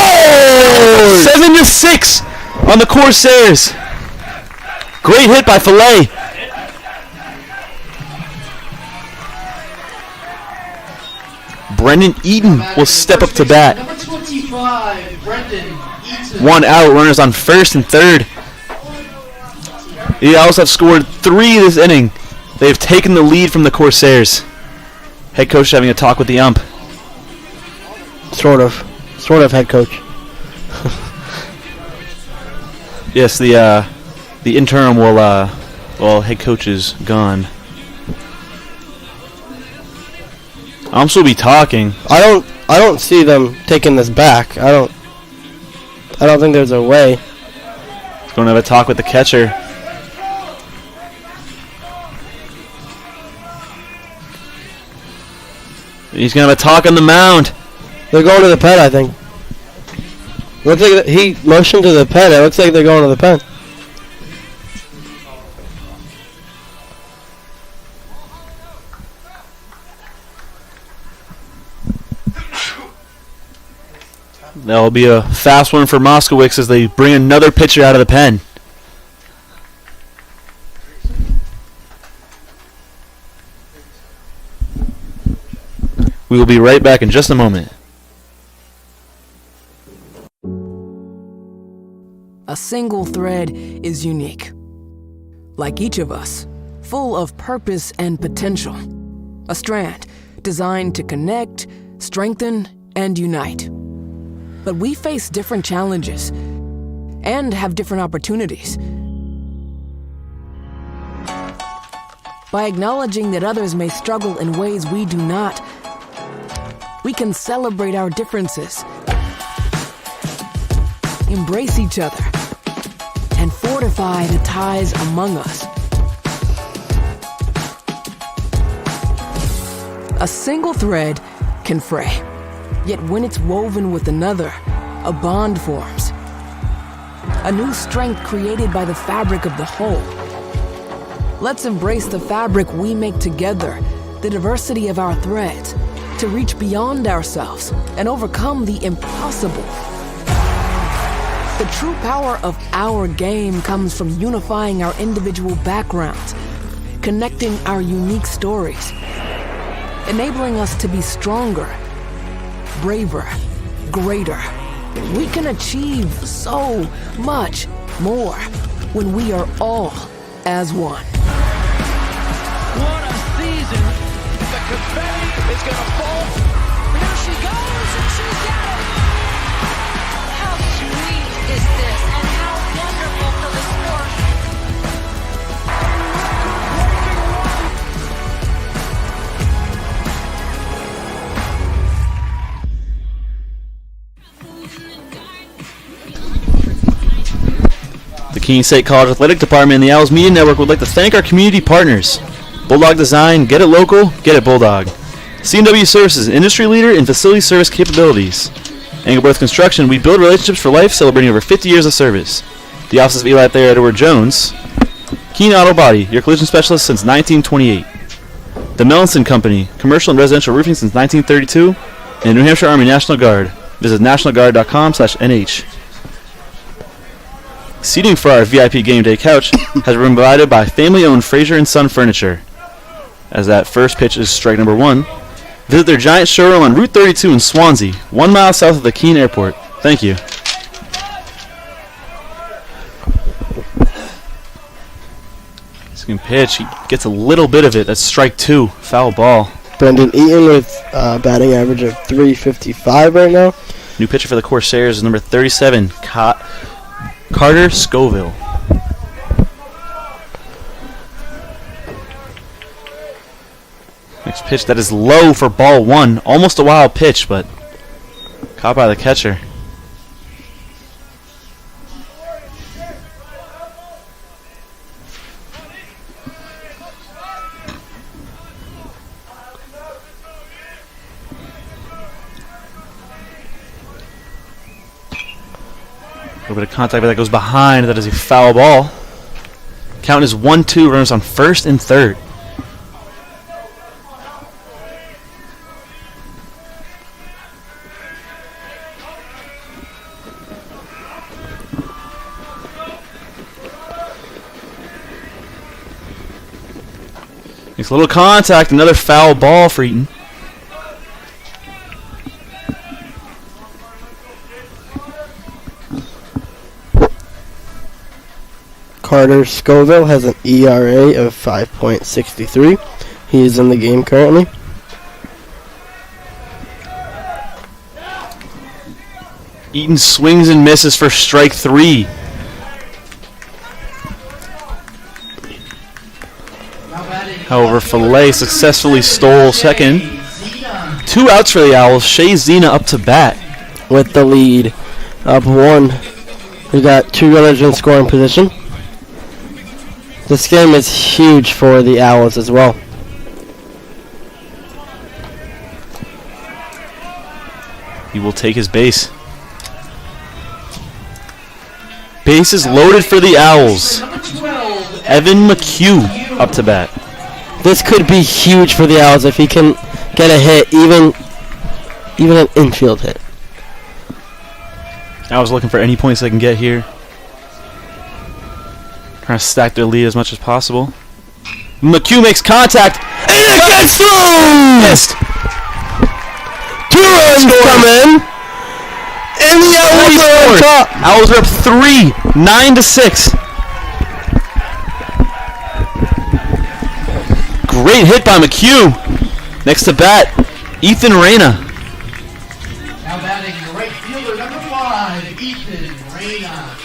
7-6 on the Corsairs. Great hit by Filet. Brendan Eaton will step up to bat. Number 25, Brendan Eaton. 1 out, runners on first and third. The Owls have scored 3 this inning. They have taken the lead from the Corsairs. Head coach having a talk with the ump. Sort of head coach. Yes, the interim will head coach is gone. Umps will be talking. I don't see them taking this back. I don't think there's a way. He's going to have a talk with the catcher. He's going to have a talk on the mound. They're going to the pen, I think. Looks like he motioned to the pen. It looks like they're going to the pen. That'll be a fast one for Moskowitz as they bring another pitcher out of the pen. We will be right back in just a moment. A single thread is unique. Like each of us, full of purpose and potential. A strand designed to connect, strengthen, and unite. But we face different challenges and have different opportunities. By acknowledging that others may struggle in ways we do not, we can celebrate our differences, embrace each other, and fortify the ties among us. A single thread can fray, yet when it's woven with another, a bond forms. A new strength created by the fabric of the whole. Let's embrace the fabric we make together, the diversity of our threads, to reach beyond ourselves and overcome the impossible. The true power of our game comes from unifying our individual backgrounds, connecting our unique stories, enabling us to be stronger, braver, greater. We can achieve so much more when we are all as one. What a season. The confetti is going to fall. There she goes, and she's got it. How sweet is this, and how wonderful for the sport. The Keene State College Athletic Department and the Owls Media Network would like to thank our community partners. Bulldog Design, get it local, get it Bulldog. C&W Services, industry leader in facility service capabilities. Engelberth Construction, we build relationships for life, celebrating over 50 years of service. The offices of Eli Thayer, Edward Jones. Keene Auto Body, your collision specialist since 1928. The Mellinson Company, commercial and residential roofing since 1932. And New Hampshire Army National Guard. Visit nationalguard.com/NH. Seating for our VIP game day couch has been provided by family-owned Fraser & Son Furniture. As that first pitch is strike number 1. Visit their giant showroom on Route 32 in Swansea, 1 mile south of the Keene Airport. Thank you. Second pitch, he gets a little bit of it. That's strike 2, foul ball. Brendan Eaton with a batting average of .355 right now. New pitcher for the Corsairs is number 37, Carter Scoville. Next pitch, that is low for ball 1. Almost a wild pitch, but caught by the catcher. A little bit of contact, but that goes behind. That is a foul ball. Count is 1-2. Runners on first and third. Makes a little contact. Another foul ball for Eaton. Carter Scoville has an ERA of 5.63. He is in the game currently. Eaton swings and misses for strike 3. However, Fillet successfully stole second. 2 outs for the Owls. Shea Zena up to bat. With the lead. Up 1. We got 2 runners in scoring position. This game is huge for the Owls as well. He will take his base. Bases loaded for the Owls. Evan McHugh up to bat. This could be huge for the Owls if he can get a hit, even an infield hit. Owls looking for any points they can get here. Trying to stack their lead as much as possible. McHugh makes contact. And it gets through! Missed. 2 runs come in. And the Owls are on top. Owls are up 3, 9-6. Great hit by McHugh. Next to bat, Ethan Reyna. Now batting right fielder number 5, Ethan Reyna.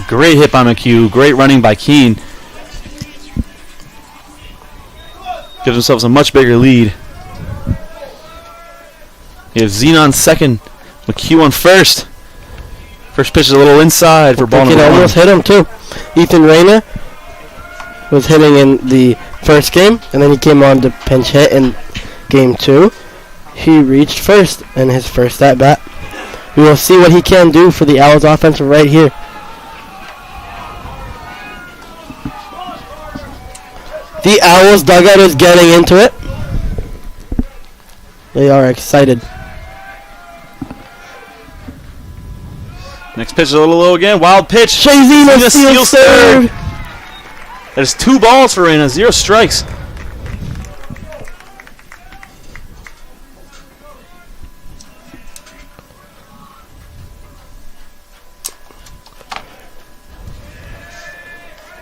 Great hit by McHugh. Great running by Keene. Gives themselves a much bigger lead. You have Zena on second. McHugh on first. First pitch is a little inside for ball number 1. Almost hit him too. Ethan Reyna was hitting in the first game, and then he came on to pinch hit in game 2. He reached first in his first at bat. We will see what he can do for the Owls offense right here. The Owls dugout is getting into it. They are excited. Next pitch is a little low again. Wild pitch. Shea Zena steals third. That is 2 balls for Reyna. 0 strikes.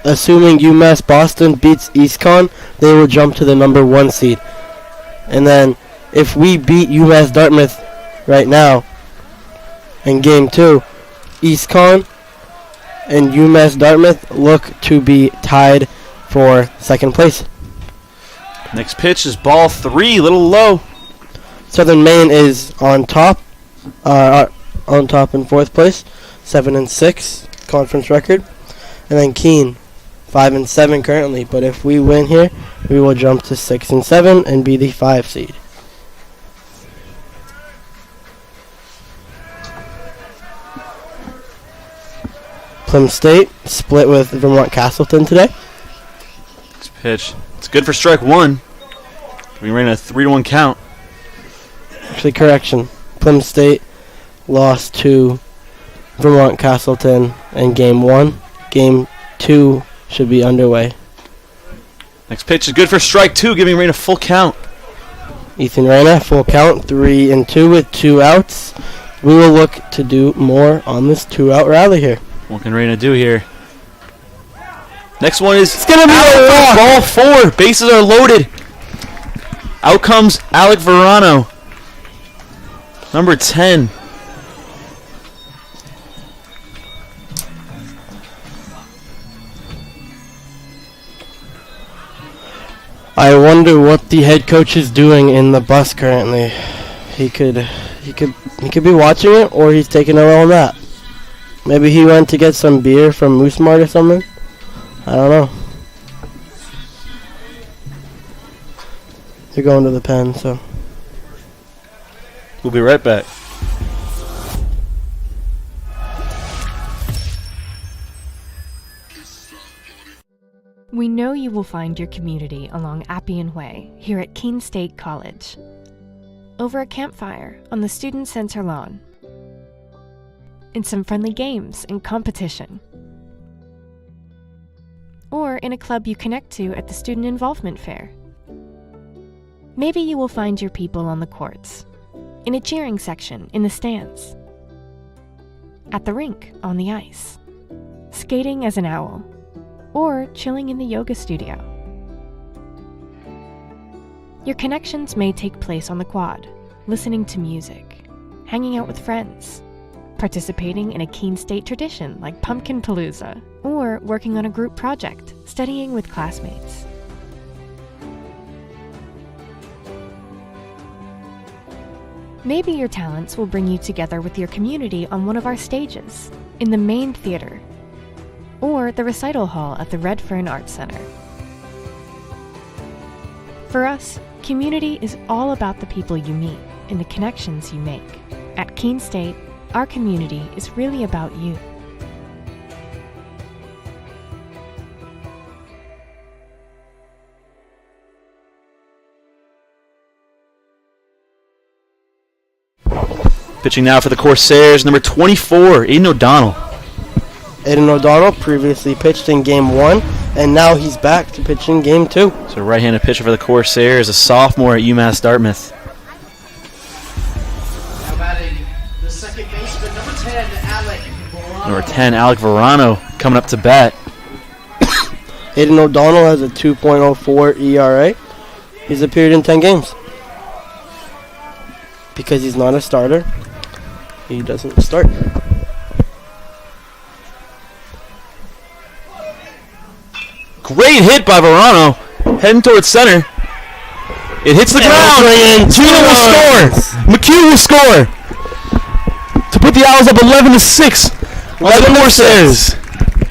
Assuming UMass Boston beats EastCon, they will jump to the number 1 seed. And then if we beat UMass Dartmouth right now in game 2, EastCon and UMass Dartmouth look to be tied for second place. Next pitch is ball 3, little low. Southern Maine is on top in 4th place, 7-6 conference record, and then Keene 5-7 currently. But if we win here, we will jump to 6-7 and be the 5 seed. Plymouth State split with Vermont Castleton today. Next pitch. It's good for strike 1. We ran a 3-1 count. Actually, correction. Plymouth State lost to Vermont Castleton in game 1. Game 2 should be underway. Next pitch is good for strike 2, giving Reyna a full count. Ethan Reyna, full count, 3-2 with 2 outs. We will look to do more on this 2-out rally here. What can Reyna do here? Next one is it's gonna be a walk. Ball 4. Bases are loaded. Out comes Alec Verano, number 10. I wonder what the head coach is doing in the bus currently. He could be watching it, or he's taking a little nap. Maybe he went to get some beer from Moose Mart or something. I don't know. They're going to the pen, so we'll be right back. We know you will find your community along Appian Way here at Keene State College. Over a campfire on the Student Center lawn. In some friendly games and competition. or in a club you connect to at the Student Involvement Fair. Maybe you will find your people on the courts, in a cheering section in the stands, at the rink on the ice, skating as an owl, or chilling in the yoga studio. Your connections may take place on the quad, listening to music, hanging out with friends, participating in a Keene State tradition like Pumpkin Palooza, or working on a group project, studying with classmates. Maybe your talents will bring you together with your community on one of our stages, in the main theater, or the recital hall at the Red Fern Arts Center. For us, community is all about the people you meet and the connections you make. At Keene State, our community is really about you. Pitching now for the Corsairs, number 24, Aiden O'Donnell. Aiden O'Donnell previously pitched in Game 1, and now he's back to pitch in Game 2. So right-handed pitcher for the Corsairs, a sophomore at UMass-Dartmouth. Now batting the second baseman, number 10, Alec Verano. Number 10, Alec Verano, coming up to bat. Aiden O'Donnell has a 2.04 ERA. He's appeared in 10 games. Because he's not a starter, he doesn't start. Great hit by Verano, heading towards center. It hits the ground. Keene will score. McHugh will score to put the Owls up 11-6. The Corsairs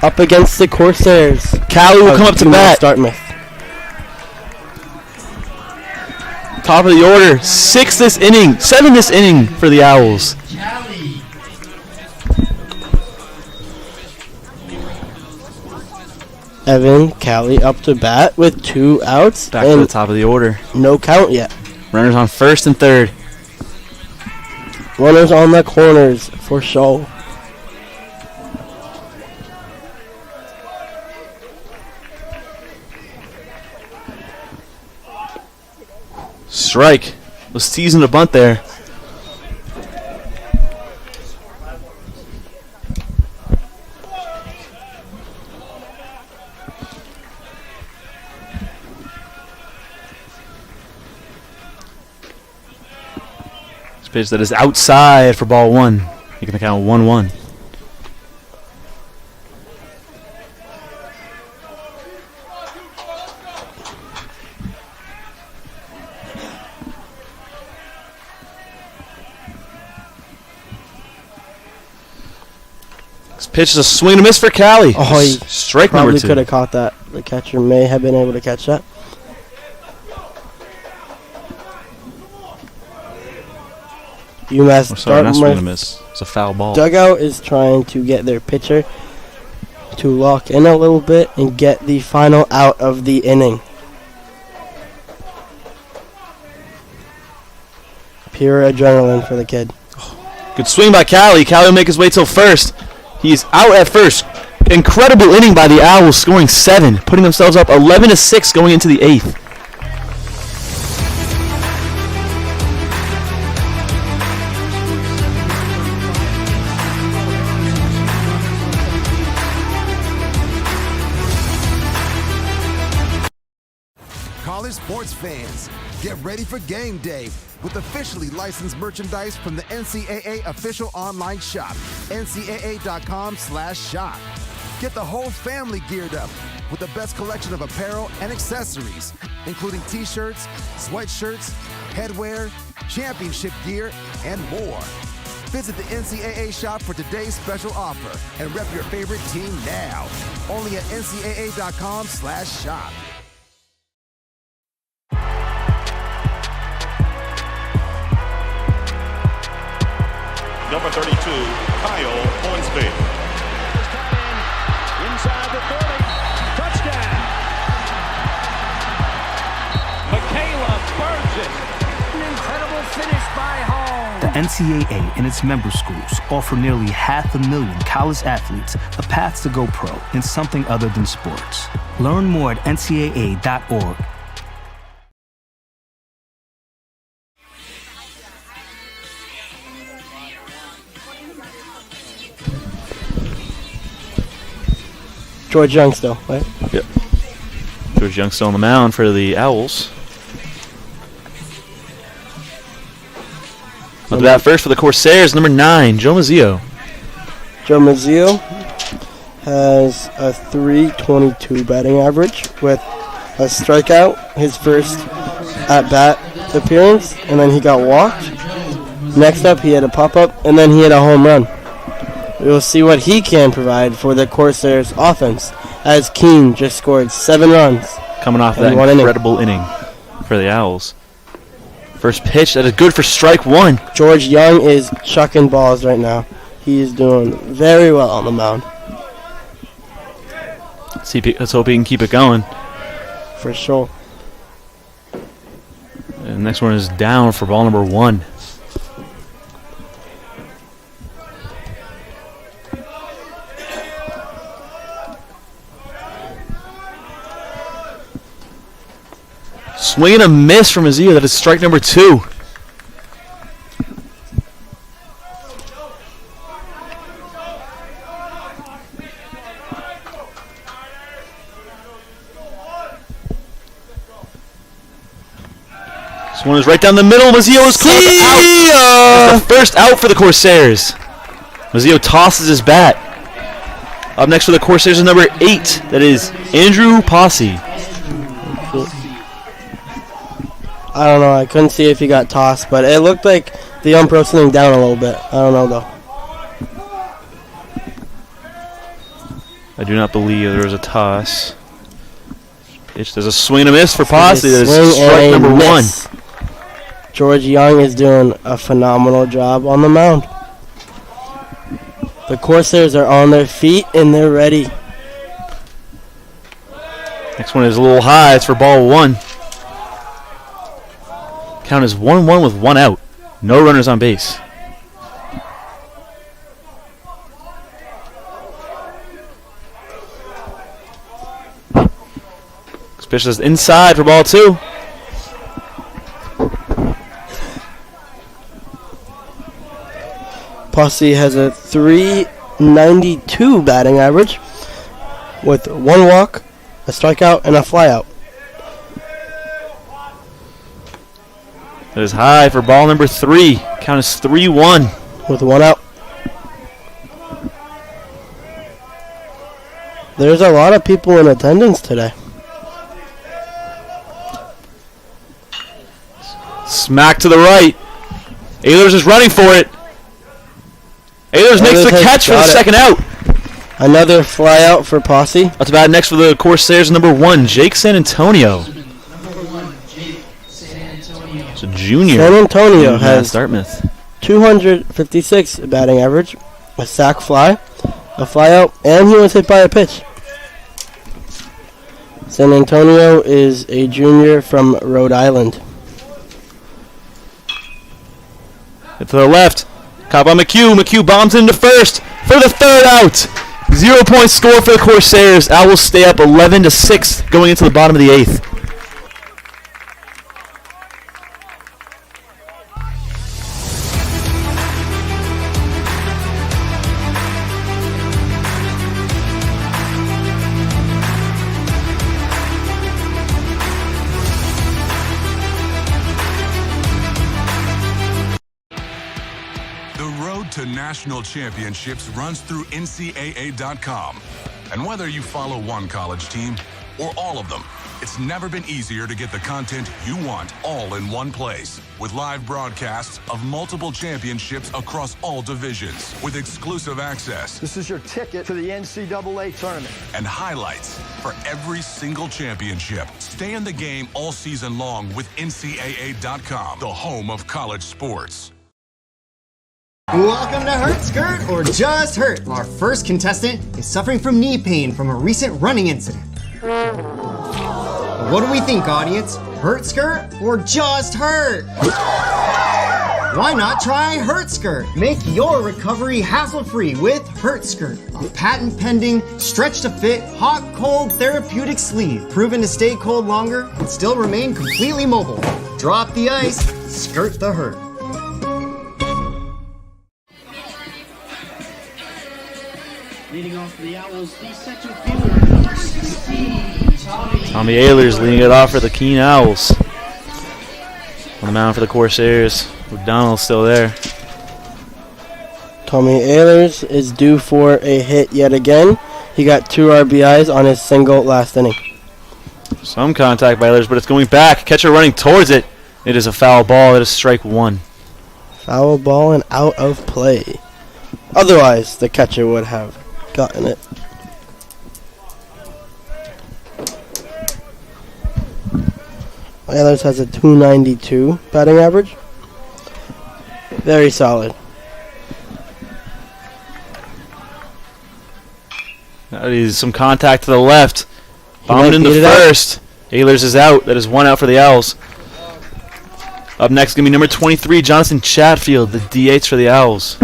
up against the Corsairs. Callie will come up to bat. Dartmouth. Top of the order, 7 this inning for the Owls. Evan Callie up to bat with 2 outs. Back to the top of the order. No count yet. Runners on first and third. Runners on the corners for show. Strike. Was teasing a bunt there. This pitch that is outside for ball 1. Making the count 1-1. Pitch is a swing and a miss for Callie. Oh, he strike probably number 2. Could have caught that. The catcher may have been able to catch that. Sorry, not swing and a miss. It's a foul ball. Dugout is trying to get their pitcher to lock in a little bit and get the final out of the inning. Pure adrenaline for the kid. Good swing by Callie. Callie will make his way till first. He's out at first. Incredible inning by the Owls, scoring 7, putting themselves up 11-6 going into the 8th. College sports fans, get ready for game day with officially licensed merchandise from the NCAA official online shop, ncaa.com/shop. Get the whole family geared up with the best collection of apparel and accessories, including t-shirts, sweatshirts, headwear, championship gear, and more. Visit the NCAA shop for today's special offer and rep your favorite team now. Only at ncaa.com/shop. Number 32, Kyle Hornsby. Inside the 30, touchdown. Michaela Burgess. An incredible finish by Hall. The NCAA and its member schools offer nearly 500,000 college athletes a path to go pro in something other than sports. Learn more at ncaa.org. George Young still, right? Yep. George Young still on the mound for the Owls. Up to bat first for the Corsairs, number 9, Joe Mazzio. Joe Mazzio has a .322 batting average with a strikeout, his first at-bat appearance, and then he got walked. Next up, he had a pop-up, and then he had a home run. We'll see what he can provide for the Corsairs offense, as Keene just scored 7 runs. Coming off that incredible inning for the Owls. First pitch, that is good for strike 1. George Young is chucking balls right now. He is doing very well on the mound. Let's hope he can keep it going. For sure. And the next one is down for ball number 1. Swing and a miss from Mazzio. That is strike number 2. This one is right down the middle. Mazzio is called out. That's the first out for the Corsairs. Mazzio tosses his bat. Up next for the Corsairs is number 8. That is Andrew Posse. I don't know. I couldn't see if he got tossed, but it looked like the ump roasted him down a little bit. I don't know, though. I do not believe there was a toss. There's a swing and a miss for Posse. That is strike number 1. George Young is doing a phenomenal job on the mound. The Corsairs are on their feet, and they're ready. Next one is a little high. It's for ball 1. Count is 1-1 with 1 out. No runners on base. This pitch is inside for ball 2. Posse has a .392 batting average with 1 walk, a strikeout, and a flyout. That is high for ball number 3. Count is 3-1. With 1 out. There's a lot of people in attendance today. Smack to the right. Ehlers is running for it. Ehlers makes the catch for the second out. Another fly out for Posse. That's about next for the Corsairs, number 1, Jake San Antonio. It's a junior. San Antonio has UMass-Dartmouth. 256 batting average, a sac fly, a fly out, and he was hit by a pitch. San Antonio is a junior from Rhode Island. Hit to the left. Caught by McHugh. McHugh bombs into first for the 3rd out. 0-point score for the Corsairs. Owls stay up 11-6 going into the bottom of the 8th. To national championships runs through NCAA.com. And whether you follow one college team or all of them, it's never been easier to get the content you want all in one place. With live broadcasts of multiple championships across all divisions, with exclusive access. This is your ticket to the NCAA tournament. And highlights for every single championship. Stay in the game all season long with NCAA.com, the home of college sports. Welcome to Hurt Skirt or Just Hurt. Our first contestant is suffering from knee pain from a recent running incident. What do we think, audience? Hurt Skirt or Just Hurt? Why not try HurtSkirt? Make your recovery hassle-free with HurtSkirt, a patent-pending, stretch-to-fit, hot-cold therapeutic sleeve, proven to stay cold longer and still remain completely mobile. Drop the ice, skirt the hurt. Leading off for the Owls, the center fielder, 16, Tommy Ehlers leading it off for the Keene Owls. On the mound for the Corsairs, O'Donnell's still there. Tommy Ehlers is due for a hit yet again. He got 2 RBIs on his single last inning. Some contact by Ehlers, but it's going back. Catcher running towards it. It is a foul ball. It is strike 1. Foul ball and out of play. Otherwise, the catcher would have gotten it. Ehlers has a .292 batting average. Very solid. That is some contact to the left. Bombed in the first. Ehlers is out. That is 1 out for the Owls. Up next, going to be number 23, Jonathan Chatfield, the DH for the Owls.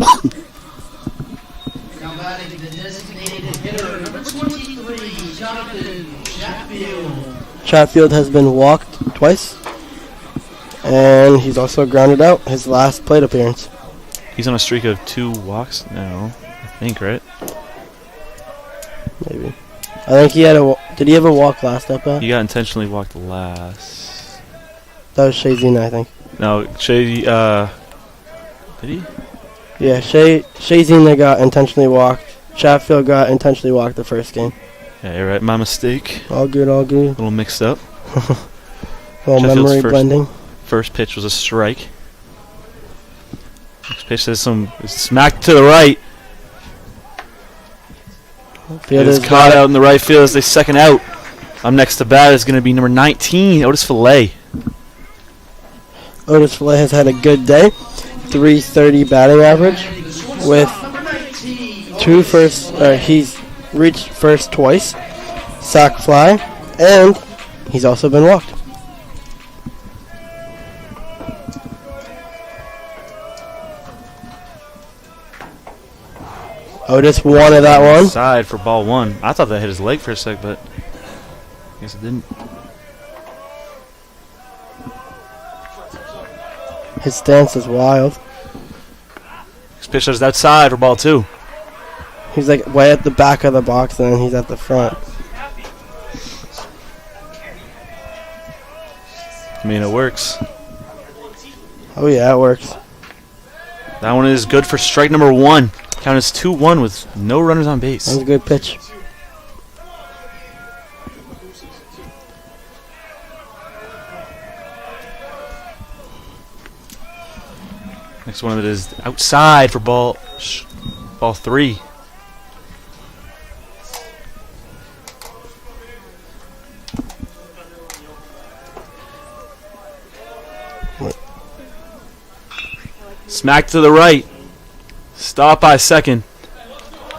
now batting the designated hitter, number 23, Jonathan Chatfield. Chatfield has been walked twice, and he's also grounded out his last plate appearance. He's on a streak of 2 walks now, I think, right? Maybe. I think he had a. Did he have a walk last at bat? He got intentionally walked last. That was Shazina, I think. No, Shay. Did he? Yeah, Shazina got intentionally walked. Chatfield got intentionally walked the first game. Yeah, you're right. My mistake. All good, all good. A little mixed up. Well, memory blending. First pitch was a strike. Next pitch says some smack to the right. It is caught out in the right field as they second out. I'm next to bat is going to be number 19, Otis Fillet. Otis Fillet has had a good day. .330 batting average with 2 first. He's reached first twice, sac fly, and he's also been walked. Otis wanted that one. Side for ball 1. I thought that hit his leg for a sec, but I guess it didn't. His stance is wild. This pitch is outside for ball 2. He's like way at the back of the box, and then he's at the front. I mean, it works. Oh yeah, it works. That one is good for strike number 1. Count is 2-1 with no runners on base. That was a good pitch. Next one of it is outside for ball 3. Smack to the right. Stop by second.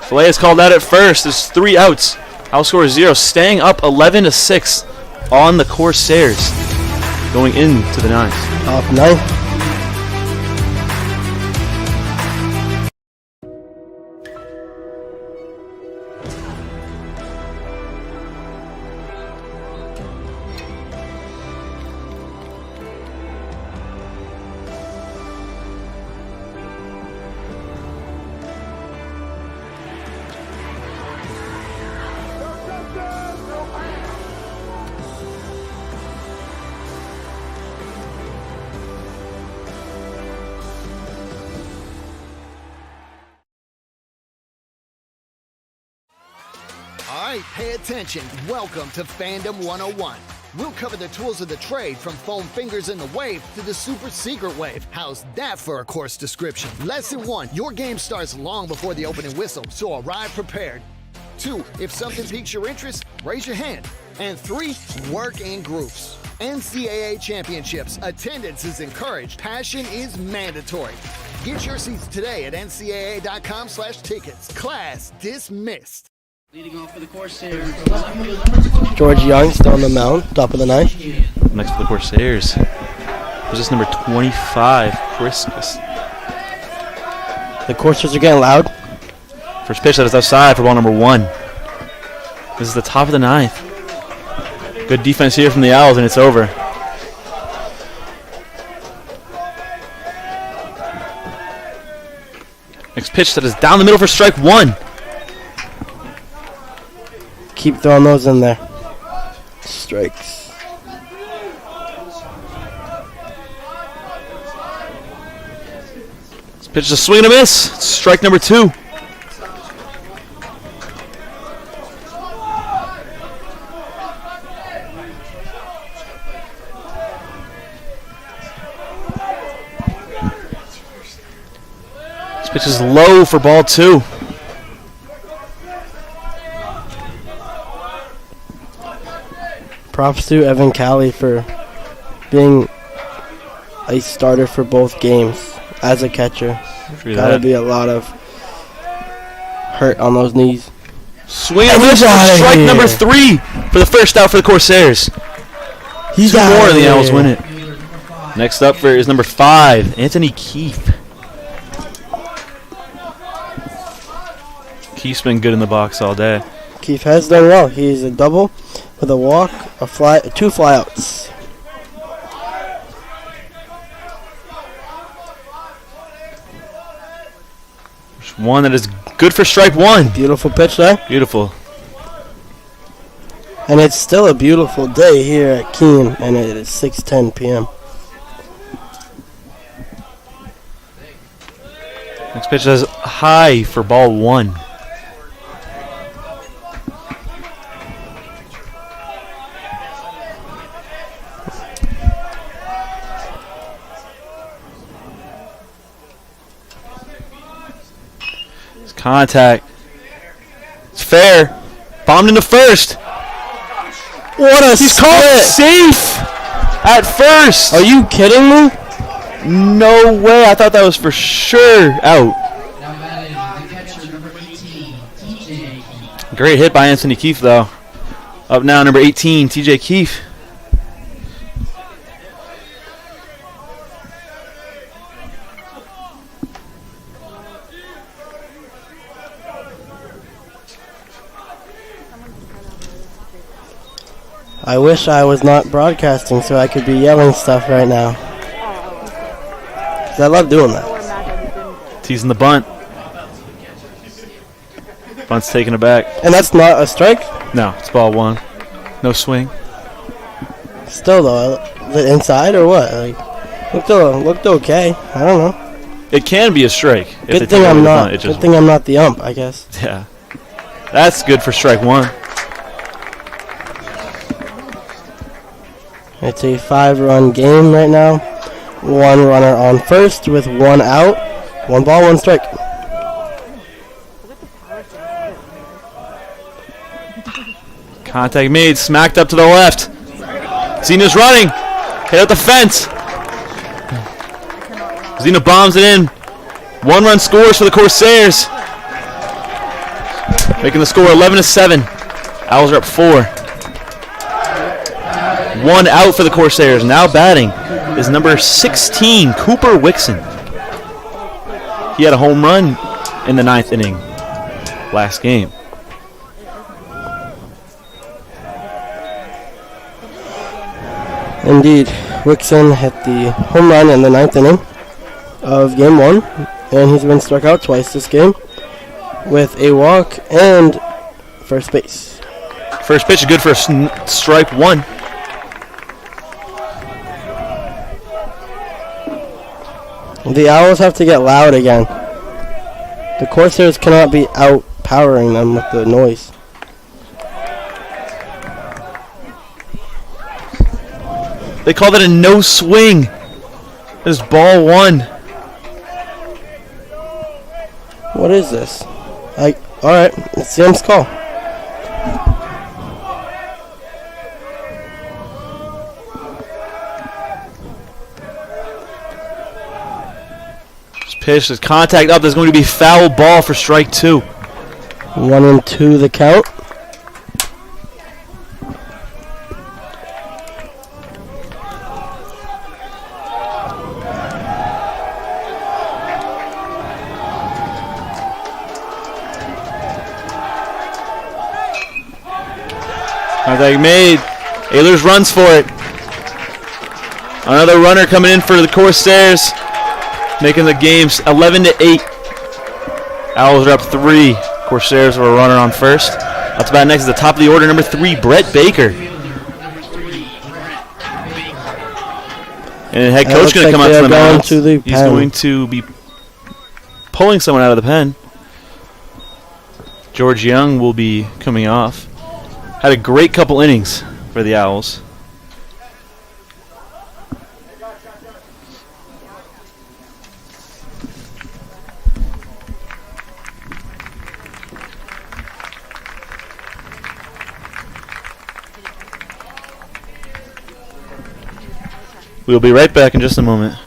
Fillet is called out at first. There's 3 outs. House score is 0. Staying up 11-6 on the Corsairs. Going into the 9th. Off 9th. All right, pay attention. Welcome to Fandom 101. We'll cover the tools of the trade from foam fingers in the wave to the super secret wave. How's that for a course description? Lesson 1, your game starts long before the opening whistle, so arrive prepared. 2, if something piques your interest, raise your hand. And 3, work in groups. NCAA championships, attendance is encouraged, passion is mandatory. Get your seats today at ncaa.com/tickets. Class dismissed. Leading off for the Corsairs. George Young still on the mound, top of the 9th. Next for the Corsairs. Was this number 25, Christmas? The Corsairs are getting loud. First pitch that is outside for ball number 1. This is the top of the 9th. Good defense here from the Owls, and it's over. Next pitch that is down the middle for strike 1. Keep throwing those in there. Strikes. This pitch is a swing and a miss. It's strike number 2. Pitch is low for ball 2. Props to Evan Calley for being a starter for both games as a catcher. Gotta be a lot of hurt on those knees. Swing and miss for strike number 3 for the first out for the Corsairs. He's 2 out more of and the Owls here. win it. Next up is number 5, Anthony Keefe. Keefe's been good in the box all day. Keefe has done well. He's a double with a walk, a fly, 2 flyouts. There's one that is good for strike 1. Beautiful pitch there. Beautiful. And it's still a beautiful day here at Keene, and it is 6:10 p.m. Next pitch is high for ball 1. Contact. It's fair. Bombed into first. What a He's called safe at first. Are you kidding me? No way. I thought that was for sure out. Great hit by Anthony Keefe, though. Up now, number 18, TJ Keefe. I wish I was not broadcasting so I could be yelling stuff right now. 'Cause I love doing that. Teasing the bunt. Bunt's taken it back. And that's not a strike? No, it's ball 1. No swing. Still though, is it inside or what? Like, looked okay. I don't know. It can be a strike. if they Good take thing away I'm the not. bunt. It just- Good thing I'm not the ump, I guess. Yeah. That's good for strike 1. It's a 5-run game right now. 1 runner on first with 1 out. 1 ball, 1 strike. Contact made, smacked up to the left. Zena's running. Hit out the fence. Zena bombs it in. 1 run scores for the Corsairs. Making the score 11-7. Owls are up 4. 1 out for the Corsairs. Now batting is number 16, Cooper Wixon. He had a home run in the 9th inning last game. Indeed, Wixon hit the home run in the 9th inning of game 1, and he's been struck out twice this game with a walk and first base. First pitch is good for strike 1. The Owls have to get loud again. The Corsairs cannot be outpowering them with the noise. They call that a no swing. This is ball 1. What is this? Alright, it's the ump's call. This pitch is contact up. There's going to be foul ball for strike 2. 1-2 the count. Contact made. Ehlers runs for it. Another runner coming in for the Corsairs, making the games 11-8. Owls are up 3. Corsairs have a runner on first. That's about next is the top of the order, number 3, Brett Baker. And the head coach going to come out to the mound. He's going to be pulling someone out of the pen. George Young will be coming off. Had a great couple innings for the Owls. We'll be right back in just a moment.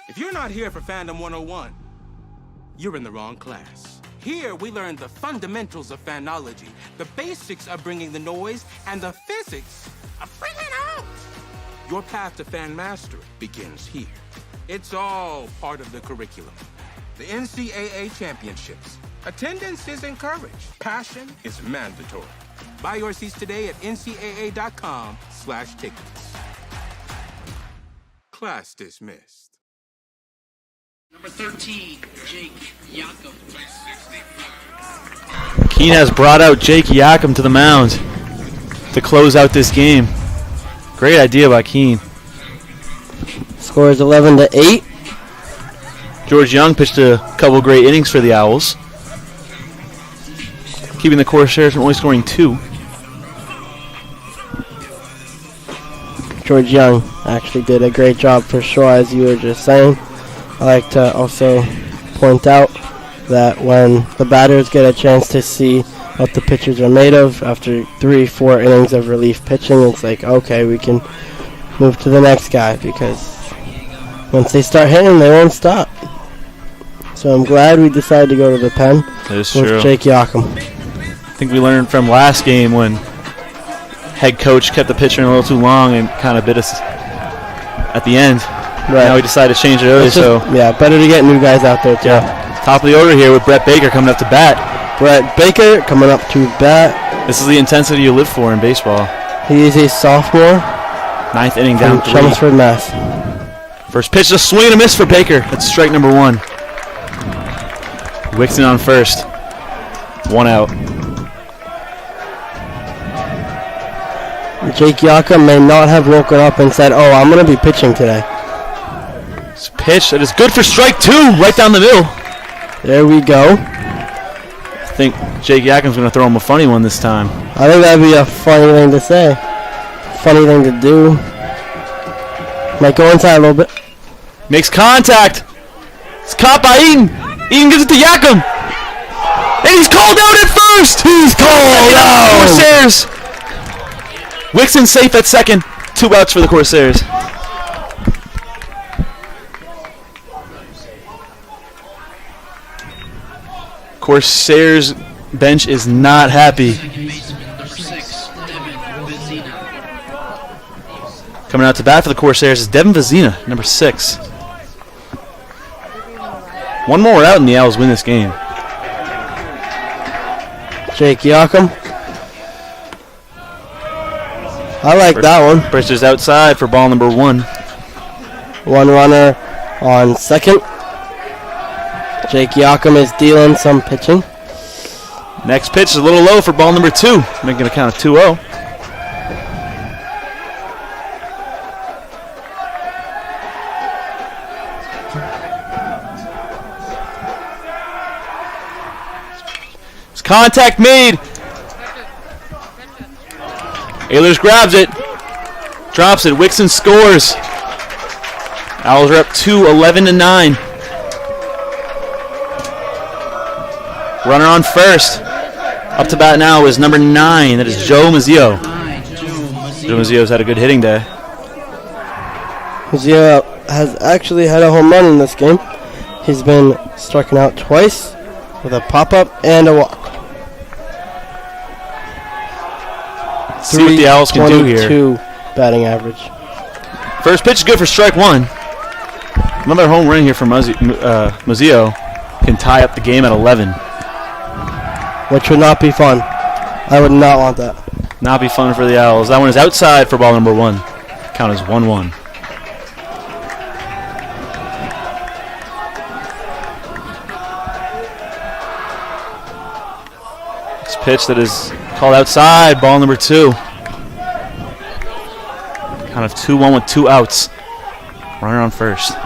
If you're not here for Fandom 101, you're in the wrong class. Here, we learn the fundamentals of fanology, the basics of bringing the noise, and the physics of bringing it out. Your path to fan mastery begins here. It's all part of the curriculum. The NCAA championships. Attendance is encouraged. Passion is mandatory. Buy your seats today at ncaa.com/tickets. Class dismissed. Number 13, Jake Yakum. Keene has brought out Jake Yakum to the mound to close out this game. Great idea by Keene. Score is 11-8. George Young pitched a couple great innings for the Owls, keeping the Corsairs from only scoring 2. George Young actually did a great job for sure, as you were just saying. I like to also point out that when the batters get a chance to see what the pitchers are made of after 3-4 innings of relief pitching, it's like, okay, we can move to the next guy, because once they start hitting, they won't stop. So I'm glad we decided to go to the pen with Jake Yakum. I think we learned from last game when head coach kept the pitcher in a little too long and kind of bit us at the end. Right. Now we decided to change it early, yeah, better to get new guys out there too. Yeah. Top of the order here with Brett Baker coming up to bat. Brett Baker coming up to bat. This is the intensity you live for in baseball. He is a sophomore. 9th inning down 3. Chelmsford, Mass. First pitch, a swing and a miss for Baker. That's strike number 1. Wixon on first. 1 out. Jake Yakum may not have woken up and said, oh, I'm going to be pitching today. It's a pitch that is good for strike 2, right down the middle. There we go. I think Jake Yakum's going to throw him a funny one this time. I think that'd be a funny thing to say. Funny thing to do. Might go inside a little bit. Makes contact. It's caught by Eaton. Eaton gives it to Yakum. And he's called out at first. He's called out. Corsairs. Wixon safe at second. 2 outs for the Corsairs. Corsairs bench is not happy. Coming out to bat for the Corsairs is Devin Vizina, number 6. One more out and the Owls win this game. Jake Yakum. I like that one. Bridges outside for ball number 1. 1 runner on second. Jake Yakum is dealing some pitching. Next pitch is a little low for ball number 2, making a count of 2-0. It's contact made. Ehlers grabs it, drops it. Wixon scores. Owls are up 2, 11-9. Runner on first. Up to bat now is number 9. That is Joe Mazzio. Joe Mazzio's had a good hitting day. Mazzio has actually had a home run in this game. He's been striking out twice with a pop-up and a walk. See what the Owls can do here. 3.22 batting average. First pitch is good for strike 1. Another home run here for Mazzio can tie up the game at 11. Which would not be fun. I would not want that. Not be fun for the Owls. That one is outside for ball number 1. Count is 1-1. This pitch that is called outside, ball number 2. Count of 2-1 with 2 outs. Runner on first.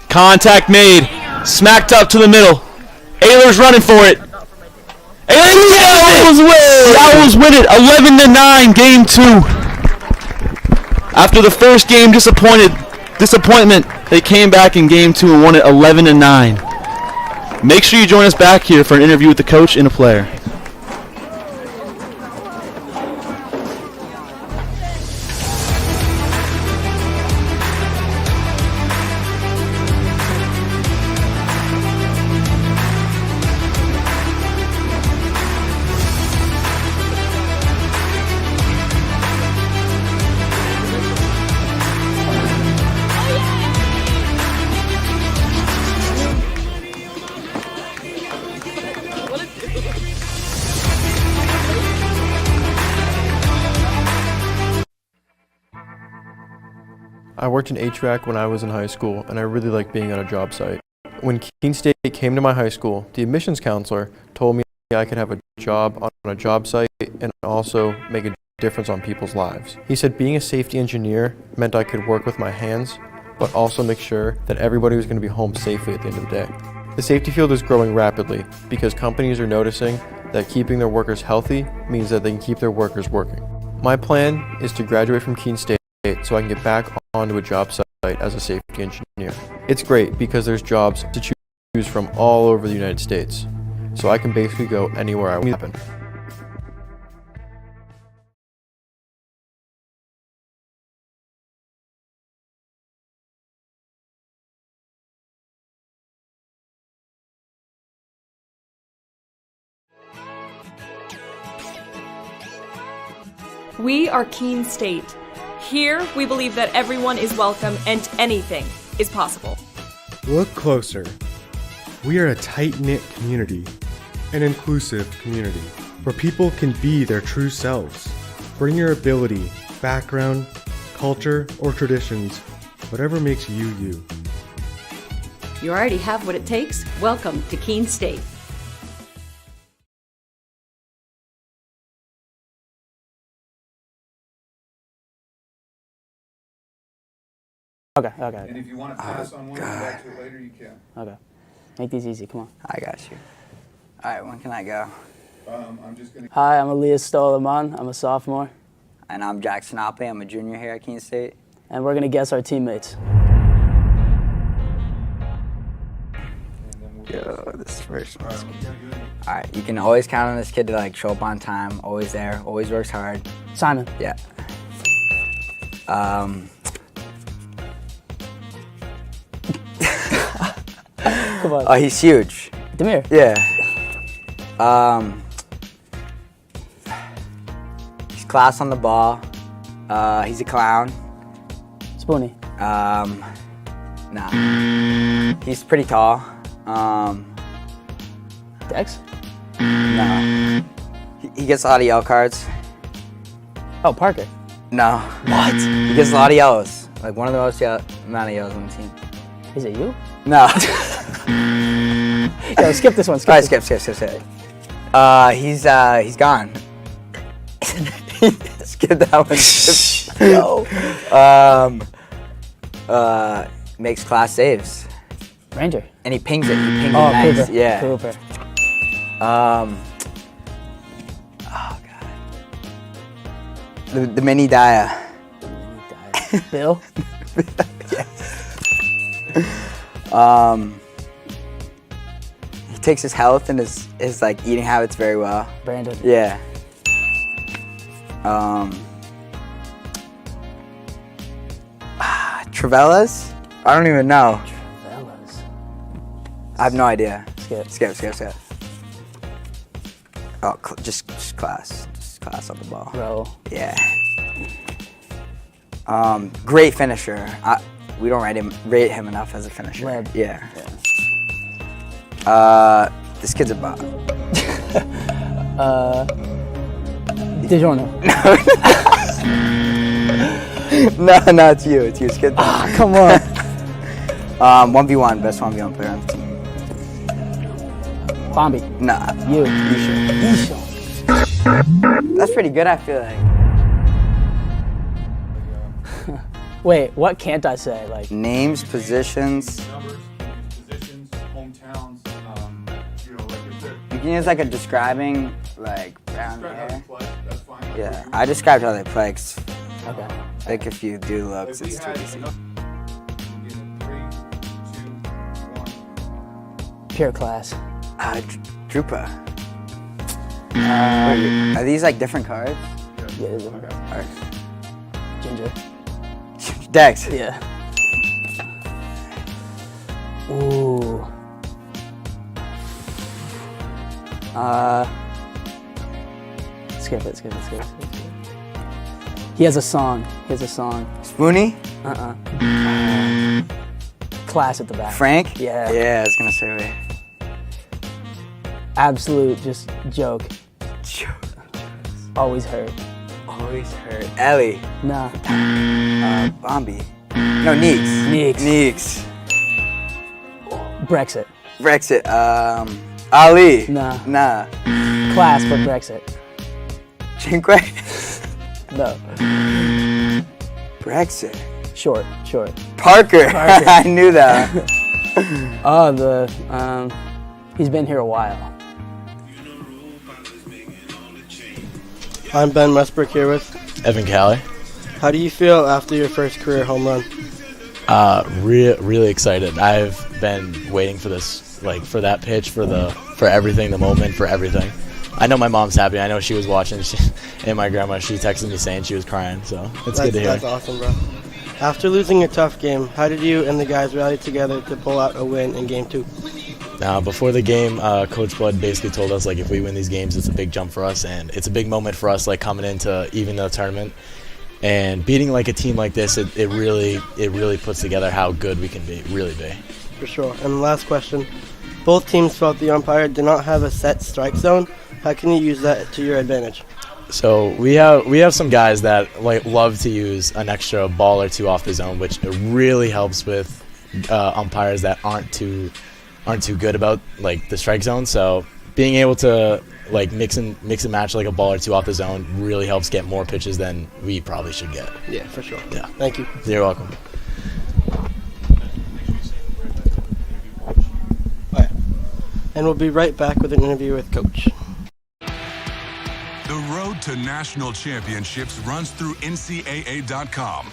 Contact made. Smacked up to the middle. Ayler's running for it. The Owls win it. 11-9, game 2. After the first game disappointment, they came back in game 2 and won it 11-9. Make sure you join us back here for an interview with the coach and a player. I worked in HVAC when I was in high school, and I really liked being on a job site. When Keene State came to my high school, the admissions counselor told me I could have a job on a job site and also make a difference on people's lives. He said being a safety engineer meant I could work with my hands, but also make sure that everybody was going to be home safely at the end of the day. The safety field is growing rapidly because companies are noticing that keeping their workers healthy means that they can keep their workers working. My plan is to graduate from Keene State so I can get back onto a job site as a safety engineer. It's great because there's jobs to choose from all over the United States, so I can basically go anywhere I want. We are Keene State. Here, we believe that everyone is welcome and anything is possible. Look closer. We are a tight-knit community, an inclusive community, where people can be their true selves. Bring your ability, background, culture, or traditions, whatever makes you you. You already have what it takes. Welcome to Keene State. Okay. And if you want to pass on one and go back to it later, you can. Okay. Make these easy. Come on. I got you. All right, when can I go? I'm just going to... Hi, I'm Elias Stolaman. I'm a sophomore. And I'm Jackson Opley. I'm a junior here at Keene State. And we're going to guess our teammates. Yo, this first one's good. All right, you can always count on this kid to show up on time. Always there. Always works hard. Simon. Yeah. Come on. Oh, he's huge. Demir. Yeah. He's class on the ball. He's a clown. Spoony. Nah. He's pretty tall. Dex? No. He gets a lot of yellow cards. Oh, Parker. No. What? He gets a lot of yellows. One of the most amount of yellows on the team. Is it you? No. Yo, skip this one. Skip. He's gone. Skip that one. No. Makes class saves. Ranger. And he pings it. He pings it nice. Cooper. Yeah. Cooper. Oh god. The mini Daya. Bill. Yes. He takes his health and his like eating habits very well. Brandon. Yeah. Travellas? I don't even know. Travellas. I have no idea. Skip. Oh, just class. Just class on the ball. Bro. Yeah. Great finisher. We don't rate him enough as a finisher. Leb. Yeah. This kid's a bot. DiGiorno. No, it's you. It's you. Skip. Ah, come on. 1v1, best 1v1 player on the team. Bombi. Nah. You. Isha. That's pretty good, I feel like. Wait, what can't I say? Like names, positions. Hometowns, You can use like a describing, like brown hair. that's fine. Yeah, I described how they play. Okay. I think if you do looks, it's too easy. Pure class. Drupa. Are these like different cards? Yeah, they're different cards. Alright. Ginger. Dex. Yeah. Ooh. Skip it. He has a song. Spoonie? Class at the back. Frank? Yeah. Yeah, I was gonna say wait. Absolute just joke. Always hurt. Ellie. Nah. Bombi. No, Neeks. Brexit. Ali. Nah. Class, but Brexit. Cinque. No. Brexit. Short. Parker. I knew that. He's been here a while. I'm Ben Westbrook here with Evan Callie. How do you feel after your first career home run? Really excited. I've been waiting for this, like for that pitch, for everything, the moment, for everything. I know my mom's happy. I know she was watching, and my grandma, she texted me saying she was crying, so it's good to hear. That's awesome, bro. After losing a tough game, how did you and the guys rally together to pull out a win in Game 2? Before the game, Coach Blood basically told us, like, if we win these games, it's a big jump for us, and it's a big moment for us, like, coming into even the tournament. And beating, like, a team like this, it really puts together how good we can really be. For sure. And the last question. Both teams felt the umpire did not have a set strike zone. How can you use that to your advantage? So we have some guys that love to use an extra ball or two off the zone, which really helps with umpires that aren't too good about like the strike zone. So being able to like mix and match like a ball or two off the zone really helps get more pitches than we probably should get. Yeah, for sure. Yeah. Thank you. You're welcome. And we'll be right back with an interview with Coach. The road to national championships runs through NCAA.com.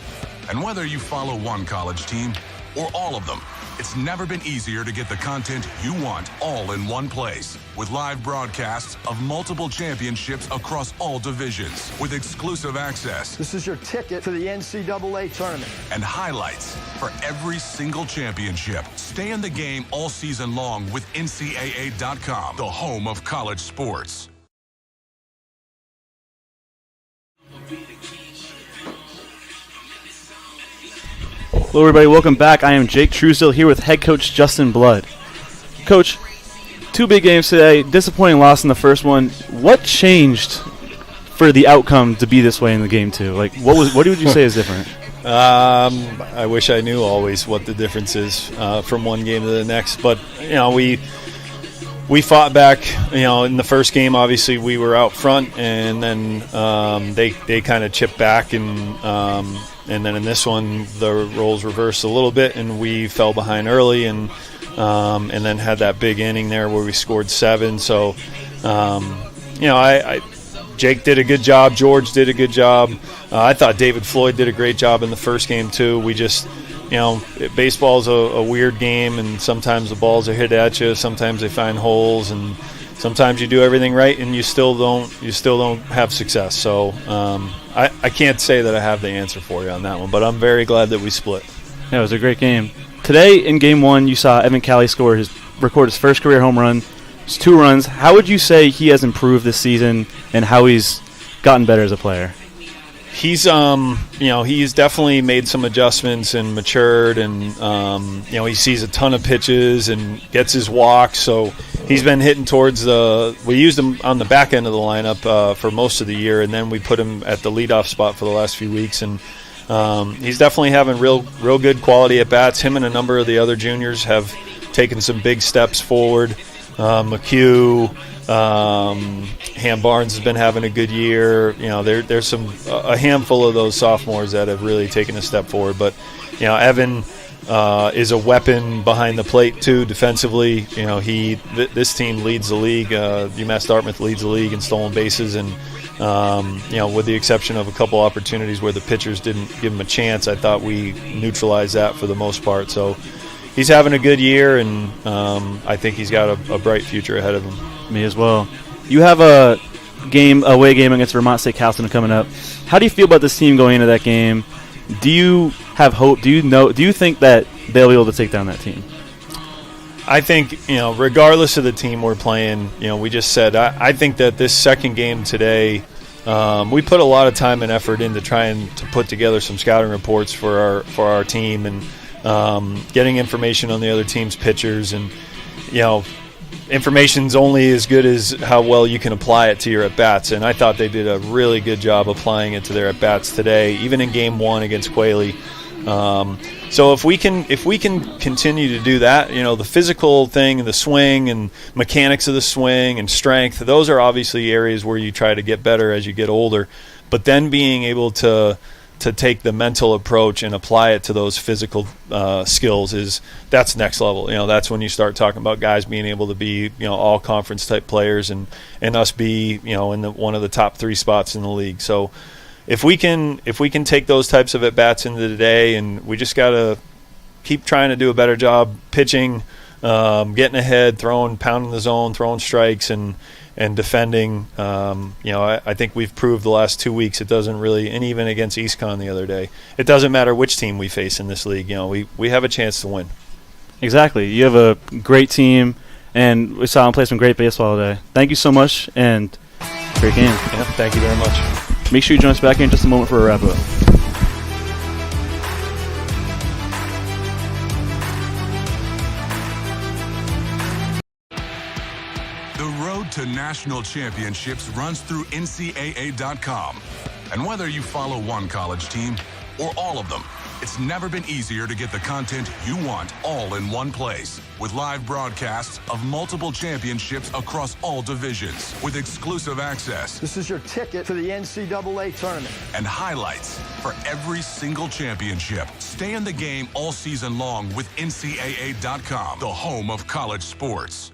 And whether you follow one college team or all of them, it's never been easier to get the content you want all in one place. With live broadcasts of multiple championships across all divisions, with exclusive access. This is your ticket to the NCAA tournament. And highlights for every single championship. Stay in the game all season long with NCAA.com, the home of college sports. Hello everybody, welcome back. I am Jake Truesdale here with head coach Justin Blood. Coach, 2 big games today, disappointing loss in the first one. What changed for the outcome to be this way in the game 2? Like, what would you say is different? I wish I knew always what the difference is from one game to the next, but we fought back. In the first game, obviously we were out front, and then they kind of chipped back, and then in this one the roles reversed a little bit, and we fell behind early, and then had that big inning there where we scored 7. So, Jake did a good job. George did a good job. I thought David Floyd did a great job in the first game too. We just, baseball's a weird game, and sometimes the balls are hit at you, sometimes they find holes, and sometimes you do everything right and you still don't have success. So I can't say that I have the answer for you on that one, but I'm very glad that we split. Yeah, it was a great game. Today in Game 1, you saw Evan Cali record his first career home run. It's 2 runs. How would you say he has improved this season and how he's gotten better as a player? He's he's definitely made some adjustments and matured, and he sees a ton of pitches and gets his walks. So he's been hitting towards we used him on the back end of the lineup for most of the year, and then we put him at the leadoff spot for the last few weeks, and he's definitely having real good quality at bats. Him and a number of the other juniors have taken some big steps forward. McHugh, Ham Barnes has been having a good year. There's a handful of those sophomores that have really taken a step forward. But Evan is a weapon behind the plate too, defensively. This team leads the league. UMass-Dartmouth leads the league in stolen bases, and with the exception of a couple opportunities where the pitchers didn't give him a chance, I thought we neutralized that for the most part. So he's having a good year, and I think he's got a bright future ahead of him. Me as well. You have a away game against Vermont State Castleton coming up. How do you feel about this team going into that game? Do you have hope? Do you think that they'll be able to take down that team? I think, regardless of the team we're playing, we just said, I think that this second game today, we put a lot of time and effort into trying to put together some scouting reports for our team, and getting information on the other team's pitchers, and information's only as good as how well you can apply it to your at-bats, and I thought they did a really good job applying it to their at-bats today, even in Game 1 against Quayle. So if we can continue to do that, the physical thing and the swing and mechanics of the swing and strength, those are obviously areas where you try to get better as you get older, but then being able to take the mental approach and apply it to those physical skills that's next level. That's when you start talking about guys being able to be all conference type players, and us be in one of the top 3 spots in the league. So if we can take those types of at bats into the day, and we just got to keep trying to do a better job pitching, getting ahead, pounding the zone, throwing strikes, and defending. I think we've proved the last 2 weeks it doesn't really, and even against EastCon the other day, it doesn't matter which team we face in this league. We have a chance to win. Exactly. You have a great team, and we saw them play some great baseball today. Thank you so much, and great game. Yeah, thank you very much. Make sure you join us back here in just a moment for a wrap-up. To national championships runs through NCAA.com. And whether you follow one college team or all of them, it's never been easier to get the content you want all in one place. With live broadcasts of multiple championships across all divisions, with exclusive access. This is your ticket to the NCAA tournament. And highlights for every single championship. Stay in the game all season long with NCAA.com, the home of college sports.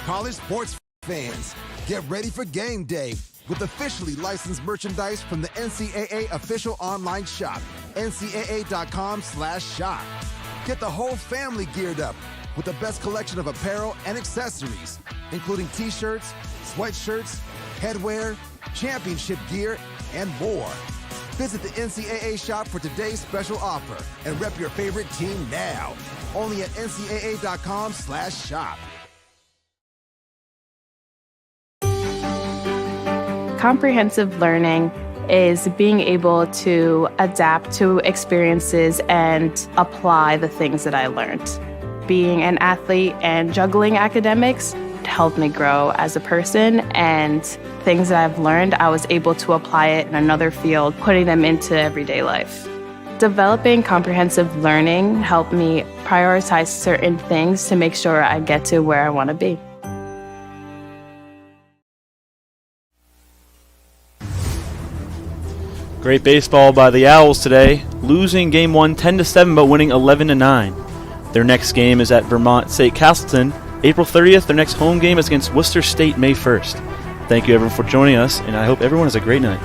College sports fans, get ready for game day with officially licensed merchandise from the NCAA official online shop, ncaa.com/shop. Get the whole family geared up with the best collection of apparel and accessories, including t-shirts, sweatshirts, headwear, championship gear, and more. Visit the NCAA shop for today's special offer and rep your favorite team now. Only at ncaa.com/shop. Comprehensive learning is being able to adapt to experiences and apply the things that I learned. Being an athlete and juggling academics helped me grow as a person, and things that I've learned, I was able to apply it in another field, putting them into everyday life. Developing comprehensive learning helped me prioritize certain things to make sure I get to where I want to be. Great baseball by the Owls today, losing Game 1 10-7 but winning 11-9. Their next game is at Vermont State Castleton, April 30th. Their next home game is against Worcester State, May 1st. Thank you everyone for joining us, and I hope everyone has a great night.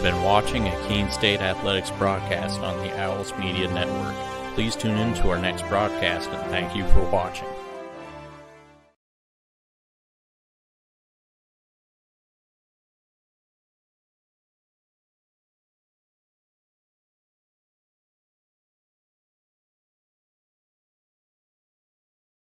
have been watching a Keene State Athletics broadcast on the Owls Media Network. Please tune in to our next broadcast, and thank you for watching.